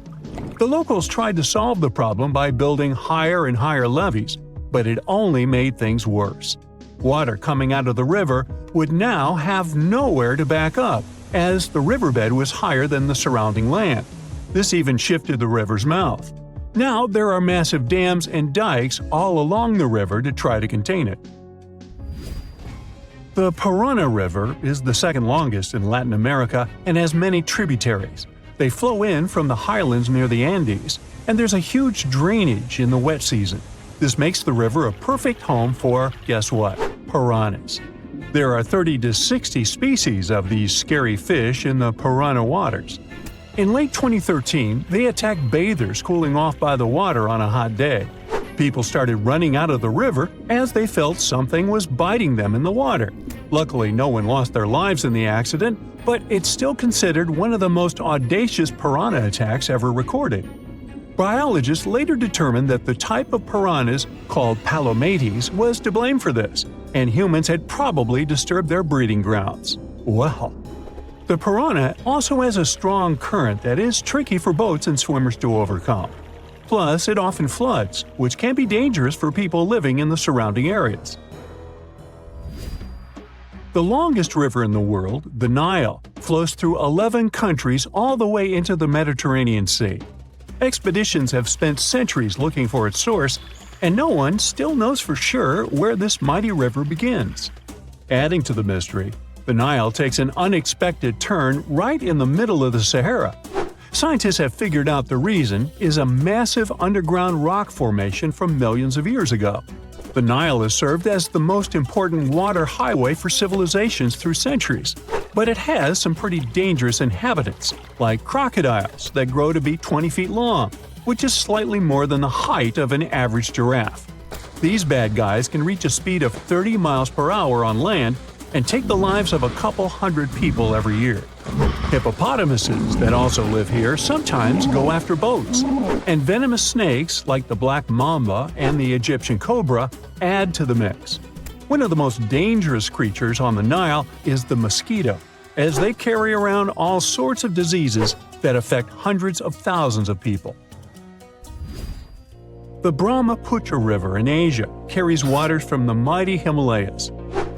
The locals tried to solve the problem by building higher and higher levees, but it only made things worse. Water coming out of the river would now have nowhere to back up, as the riverbed was higher than the surrounding land. This even shifted the river's mouth. Now there are massive dams and dikes all along the river to try to contain it. The Parana River is the second longest in Latin America and has many tributaries. They flow in from the highlands near the Andes, and there's a huge drainage in the wet season. This makes the river a perfect home for, guess what, piranhas. There are 30 to 60 species of these scary fish in the Parana waters. In late 2013, they attacked bathers cooling off by the water on a hot day. People started running out of the river as they felt something was biting them in the water. Luckily, no one lost their lives in the accident, but it's still considered one of the most audacious piranha attacks ever recorded. Biologists later determined that the type of piranhas, called palomates, was to blame for this, and humans had probably disturbed their breeding grounds. Well, the piranha also has a strong current that is tricky for boats and swimmers to overcome. Plus, it often floods, which can be dangerous for people living in the surrounding areas. The longest river in the world, the Nile, flows through 11 countries all the way into the Mediterranean Sea. Expeditions have spent centuries looking for its source, and no one still knows for sure where this mighty river begins. Adding to the mystery, the Nile takes an unexpected turn right in the middle of the Sahara. Scientists have figured out the reason is a massive underground rock formation from millions of years ago. The Nile has served as the most important water highway for civilizations through centuries, but it has some pretty dangerous inhabitants, like crocodiles that grow to be 20 feet long, which is slightly more than the height of an average giraffe. These bad guys can reach a speed of 30 miles per hour on land and take the lives of a couple hundred people every year. Hippopotamuses that also live here sometimes go after boats, and venomous snakes like the black mamba and the Egyptian cobra add to the mix. One of the most dangerous creatures on the Nile is the mosquito, as they carry around all sorts of diseases that affect hundreds of thousands of people. The Brahmaputra River in Asia carries waters from the mighty Himalayas.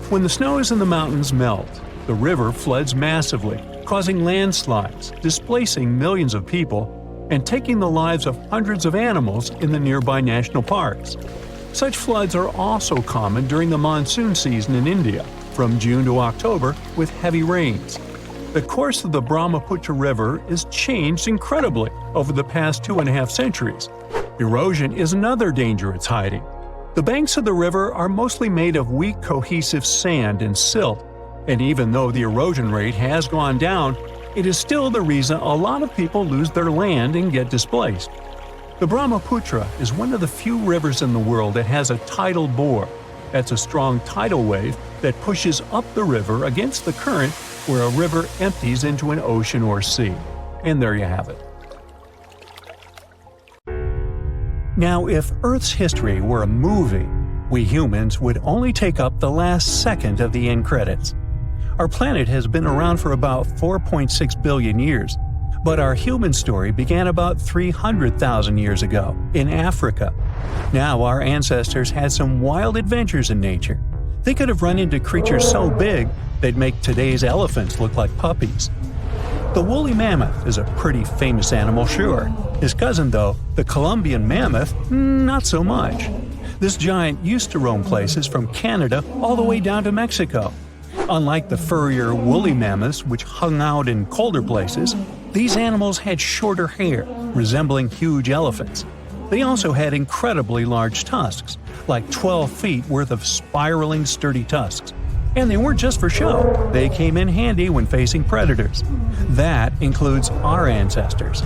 When the snows in the mountains melt, the river floods massively, causing landslides, displacing millions of people, and taking the lives of hundreds of animals in the nearby national parks. Such floods are also common during the monsoon season in India, from June to October, with heavy rains. The course of the Brahmaputra River is changed incredibly over the past 2.5 centuries. Erosion is another danger it's hiding. The banks of the river are mostly made of weak cohesive sand and silt, and even though the erosion rate has gone down, it is still the reason a lot of people lose their land and get displaced. The Brahmaputra is one of the few rivers in the world that has a tidal bore. That's a strong tidal wave that pushes up the river against the current where a river empties into an ocean or sea. And there you have it. Now, if Earth's history were a movie, we humans would only take up the last second of the end credits. Our planet has been around for about 4.6 billion years, but our human story began about 300,000 years ago, in Africa. Now our ancestors had some wild adventures in nature. They could have run into creatures so big they'd make today's elephants look like puppies. The woolly mammoth is a pretty famous animal, sure. His cousin, though, the Columbian mammoth, not so much. This giant used to roam places from Canada all the way down to Mexico. Unlike the furrier woolly mammoths, which hung out in colder places, these animals had shorter hair, resembling huge elephants. They also had incredibly large tusks, like 12 feet worth of spiraling, sturdy tusks. And they weren't just for show, they came in handy when facing predators. That includes our ancestors.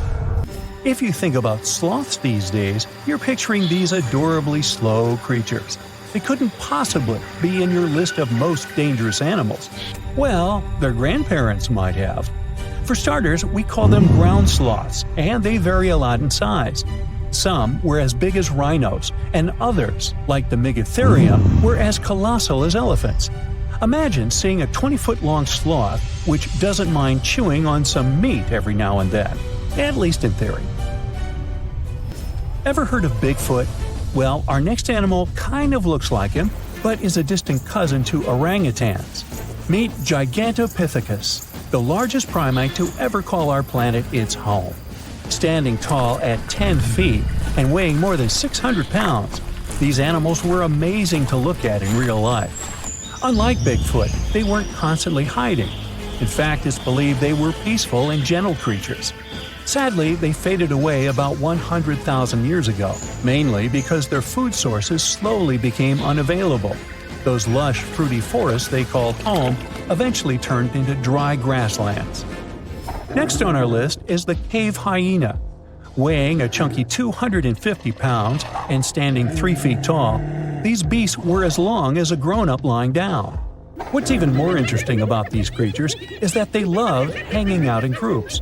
If you think about sloths these days, you're picturing these adorably slow creatures. They couldn't possibly be in your list of most dangerous animals. Well, their grandparents might have. For starters, we call them ground sloths, and they vary a lot in size. Some were as big as rhinos, and others, like the Megatherium, were as colossal as elephants. Imagine seeing a 20-foot-long sloth which doesn't mind chewing on some meat every now and then, at least in theory. Ever heard of Bigfoot? Well, our next animal kind of looks like him, but is a distant cousin to orangutans. Meet Gigantopithecus, the largest primate to ever call our planet its home. Standing tall at 10 feet and weighing more than 600 pounds, these animals were amazing to look at in real life. Unlike Bigfoot, they weren't constantly hiding. In fact, it's believed they were peaceful and gentle creatures. Sadly, they faded away about 100,000 years ago, mainly because their food sources slowly became unavailable. Those lush, fruity forests they called home eventually turned into dry grasslands. Next on our list is the cave hyena. Weighing a chunky 250 pounds and standing 3 feet tall, these beasts were as long as a grown-up lying down. What's even more interesting about these creatures is that they loved hanging out in groups.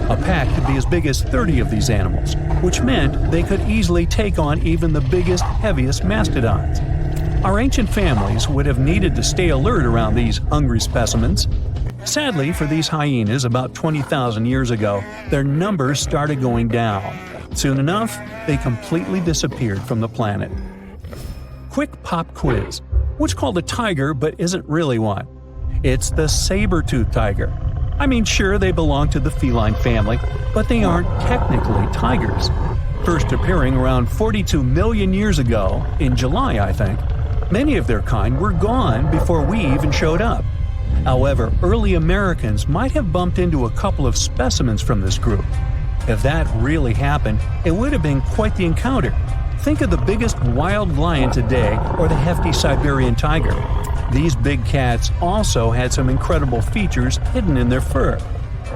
A pack could be as big as 30 of these animals, which meant they could easily take on even the biggest, heaviest mastodons. Our ancient families would have needed to stay alert around these hungry specimens. Sadly for these hyenas, about 20,000 years ago, their numbers started going down. Soon enough, they completely disappeared from the planet. Quick pop quiz. What's called a tiger but isn't really one? It's the saber-toothed tiger. I mean, sure, they belong to the feline family, but they aren't technically tigers. First appearing around 42 million years ago, in July, I think, many of their kind were gone before we even showed up. However, early Americans might have bumped into a couple of specimens from this group. If that really happened, it would have been quite the encounter. Think of the biggest wild lion today or the hefty Siberian tiger. These big cats also had some incredible features hidden in their fur.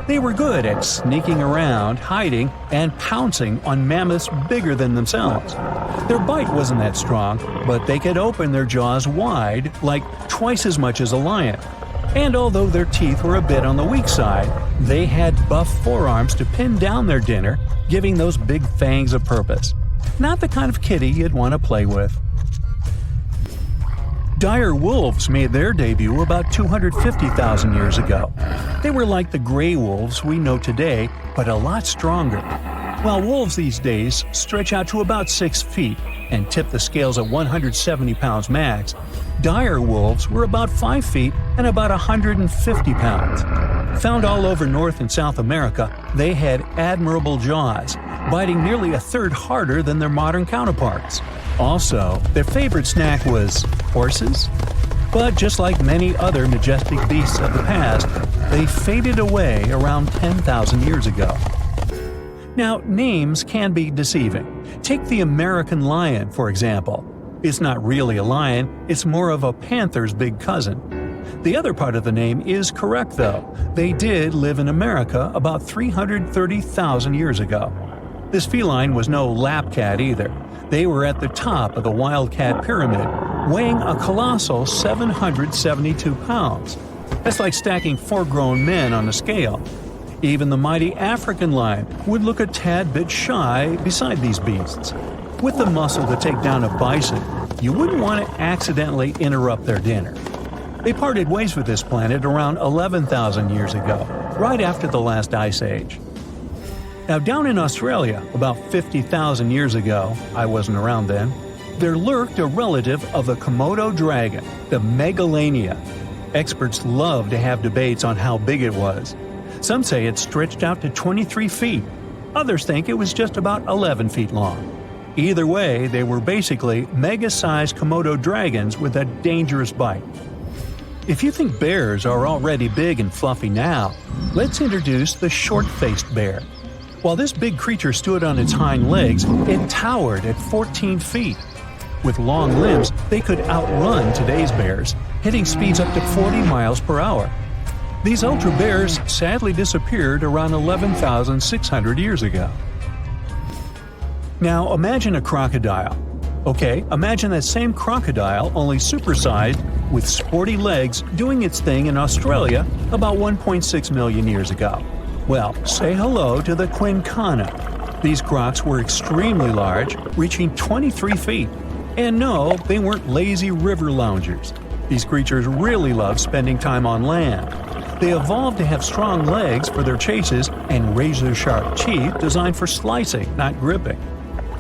They were good at sneaking around, hiding, and pouncing on mammoths bigger than themselves. Their bite wasn't that strong, but they could open their jaws wide, like twice as much as a lion. And although their teeth were a bit on the weak side, they had buff forearms to pin down their dinner, giving those big fangs a purpose. Not the kind of kitty you'd want to play with. Dire wolves made their debut about 250,000 years ago. They were like the gray wolves we know today, but a lot stronger. While wolves these days stretch out to about 6 feet and tip the scales at 170 pounds max, dire wolves were about 5 feet and about 150 pounds. Found all over North and South America, they had admirable jaws, biting nearly a third harder than their modern counterparts. Also, their favorite snack was horses. But just like many other majestic beasts of the past, they faded away around 10,000 years ago. Now, names can be deceiving. Take the American lion, for example. It's not really a lion, it's more of a panther's big cousin. The other part of the name is correct, though. They did live in America about 330,000 years ago. This feline was no lap cat either. They were at the top of the wildcat pyramid, weighing a colossal 772 pounds. That's like stacking 4 grown men on a scale. Even the mighty African lion would look a tad bit shy beside these beasts. With the muscle to take down a bison, you wouldn't want to accidentally interrupt their dinner. They parted ways with this planet around 11,000 years ago, right after the last ice age. Now, down in Australia, about 50,000 years ago, I wasn't around then, there lurked a relative of the Komodo dragon, the Megalania. Experts love to have debates on how big it was. Some say it stretched out to 23 feet. Others think it was just about 11 feet long. Either way, they were basically mega-sized Komodo dragons with a dangerous bite. If you think bears are already big and fluffy now, let's introduce the short-faced bear. While this big creature stood on its hind legs, it towered at 14 feet. With long limbs, they could outrun today's bears, hitting speeds up to 40 miles per hour. These ultra bears sadly disappeared around 11,600 years ago. Now imagine a crocodile. Okay, imagine that same crocodile, only supersized, with sporty legs, doing its thing in Australia about 1.6 million years ago. Well, say hello to the quincana. These crocs were extremely large, reaching 23 feet. And no, they weren't lazy river loungers. These creatures really love spending time on land. They evolved to have strong legs for their chases and razor-sharp teeth designed for slicing, not gripping.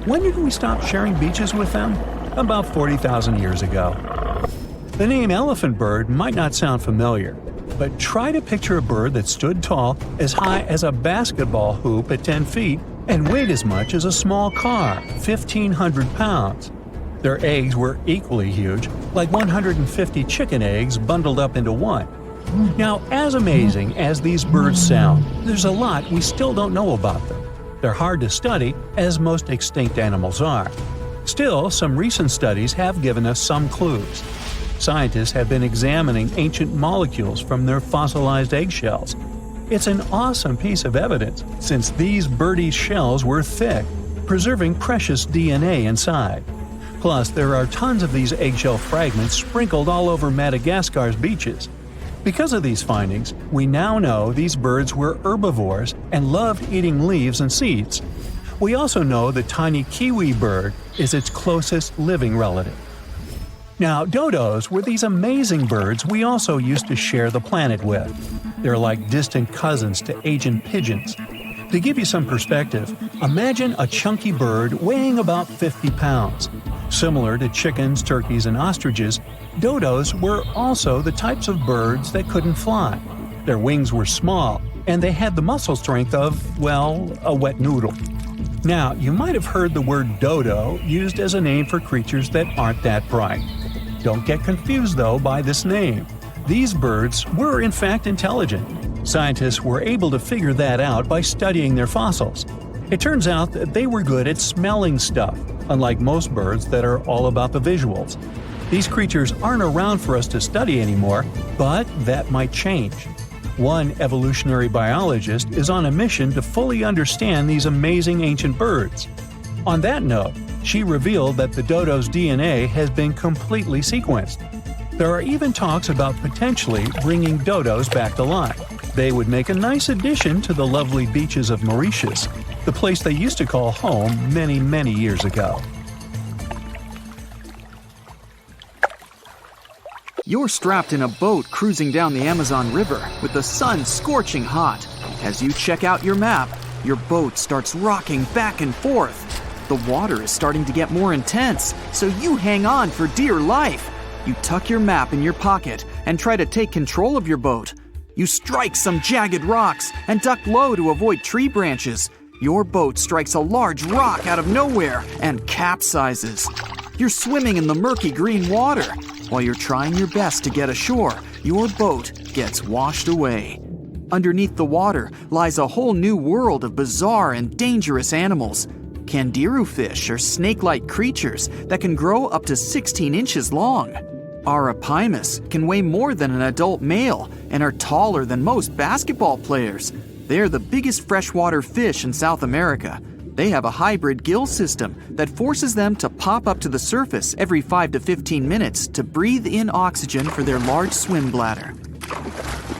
When did we stop sharing beaches with them? About 40,000 years ago. The name elephant bird might not sound familiar, but try to picture a bird that stood tall as high as a basketball hoop at 10 feet and weighed as much as a small car, 1,500 pounds. Their eggs were equally huge, like 150 chicken eggs bundled up into one. Now, as amazing as these birds sound, there's a lot we still don't know about them. They're hard to study, as most extinct animals are. Still, some recent studies have given us some clues. Scientists have been examining ancient molecules from their fossilized eggshells. It's an awesome piece of evidence, since these birdie shells were thick, preserving precious DNA inside. Plus, there are tons of these eggshell fragments sprinkled all over Madagascar's beaches. Because of these findings, we now know these birds were herbivores and loved eating leaves and seeds. We also know the tiny kiwi bird is its closest living relative. Now, dodos were these amazing birds we also used to share the planet with. They're like distant cousins to ancient pigeons. To give you some perspective, imagine a chunky bird weighing about 50 pounds. Similar to chickens, turkeys, and ostriches, dodos were also the types of birds that couldn't fly. Their wings were small, and they had the muscle strength of, well, a wet noodle. Now, you might have heard the word dodo used as a name for creatures that aren't that bright. Don't get confused, though, by this name. These birds were in fact intelligent. Scientists were able to figure that out by studying their fossils. It turns out that they were good at smelling stuff, unlike most birds that are all about the visuals. These creatures aren't around for us to study anymore, but that might change. One evolutionary biologist is on a mission to fully understand these amazing ancient birds. On that note, she revealed that the dodo's DNA has been completely sequenced. There are even talks about potentially bringing dodos back to life. They would make a nice addition to the lovely beaches of Mauritius, the place they used to call home many, many years ago. You're strapped in a boat cruising down the Amazon River with the sun scorching hot. As you check out your map, your boat starts rocking back and forth. The water is starting to get more intense, so you hang on for dear life. You tuck your map in your pocket and try to take control of your boat. You strike some jagged rocks and duck low to avoid tree branches. Your boat strikes a large rock out of nowhere and capsizes. You're swimming in the murky green water. While you're trying your best to get ashore, your boat gets washed away. Underneath the water lies a whole new world of bizarre and dangerous animals. Candiru fish are snake-like creatures that can grow up to 16 inches long. Arapimus can weigh more than an adult male and are taller than most basketball players. They are the biggest freshwater fish in South America. They have a hybrid gill system that forces them to pop up to the surface every 5 to 15 minutes to breathe in oxygen for their large swim bladder.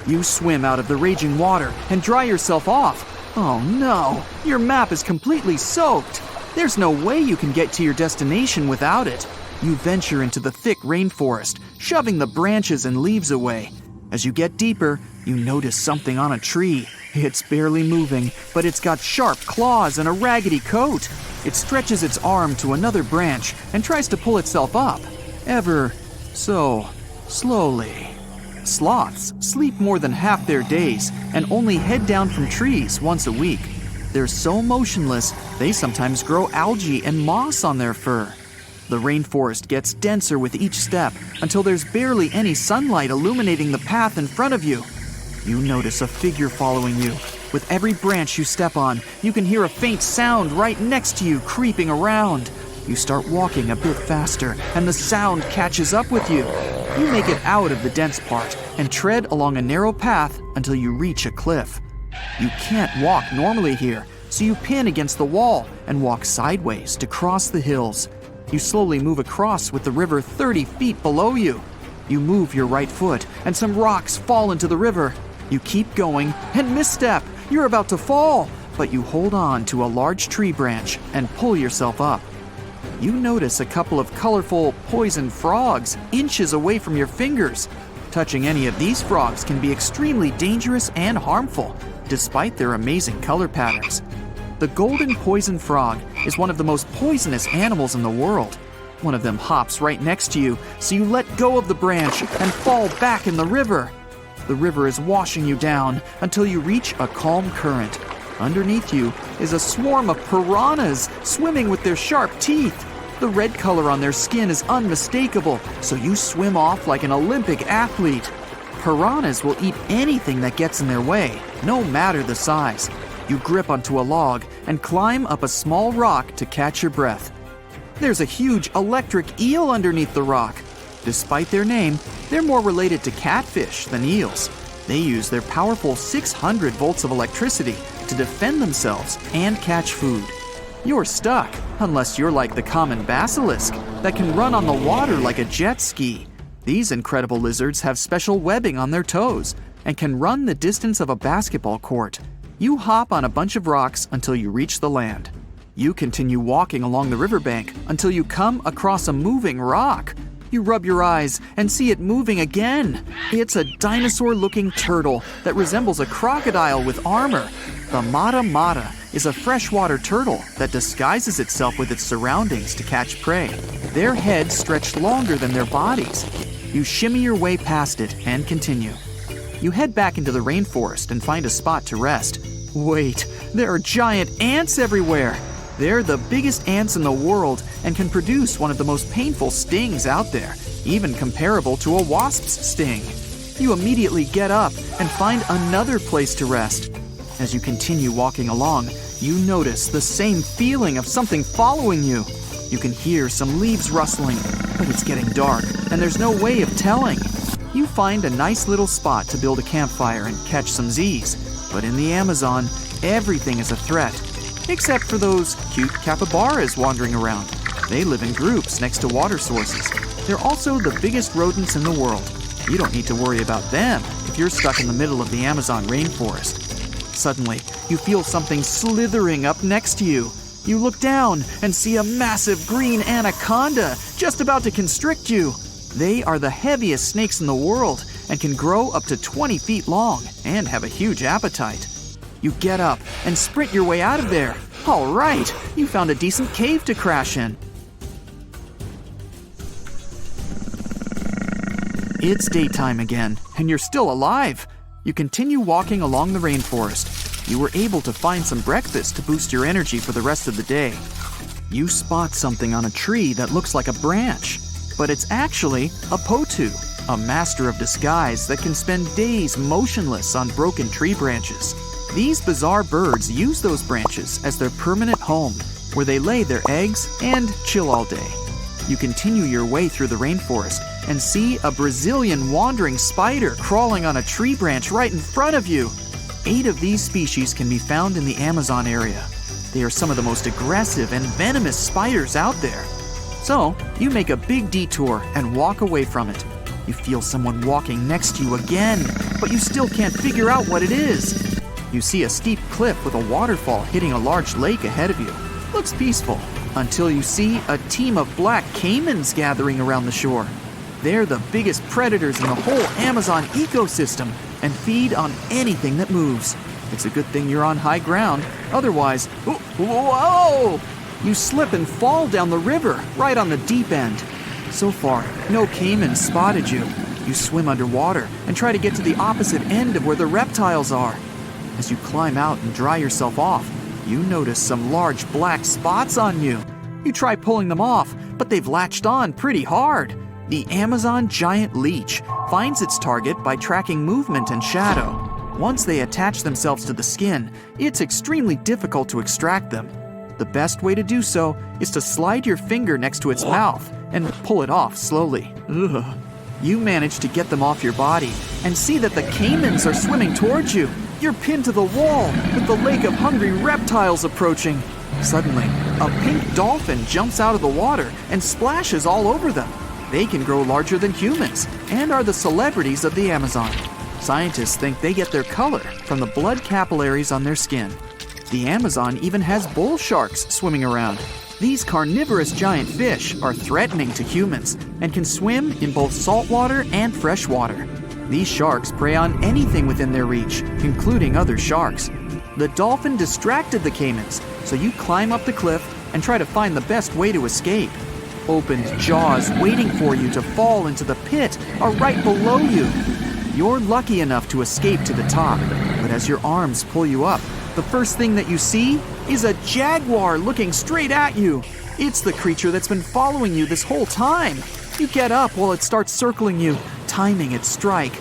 You swim out of the raging water and dry yourself off. Oh no, your map is completely soaked. There's no way you can get to your destination without it. You venture into the thick rainforest, shoving the branches and leaves away. As you get deeper, you notice something on a tree. It's barely moving, but it's got sharp claws and a raggedy coat. It stretches its arm to another branch and tries to pull itself up, ever so slowly. Sloths sleep more than half their days and only head down from trees once a week. They're so motionless, they sometimes grow algae and moss on their fur. The rainforest gets denser with each step until there's barely any sunlight illuminating the path in front of you. You notice a figure following you. With every branch you step on, you can hear a faint sound right next to you creeping around. You start walking a bit faster, and the sound catches up with you. You make it out of the dense part and tread along a narrow path until you reach a cliff. You can't walk normally here, so you pin against the wall and walk sideways to cross the hills. You slowly move across with the river 30 feet below you. You move your right foot, and some rocks fall into the river. You keep going and misstep. You're about to fall, but you hold on to a large tree branch and pull yourself up. You notice a couple of colorful poison frogs inches away from your fingers. Touching any of these frogs can be extremely dangerous and harmful, despite their amazing color patterns. The golden poison frog is one of the most poisonous animals in the world. One of them hops right next to you, so you let go of the branch and fall back in the river. The river is washing you down until you reach a calm current. Underneath you is a swarm of piranhas swimming with their sharp teeth. The red color on their skin is unmistakable, so you swim off like an Olympic athlete. Piranhas will eat anything that gets in their way, no matter the size. You grip onto a log and climb up a small rock to catch your breath. There's a huge electric eel underneath the rock. Despite their name, they're more related to catfish than eels. They use their powerful 600 volts of electricity to defend themselves and catch food. You're stuck, unless you're like the common basilisk that can run on the water like a jet ski. These incredible lizards have special webbing on their toes and can run the distance of a basketball court. You hop on a bunch of rocks until you reach the land. You continue walking along the riverbank until you come across a moving rock. You rub your eyes and see it moving again. It's a dinosaur-looking turtle that resembles a crocodile with armor. The mata mata is a freshwater turtle that disguises itself with its surroundings to catch prey. Their heads stretch longer than their bodies. You shimmy your way past it and continue. You head back into the rainforest and find a spot to rest. Wait, there are giant ants everywhere. They're the biggest ants in the world and can produce one of the most painful stings out there, even comparable to a wasp's sting. You immediately get up and find another place to rest. As you continue walking along, you notice the same feeling of something following you. You can hear some leaves rustling, but it's getting dark and there's no way of telling. You find a nice little spot to build a campfire and catch some Z's. But in the Amazon, everything is a threat. Except for those cute capybaras wandering around. They live in groups next to water sources. They're also the biggest rodents in the world. You don't need to worry about them if you're stuck in the middle of the Amazon rainforest. Suddenly, you feel something slithering up next to you. You look down and see a massive green anaconda just about to constrict you. They are the heaviest snakes in the world and can grow up to 20 feet long and have a huge appetite. You get up and sprint your way out of there. All right, you found a decent cave to crash in. It's daytime again, and you're still alive. You continue walking along the rainforest. You were able to find some breakfast to boost your energy for the rest of the day. You spot something on a tree that looks like a branch, but it's actually a potu, a master of disguise that can spend days motionless on broken tree branches. These bizarre birds use those branches as their permanent home, where they lay their eggs and chill all day. You continue your way through the rainforest and see a Brazilian wandering spider crawling on a tree branch right in front of you. 8 of these species can be found in the Amazon area. They are some of the most aggressive and venomous spiders out there. So, you make a big detour and walk away from it. You feel someone walking next to you again, but you still can't figure out what it is. You see a steep cliff with a waterfall hitting a large lake ahead of you. Looks peaceful, until you see a team of black caimans gathering around the shore. They're the biggest predators in the whole Amazon ecosystem and feed on anything that moves. It's a good thing you're on high ground, otherwise, whoa! You slip and fall down the river, right on the deep end. So far, no caimans spotted you. You swim underwater and try to get to the opposite end of where the reptiles are. As you climb out and dry yourself off, you notice some large black spots on you. You try pulling them off, but they've latched on pretty hard. The Amazon giant leech finds its target by tracking movement and shadow. Once they attach themselves to the skin, it's extremely difficult to extract them. The best way to do so is to slide your finger next to its mouth and pull it off slowly. You manage to get them off your body and see that the caimans are swimming towards you. You're pinned to the wall with the lake of hungry reptiles approaching. Suddenly, a pink dolphin jumps out of the water and splashes all over them. They can grow larger than humans and are the celebrities of the Amazon. Scientists think they get their color from the blood capillaries on their skin. The Amazon even has bull sharks swimming around. These carnivorous giant fish are threatening to humans and can swim in both saltwater and freshwater. These sharks prey on anything within their reach, including other sharks. The dolphin distracted the caimans, so you climb up the cliff and try to find the best way to escape. Opened jaws waiting for you to fall into the pit are right below you. You're lucky enough to escape to the top, but as your arms pull you up, the first thing that you see is a jaguar looking straight at you. It's the creature that's been following you this whole time. You get up while it starts circling you, timing its strike.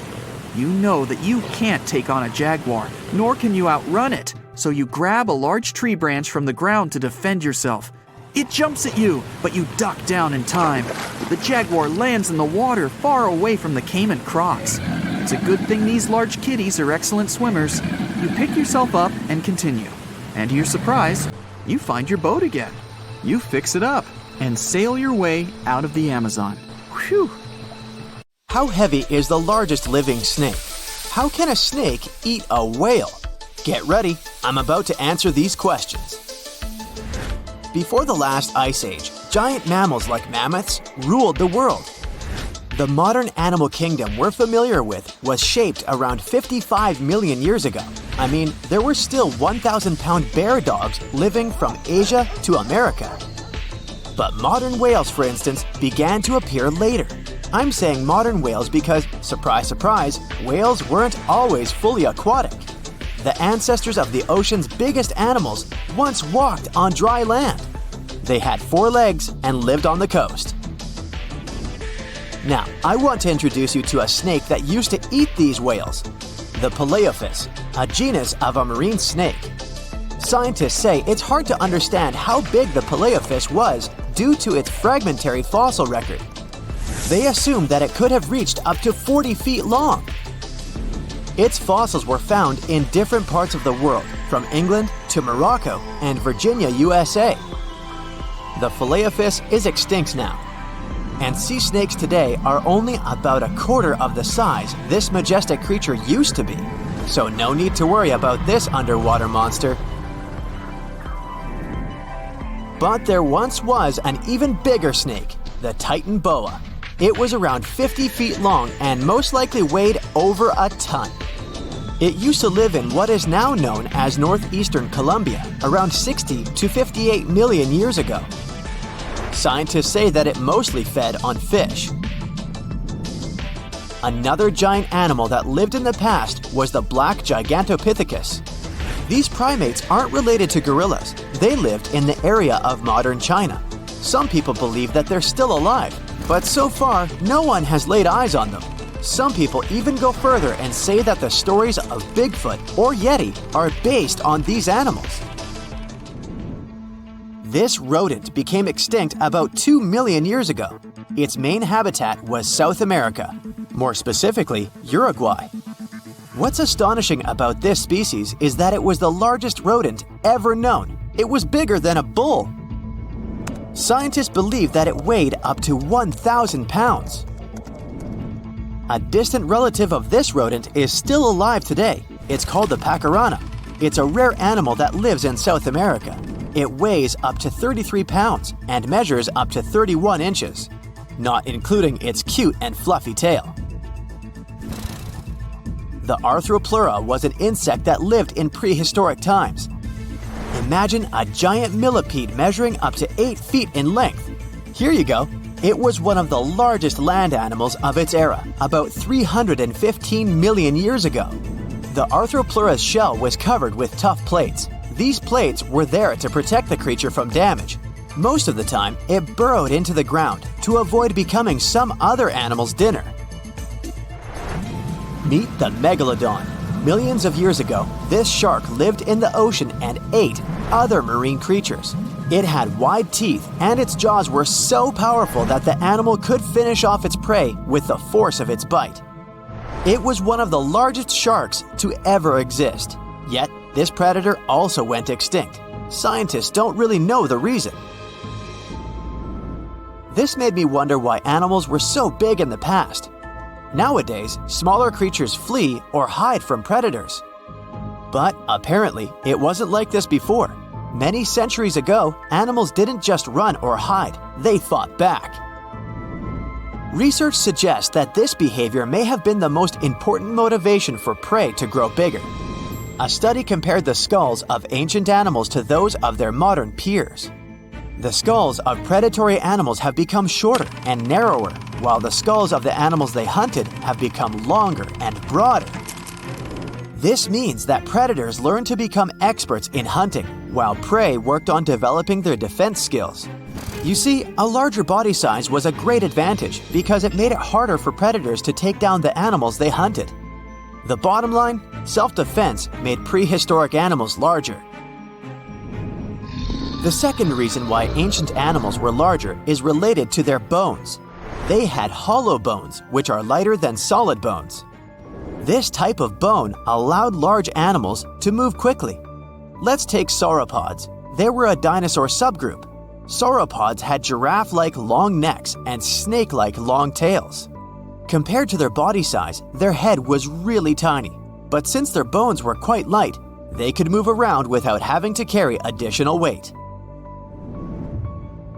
You know that you can't take on a jaguar, nor can you outrun it, so you grab a large tree branch from the ground to defend yourself. It jumps at you, but you duck down in time. The jaguar lands in the water far away from the caiman crocs. It's a good thing these large kitties are excellent swimmers. You pick yourself up and continue. And to your surprise, you find your boat again. You fix it up and sail your way out of the Amazon. Whew! How heavy is the largest living snake? How can a snake eat a whale? Get ready, I'm about to answer these questions. Before the last ice age, giant mammals like mammoths ruled the world. The modern animal kingdom we're familiar with was shaped around 55 million years ago. I mean, there were still 1,000-pound bear dogs living from Asia to America. But modern whales, for instance, began to appear later. I'm saying modern whales because, surprise, surprise, whales weren't always fully aquatic. The ancestors of the ocean's biggest animals once walked on dry land. They had 4 legs and lived on the coast. Now, I want to introduce you to a snake that used to eat these whales, the Paleophis, a genus of a marine snake. Scientists say it's hard to understand how big the Paleophis was due to its fragmentary fossil record. They assumed that it could have reached up to 40 feet long. Its fossils were found in different parts of the world, from England to Morocco and Virginia, USA. The Paleophis is extinct now, and sea snakes today are only about a quarter of the size this majestic creature used to be. So no need to worry about this underwater monster. But there once was an even bigger snake, the Titan boa. It was around 50 feet long and most likely weighed over a ton. It used to live in what is now known as northeastern Colombia around 60 to 58 million years ago. Scientists say that it mostly fed on fish. Another giant animal that lived in the past was the black Gigantopithecus. These primates aren't related to gorillas. They lived in the area of modern China. Some people believe that they're still alive, but so far, no one has laid eyes on them. Some people even go further and say that the stories of Bigfoot or Yeti are based on these animals. This rodent became extinct about 2 million years ago. Its main habitat was South America, more specifically, Uruguay. What's astonishing about this species is that it was the largest rodent ever known. It was bigger than a bull. Scientists believe that it weighed up to 1,000 pounds. A distant relative of this rodent is still alive today. It's called the pacarana. It's a rare animal that lives in South America. It weighs up to 33 pounds and measures up to 31 inches, not including its cute and fluffy tail. The Arthropleura was an insect that lived in prehistoric times. Imagine a giant millipede measuring up to 8 feet in length. Here you go. It was one of the largest land animals of its era, about 315 million years ago. The Arthropleura's shell was covered with tough plates. These plates were there to protect the creature from damage. Most of the time, it burrowed into the ground to avoid becoming some other animal's dinner. Meet the megalodon. Millions of years ago, this shark lived in the ocean and ate other marine creatures. It had wide teeth, and its jaws were so powerful that the animal could finish off its prey with the force of its bite. It was one of the largest sharks to ever exist. Yet, this predator also went extinct. Scientists don't really know the reason. This made me wonder why animals were so big in the past. Nowadays, smaller creatures flee or hide from predators. But apparently, it wasn't like this before. Many centuries ago, animals didn't just run or hide, they fought back. Research suggests that this behavior may have been the most important motivation for prey to grow bigger. A study compared the skulls of ancient animals to those of their modern peers. The skulls of predatory animals have become shorter and narrower, while the skulls of the animals they hunted have become longer and broader. This means that predators learned to become experts in hunting, while prey worked on developing their defense skills. You see, a larger body size was a great advantage because it made it harder for predators to take down the animals they hunted. The bottom line, self-defense made prehistoric animals larger. The second reason why ancient animals were larger is related to their bones. They had hollow bones, which are lighter than solid bones. This type of bone allowed large animals to move quickly. Let's take sauropods. They were a dinosaur subgroup. Sauropods had giraffe-like long necks and snake-like long tails. Compared to their body size, their head was really tiny. But since their bones were quite light, they could move around without having to carry additional weight.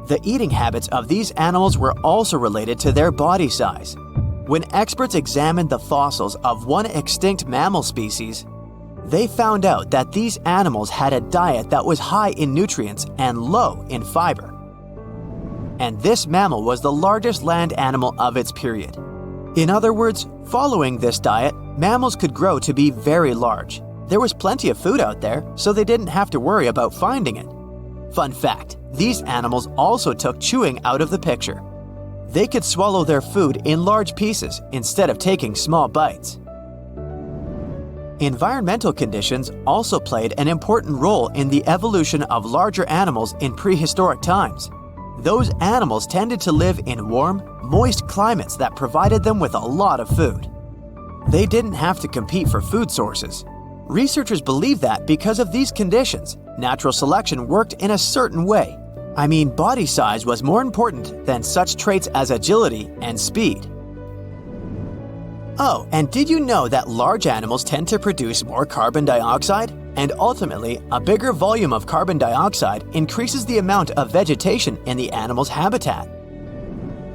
The eating habits of these animals were also related to their body size. When experts examined the fossils of one extinct mammal species, they found out that these animals had a diet that was high in nutrients and low in fiber. And this mammal was the largest land animal of its period. In other words, following this diet, mammals could grow to be very large. There was plenty of food out there, so they didn't have to worry about finding it. Fun fact, these animals also took chewing out of the picture. They could swallow their food in large pieces instead of taking small bites. Environmental conditions also played an important role in the evolution of larger animals in prehistoric times. Those animals tended to live in warm, moist climates that provided them with a lot of food. They didn't have to compete for food sources. Researchers believe that because of these conditions, natural selection worked in a certain way. I mean, body size was more important than such traits as agility and speed. Oh, and did you know that large animals tend to produce more carbon dioxide? And ultimately, a bigger volume of carbon dioxide increases the amount of vegetation in the animal's habitat.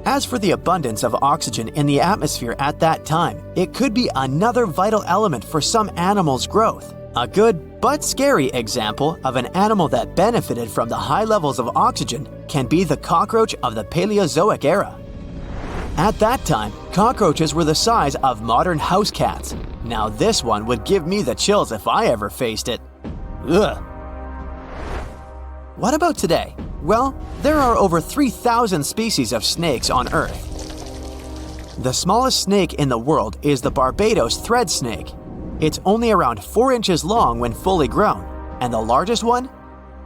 As for the abundance of oxygen in the atmosphere at that time, it could be another vital element for some animals' growth. A good but scary example of an animal that benefited from the high levels of oxygen can be the cockroach of the Paleozoic era. At that time, cockroaches were the size of modern house cats. Now this one would give me the chills if I ever faced it. Ugh. What about today? Well, there are over 3,000 species of snakes on Earth. The smallest snake in the world is the Barbados thread snake. It's only around 4 inches long when fully grown, and the largest one?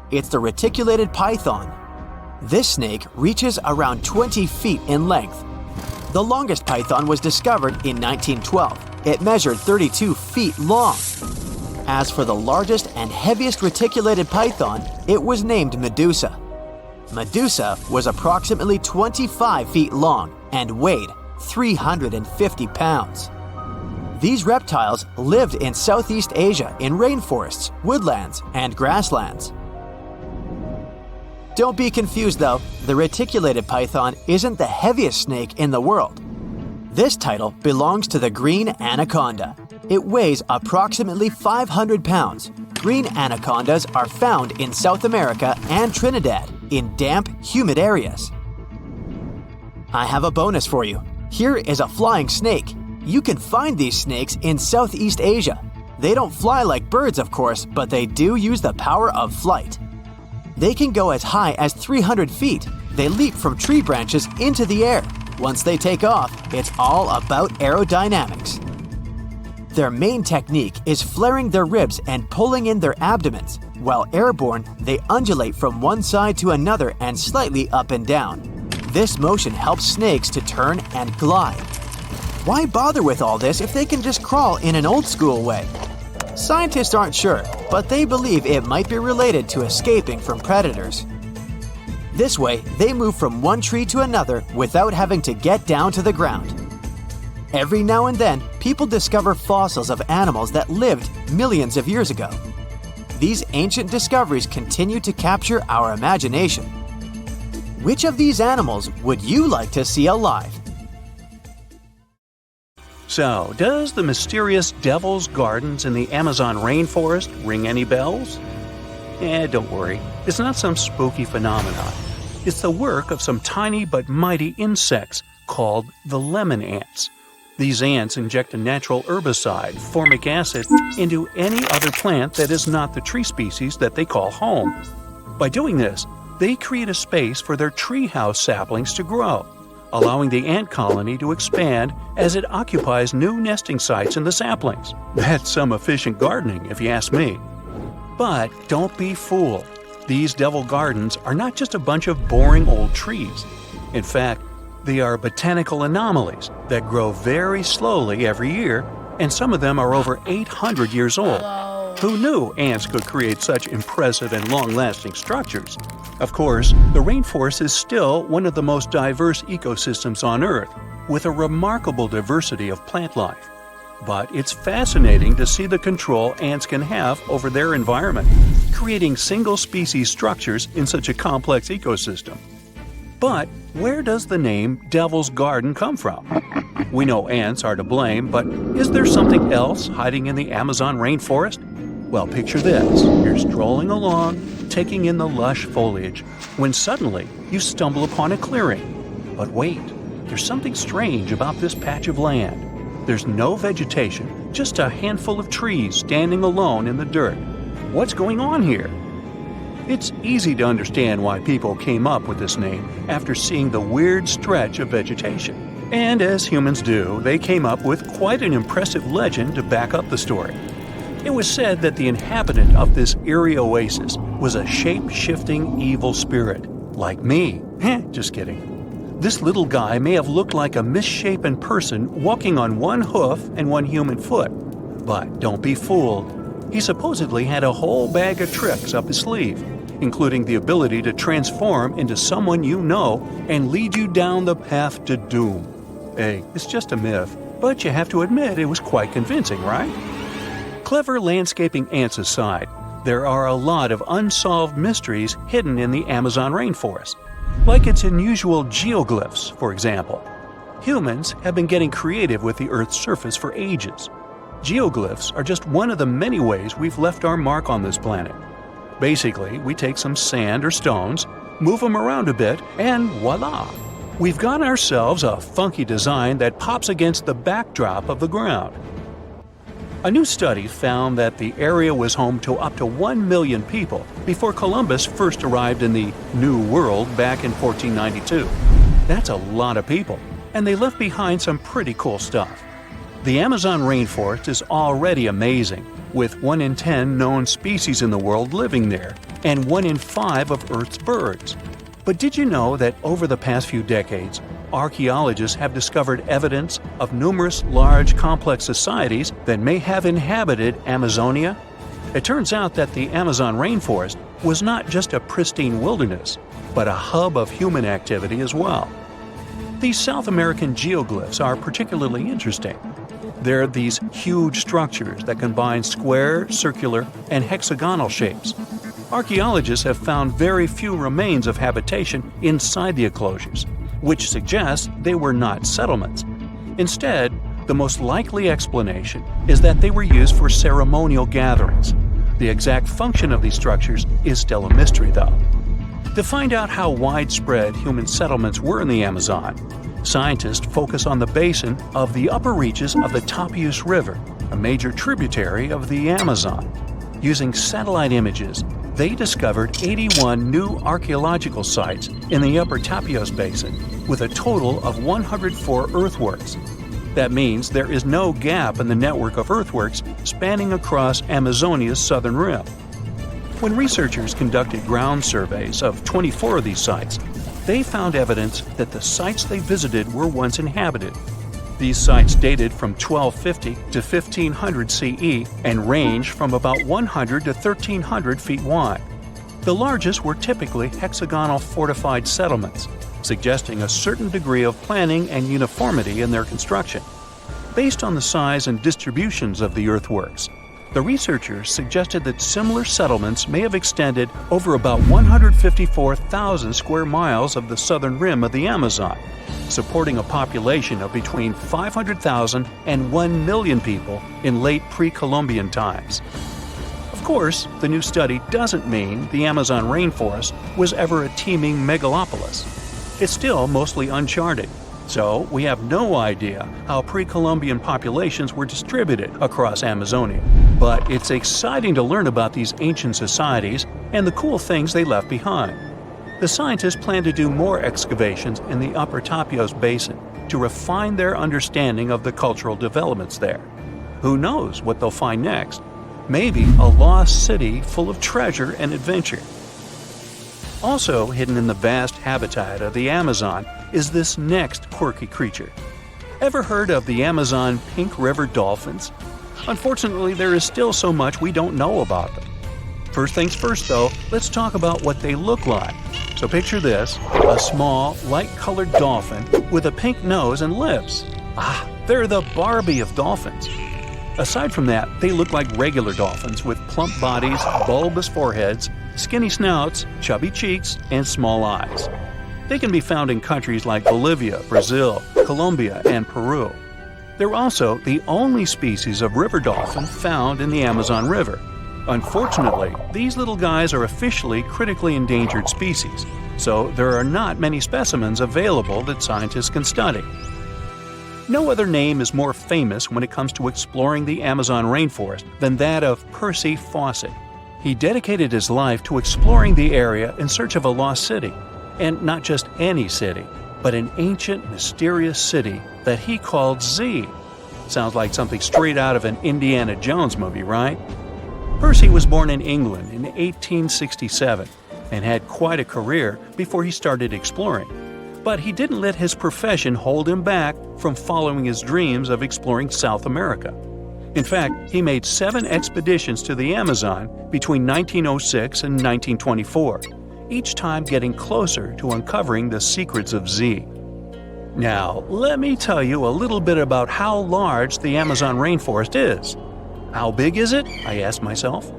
It's the reticulated python. This snake reaches around 20 feet in length. The longest python was discovered in 1912. It measured 32 feet long. As for the largest and heaviest reticulated python, it was named Medusa. Medusa was approximately 25 feet long and weighed 350 pounds. These reptiles lived in Southeast Asia in rainforests, woodlands, and grasslands. Don't be confused though, the reticulated python isn't the heaviest snake in the world. This title belongs to the green anaconda. It weighs approximately 500 pounds. Green anacondas are found in South America and Trinidad in damp, humid areas. I have a bonus for you. Here is a flying snake. You can find these snakes in Southeast Asia. They don't fly like birds, of course, but they do use the power of flight. They can go as high as 300 feet. They leap from tree branches into the air. Once they take off, it's all about aerodynamics. Their main technique is flaring their ribs and pulling in their abdomens. While airborne, they undulate from one side to another and slightly up and down. This motion helps snakes to turn and glide. Why bother with all this if they can just crawl in an old-school way? Scientists aren't sure, but they believe it might be related to escaping from predators. This way, they move from one tree to another without having to get down to the ground. Every now and then, people discover fossils of animals that lived millions of years ago. These ancient discoveries continue to capture our imagination. Which of these animals would you like to see alive? So, does the mysterious Devil's Gardens in the Amazon rainforest ring any bells? Don't worry, it's not some spooky phenomenon. It's the work of some tiny but mighty insects called the lemon ants. These ants inject a natural herbicide, formic acid, into any other plant that is not the tree species that they call home. By doing this, they create a space for their treehouse saplings to grow, allowing the ant colony to expand as it occupies new nesting sites in the saplings. That's some efficient gardening, if you ask me. But don't be fooled. These devil gardens are not just a bunch of boring old trees. In fact, they are botanical anomalies that grow very slowly every year, and some of them are over 800 years old. Who knew ants could create such impressive and long-lasting structures? Of course, the rainforest is still one of the most diverse ecosystems on Earth, with a remarkable diversity of plant life. But it's fascinating to see the control ants can have over their environment, creating single-species structures in such a complex ecosystem. But where does the name Devil's Garden come from? We know ants are to blame, but is there something else hiding in the Amazon rainforest? Well, picture this. You're strolling along, taking in the lush foliage, when suddenly you stumble upon a clearing. But wait, there's something strange about this patch of land. There's no vegetation, just a handful of trees standing alone in the dirt. What's going on here? It's easy to understand why people came up with this name after seeing the weird stretch of vegetation. And as humans do, they came up with quite an impressive legend to back up the story. It was said that the inhabitant of this eerie oasis was a shape-shifting evil spirit, like me. Just kidding. This little guy may have looked like a misshapen person walking on one hoof and one human foot. But don't be fooled. He supposedly had a whole bag of tricks up his sleeve, including the ability to transform into someone you know and lead you down the path to doom. Hey, it's just a myth, but you have to admit it was quite convincing, right? Clever landscaping ants aside, there are a lot of unsolved mysteries hidden in the Amazon rainforest, like its unusual geoglyphs, for example. Humans have been getting creative with the Earth's surface for ages. Geoglyphs are just one of the many ways we've left our mark on this planet. Basically, we take some sand or stones, move them around a bit, and voila! We've got ourselves a funky design that pops against the backdrop of the ground. A new study found that the area was home to up to 1 million people before Columbus first arrived in the New World back in 1492. That's a lot of people, and they left behind some pretty cool stuff. The Amazon rainforest is already amazing, with 1 in 10 known species in the world living there, and 1 in 5 of Earth's birds. But did you know that over the past few decades, archaeologists have discovered evidence of numerous large complex societies that may have inhabited Amazonia? It turns out that the Amazon rainforest was not just a pristine wilderness, but a hub of human activity as well. These South American geoglyphs are particularly interesting. They're these huge structures that combine square, circular, and hexagonal shapes. Archaeologists have found very few remains of habitation inside the enclosures, which suggests they were not settlements. Instead, the most likely explanation is that they were used for ceremonial gatherings. The exact function of these structures is still a mystery, though. To find out how widespread human settlements were in the Amazon, scientists focus on the basin of the upper reaches of the Tapias River, a major tributary of the Amazon. Using satellite images, they discovered 81 new archaeological sites in the upper Tapias Basin, with a total of 104 earthworks. That means there is no gap in the network of earthworks spanning across Amazonia's southern rim. When researchers conducted ground surveys of 24 of these sites, they found evidence that the sites they visited were once inhabited. These sites dated from 1250 to 1500 CE and range from about 100 to 1300 feet wide. The largest were typically hexagonal fortified settlements, suggesting a certain degree of planning and uniformity in their construction. Based on the size and distributions of the earthworks, the researchers suggested that similar settlements may have extended over about 154,000 square miles of the southern rim of the Amazon, supporting a population of between 500,000 and 1 million people in late pre-Columbian times. Of course, the new study doesn't mean the Amazon rainforest was ever a teeming megalopolis. It's still mostly uncharted, so we have no idea how pre-Columbian populations were distributed across Amazonia. But it's exciting to learn about these ancient societies and the cool things they left behind. The scientists plan to do more excavations in the Upper Tapios Basin to refine their understanding of the cultural developments there. Who knows what they'll find next? Maybe a lost city full of treasure and adventure. Also hidden in the vast habitat of the Amazon is this next quirky creature. Ever heard of the Amazon pink river dolphins? Unfortunately, there is still so much we don't know about them. First things first though, let's talk about what they look like. So picture this, a small, light-colored dolphin with a pink nose and lips. They're the Barbie of dolphins. Aside from that, they look like regular dolphins with plump bodies, bulbous foreheads, skinny snouts, chubby cheeks, and small eyes. They can be found in countries like Bolivia, Brazil, Colombia, and Peru. They're also the only species of river dolphin found in the Amazon River. Unfortunately, these little guys are officially critically endangered species, so there are not many specimens available that scientists can study. No other name is more famous when it comes to exploring the Amazon rainforest than that of Percy Fawcett. He dedicated his life to exploring the area in search of a lost city, and not just any city, but an ancient, mysterious city that he called Z. Sounds like something straight out of an Indiana Jones movie, right? Percy was born in England in 1867 and had quite a career before he started exploring. But he didn't let his profession hold him back from following his dreams of exploring South America. In fact, he made 7 expeditions to the Amazon between 1906 and 1924, each time getting closer to uncovering the secrets of Z. Now, let me tell you a little bit about how large the Amazon rainforest is. How big is it? I asked myself.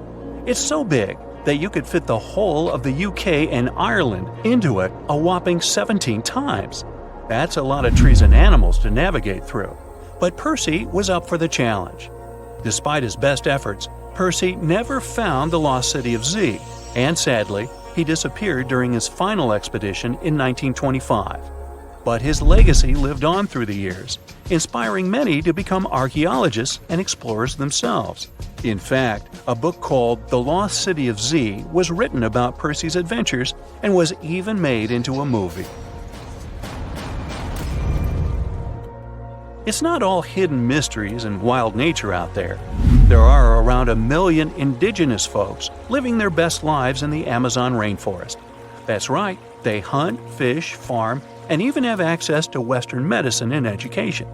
It's so big that you could fit the whole of the UK and Ireland into it a whopping 17 times. That's a lot of trees and animals to navigate through. But Percy was up for the challenge. Despite his best efforts, Percy never found the lost city of Z, and sadly, he disappeared during his final expedition in 1925. But his legacy lived on through the years, inspiring many to become archaeologists and explorers themselves. In fact, a book called The Lost City of Z was written about Percy's adventures and was even made into a movie. It's not all hidden mysteries and wild nature out there. There are around 1 million indigenous folks living their best lives in the Amazon rainforest. That's right, they hunt, fish, farm, and even have access to Western medicine and education.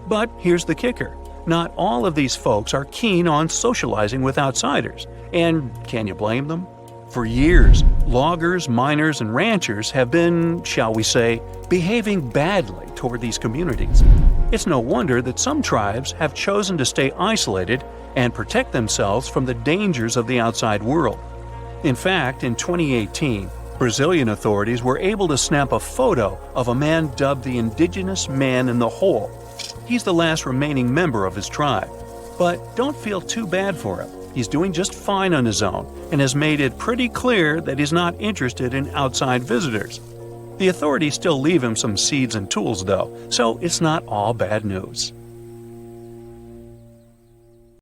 But here's the kicker. Not all of these folks are keen on socializing with outsiders, and can you blame them? For years, loggers, miners, and ranchers have been, shall we say, behaving badly toward these communities. It's no wonder that some tribes have chosen to stay isolated and protect themselves from the dangers of the outside world. In fact, in 2018, Brazilian authorities were able to snap a photo of a man dubbed the Indigenous Man in the Hole. He's the last remaining member of his tribe. But don't feel too bad for him. He's doing just fine on his own and has made it pretty clear that he's not interested in outside visitors. The authorities still leave him some seeds and tools though, so it's not all bad news.